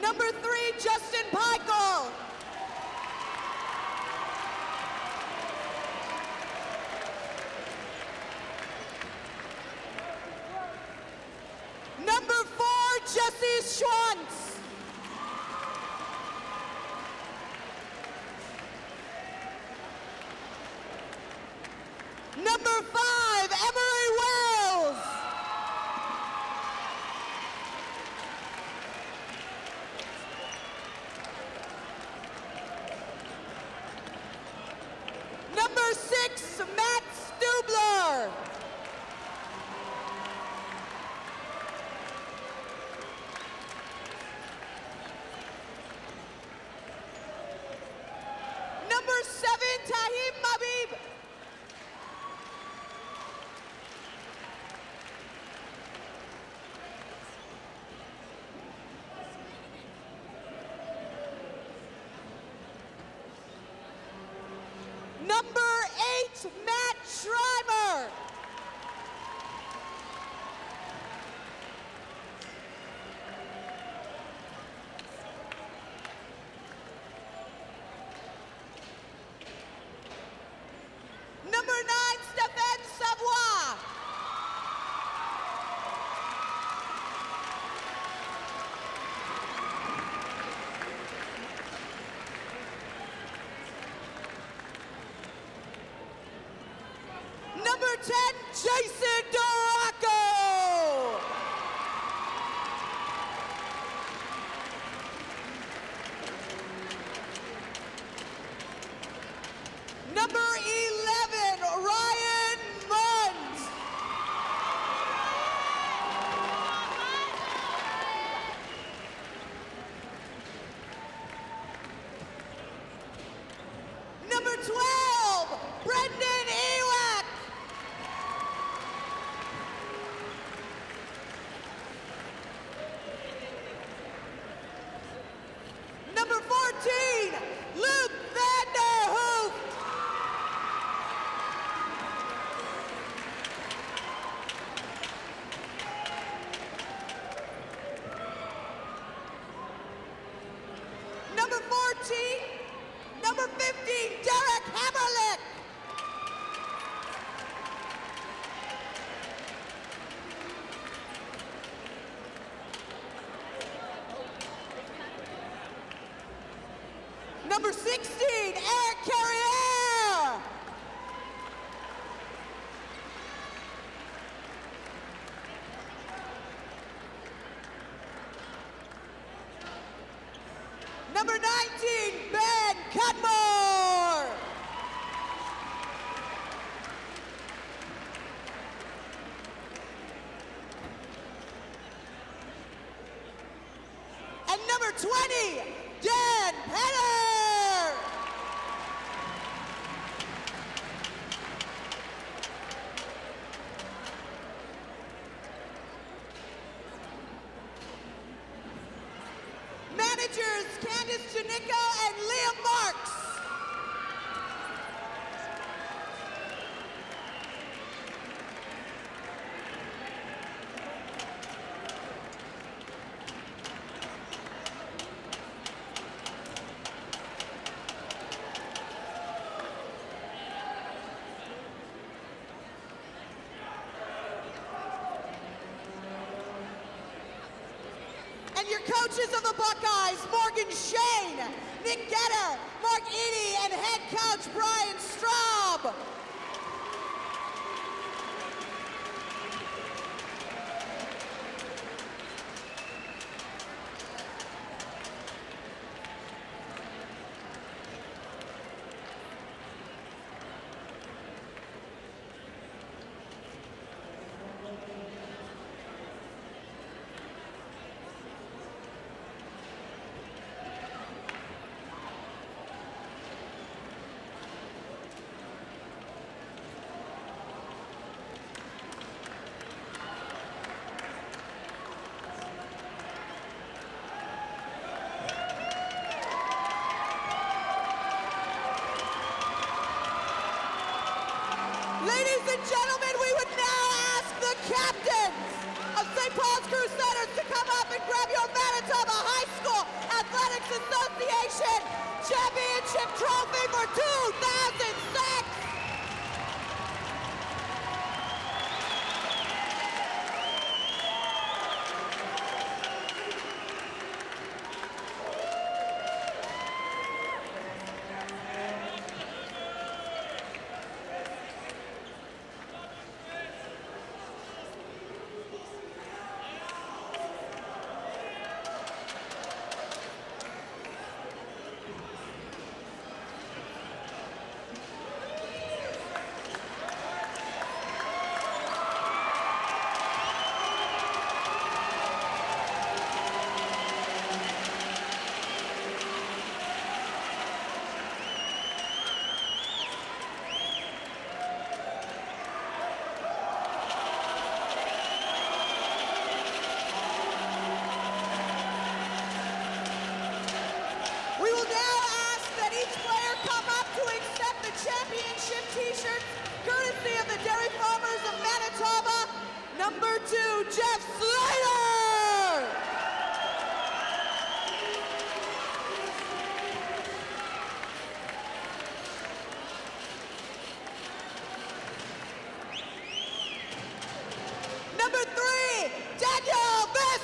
Number 3, Justin Peichel. Number 4, Jesse Schwantz. Number 5, Emery Wells. Number 6, Matt Stubler. Number 7, Tahim Mabib. Number 8, Matt Schreiber. Number 9, Stéphane Savoie. Number 10, Jason Duraco. Number 11, Ryan Munt. Number 12, Brendan Ewak. Number 14, Luke Van der Hoek. Number 14, number 15, Derek Hammerlick. Number 16, Eric Carriere. Number 19, Ben Cudmore. And number 20, Dan Penner. Managers Candice Janicko and Liam Marks. coaches of the Buckeyes, Morgan Shane, Nick Getter, Mark Eady, and head coach Brian Straub. Ladies and gentlemen, we would now ask the captains of St. Paul's Crusaders to come up and grab your Manitoba High School Athletics Association Championship Trophy for 2006. We will now ask that each player come up to accept the championship t-shirts courtesy of the Dairy Farmers of Manitoba. Number 2, Jeff Slater. Number 3, Daniel Biss.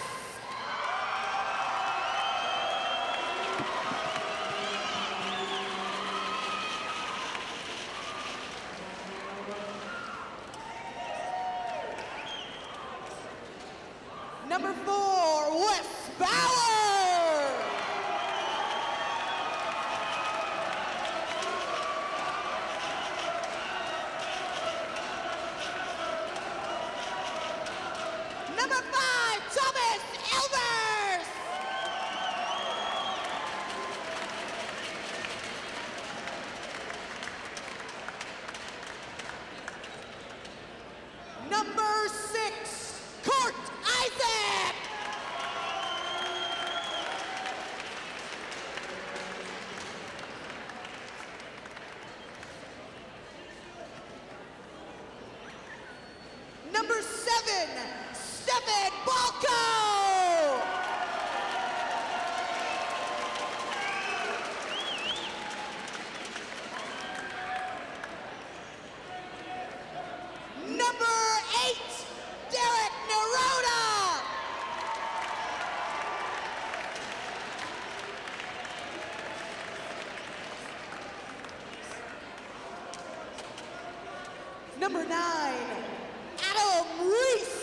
Number 4, Wes Bauer. Number 5, Thomas Elvers. Number 6, Court Isaac. Number 7, Stefan Balco. Number 8, Derek Nerota. Number 9, Adam Reese.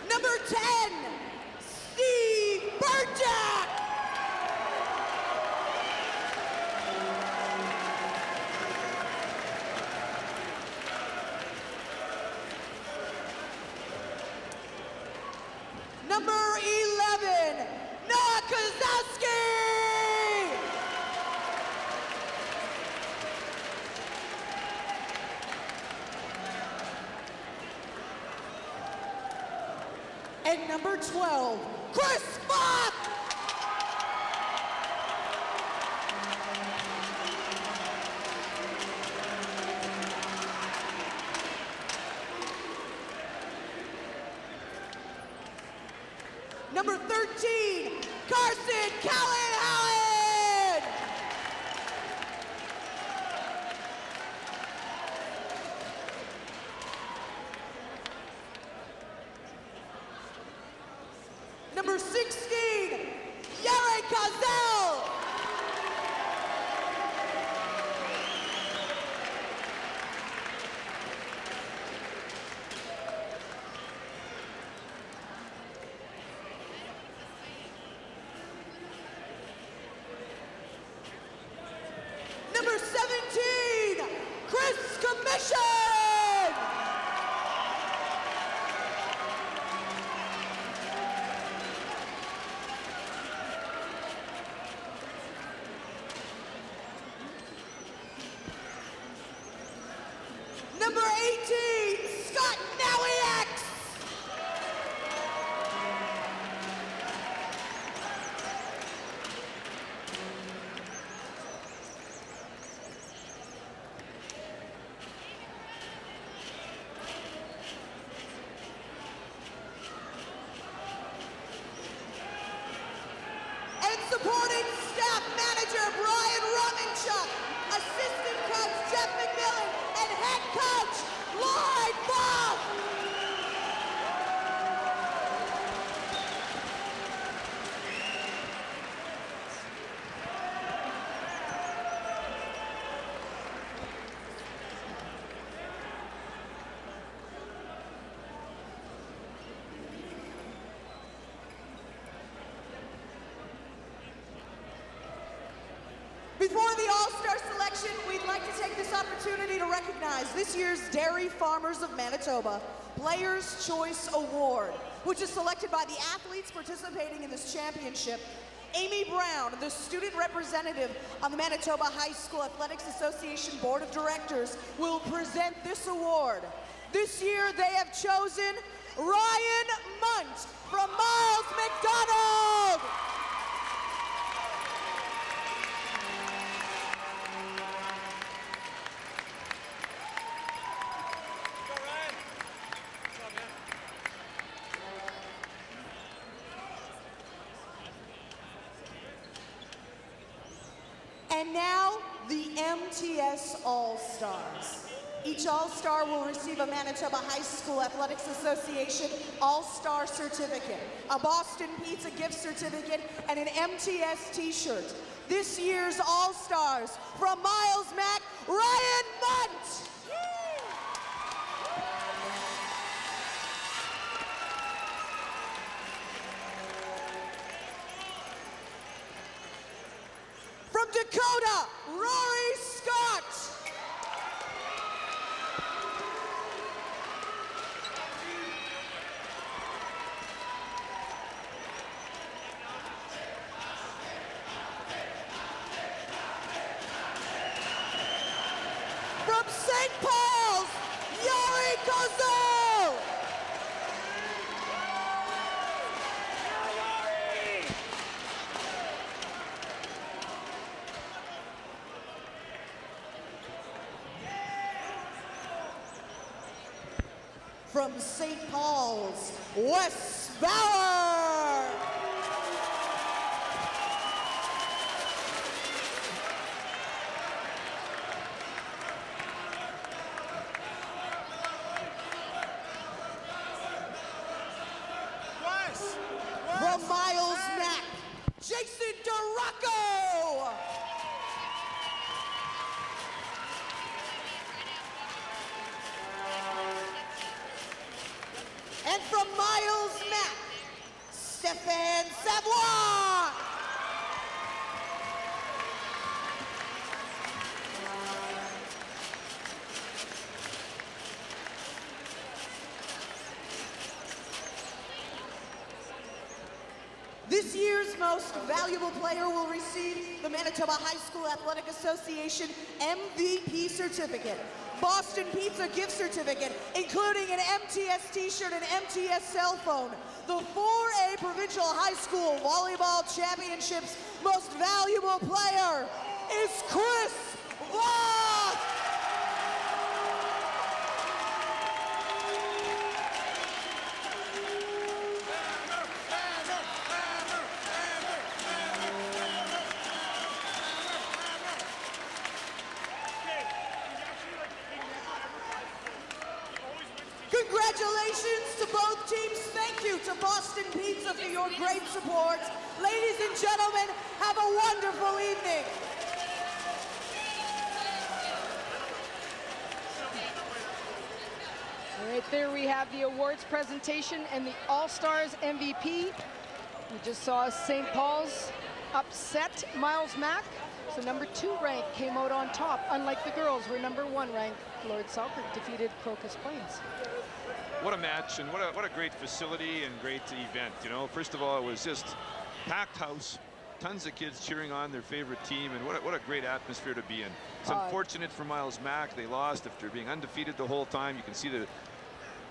Number 10, Steve Burjack. Number 11, Noah Kozowski. And number 12, Chris Voth. Number 13, Carson Callahan. coach, Lloyd Voth. Before the All-Star selection, we'd like to take this opportunity to recognize this year's Dairy Farmers of Manitoba Players' Choice Award, which is selected by the athletes participating in this championship. Amy Brown, the student representative on the Manitoba High School Athletics Association Board of Directors, will present this award. This year, they have chosen Ryan Munt from Miles Macdonnell. And now, the MTS All-Stars. Each All-Star will receive a Manitoba High School Athletics Association All-Star Certificate, a Boston Pizza gift certificate, and an MTS t-shirt. This year's All-Stars, from Miles Mac, Ryan Munt. From Dakota, Rory Scott. From St. Paul's, Yari Kozel. From St. Paul's, Wes Bauer. From Miles Mac, Jason DeRocco. And from Miles Mac, Stefan Savoie. This year's most valuable player will receive the Manitoba High School Athletic Association MVP certificate, Boston Pizza gift certificate, including an MTS t-shirt and MTS cell phone. The 4A Provincial High School Volleyball Championships most valuable player is Chris Voth. Congratulations to both teams. Thank you to Boston Pizza for your great support. Ladies and gentlemen, have a wonderful evening.
Right there we have the awards presentation and the All-Stars MVP. We just saw St. Paul's upset Miles Mac. So number 2 rank came out on top, unlike the girls where number 1 rank, Lord Selkirk, defeated Crocus Plains.
What a match, and what a great facility and great event. You know, first of all, it was just packed house, tons of kids cheering on their favorite team, and what a great atmosphere to be in. It's unfortunate for Miles Mac. They lost after being undefeated the whole time. You can see the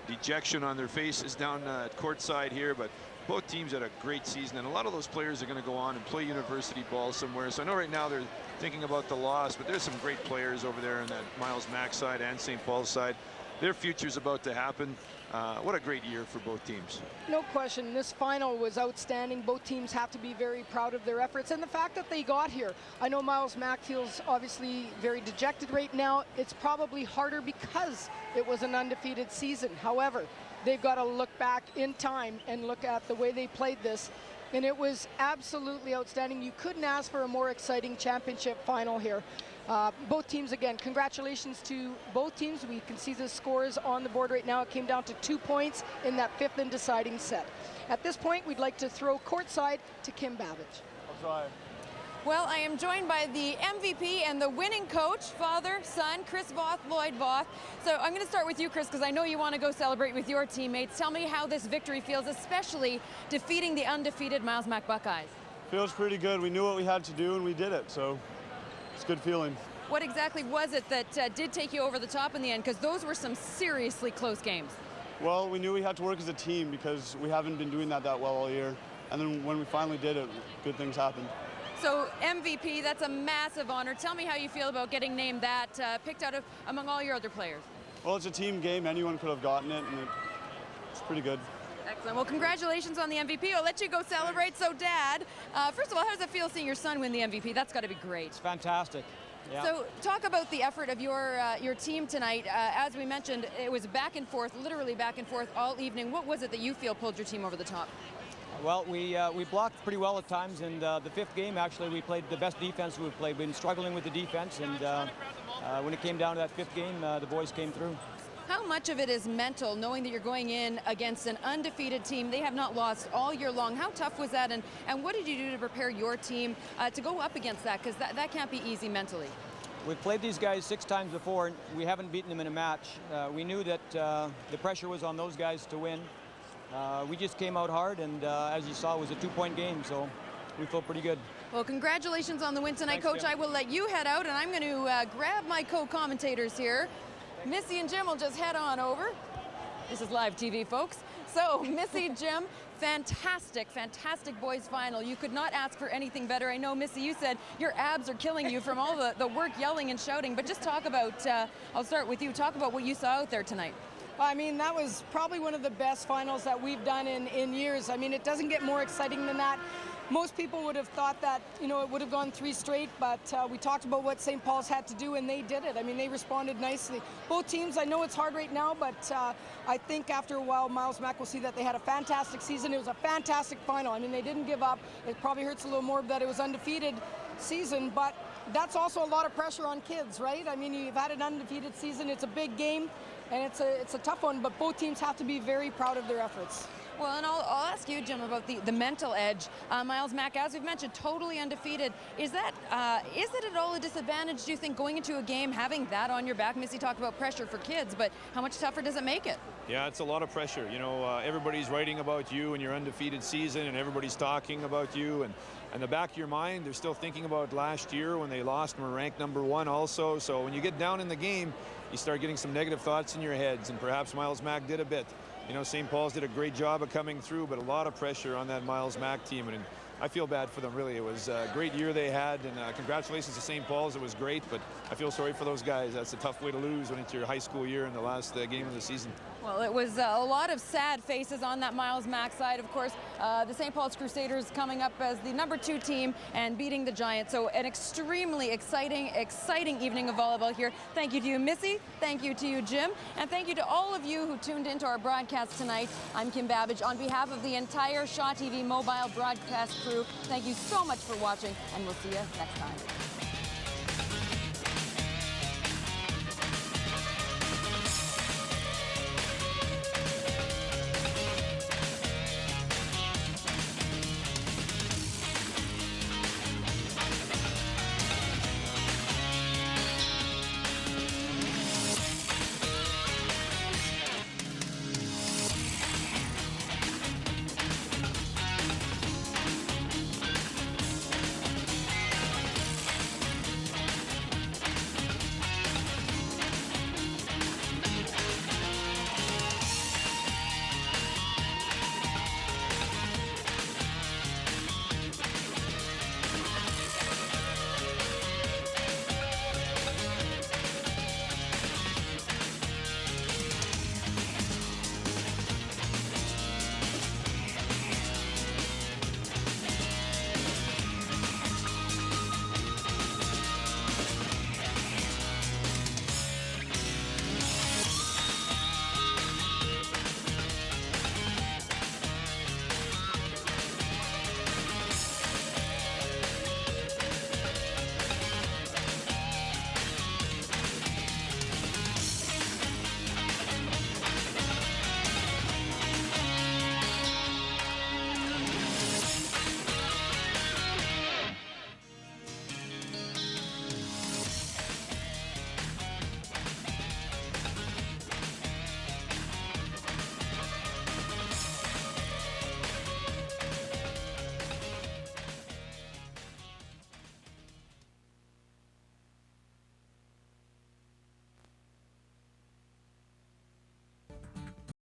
dejection on their faces down at courtside here, but both teams had a great season, and a lot of those players are going to go on and play university ball somewhere. So I know right now they're thinking about the loss, but there's some great players over there on that Miles Mac side and St. Paul's side. Their future's about to happen. What a great year for both teams.
No question, this final was outstanding. Both teams have to be very proud of their efforts and the fact that they got here. I know Miles Mack feels obviously very dejected right now. It's probably harder because it was an undefeated season. However, they've got to look back in time and look at the way they played this, and it was absolutely outstanding. You couldn't ask for a more exciting championship final here. Both teams, again, congratulations to both teams. We can see the scores on the board right now. It came down to 2 points in that 5th and deciding set. At this point, we'd like to throw courtside to Kim Babbage.
Well, I am joined by the MVP and the winning coach, father, son, Chris Voth, Lloyd Voth. So I'm going to start with you, Chris, because I know you want to go celebrate with your teammates. Tell me how this victory feels, especially defeating the undefeated Miles Mack Buckeyes.
Feels pretty good. We knew what we had to do, and we did it, so it's a good feeling.
What exactly was it that did take you over the top in the end? Because those were some seriously close games.
Well, we knew we had to work as a team because we haven't been doing that well all year. And then when we finally did it, good things happened.
So MVP, that's a massive honor. Tell me how you feel about getting named that, picked out of among all your other players.
Well, it's a team game. Anyone could have gotten it, and it's pretty good.
Excellent. Well, congratulations on the MVP. I'll let you go celebrate. So, Dad, first of all, how does it feel seeing your son win the MVP? That's got to be great.
It's fantastic. Yeah.
So, talk about the effort of your team tonight. As we mentioned, it was back and forth, literally back and forth all evening. What was it that you feel pulled your team over the top?
Well, we blocked pretty well at times, and the 5th game, actually, we played the best defense we've played. We've been struggling with the defense, and when it came down to that 5th game, the boys came through.
How much of it is mental, knowing that you're going in against an undefeated team? They have not lost all year long. How tough was that, and what did you do to prepare your team to go up against that? Because that can't be easy mentally.
We've played these guys 6 times before, and we haven't beaten them in a match. We knew that the pressure was on those guys to win. We just came out hard, and as you saw, it was a 2-point game, so we feel pretty good.
Well, congratulations on the win tonight,
Thanks,
Coach.
Jim.
I will let you head out, and I'm going to grab my co-commentators here. Missy and Jim will just head on over. This is live TV, folks. So, Missy, Jim, fantastic, fantastic boys final. You could not ask for anything better. I know, Missy, you said your abs are killing you from all the work, yelling and shouting, but just talk about, I'll start with you, talk about what you saw out there tonight.
I mean, that was probably one of the best finals that we've done in years. I mean, it doesn't get more exciting than that. Most people would have thought that, you know, it would have gone 3 straight, but we talked about what St. Paul's had to do, and they did it. I mean, they responded nicely. Both teams, I know it's hard right now, but I think after a while, Miles Mack will see that they had a fantastic season. It was a fantastic final. I mean, they didn't give up. It probably hurts a little more that it was undefeated season, but that's also a lot of pressure on kids, right? I mean, you've had an undefeated season. It's a big game, and it's a tough one, but both teams have to be very proud of their efforts.
Well, and I'll ask you, Jim, about the mental edge. Miles Mack, as we've mentioned, totally undefeated. Is it at all a disadvantage, do you think, going into a game, having that on your back? Missy talked about pressure for kids, but how much tougher does it make it?
Yeah, it's a lot of pressure. You know, everybody's writing about you and your undefeated season, and everybody's talking about you. And in the back of your mind, they're still thinking about last year when they lost and were ranked #1 also. So when you get down in the game, you start getting some negative thoughts in your heads, and perhaps Miles Mack did a bit. You know, St. Paul's did a great job of coming through, but a lot of pressure on that Miles Mack team, and I feel bad for them, really. It was a great year they had, and congratulations to St. Paul's. It was great, but I feel sorry for those guys. That's a tough way to lose when it's your high school year in the last game of the season.
Well, it was a lot of sad faces on that Miles Mack side. Of course, the St. Paul's Crusaders coming up as the #2 team and beating the Giants. So an extremely exciting evening of volleyball here. Thank you to you, Missy. Thank you to you, Jim. And thank you to all of you who tuned into our broadcast tonight. I'm Kim Babbage. On behalf of the entire Shaw TV mobile broadcast crew, thank you so much for watching, and we'll see you next time.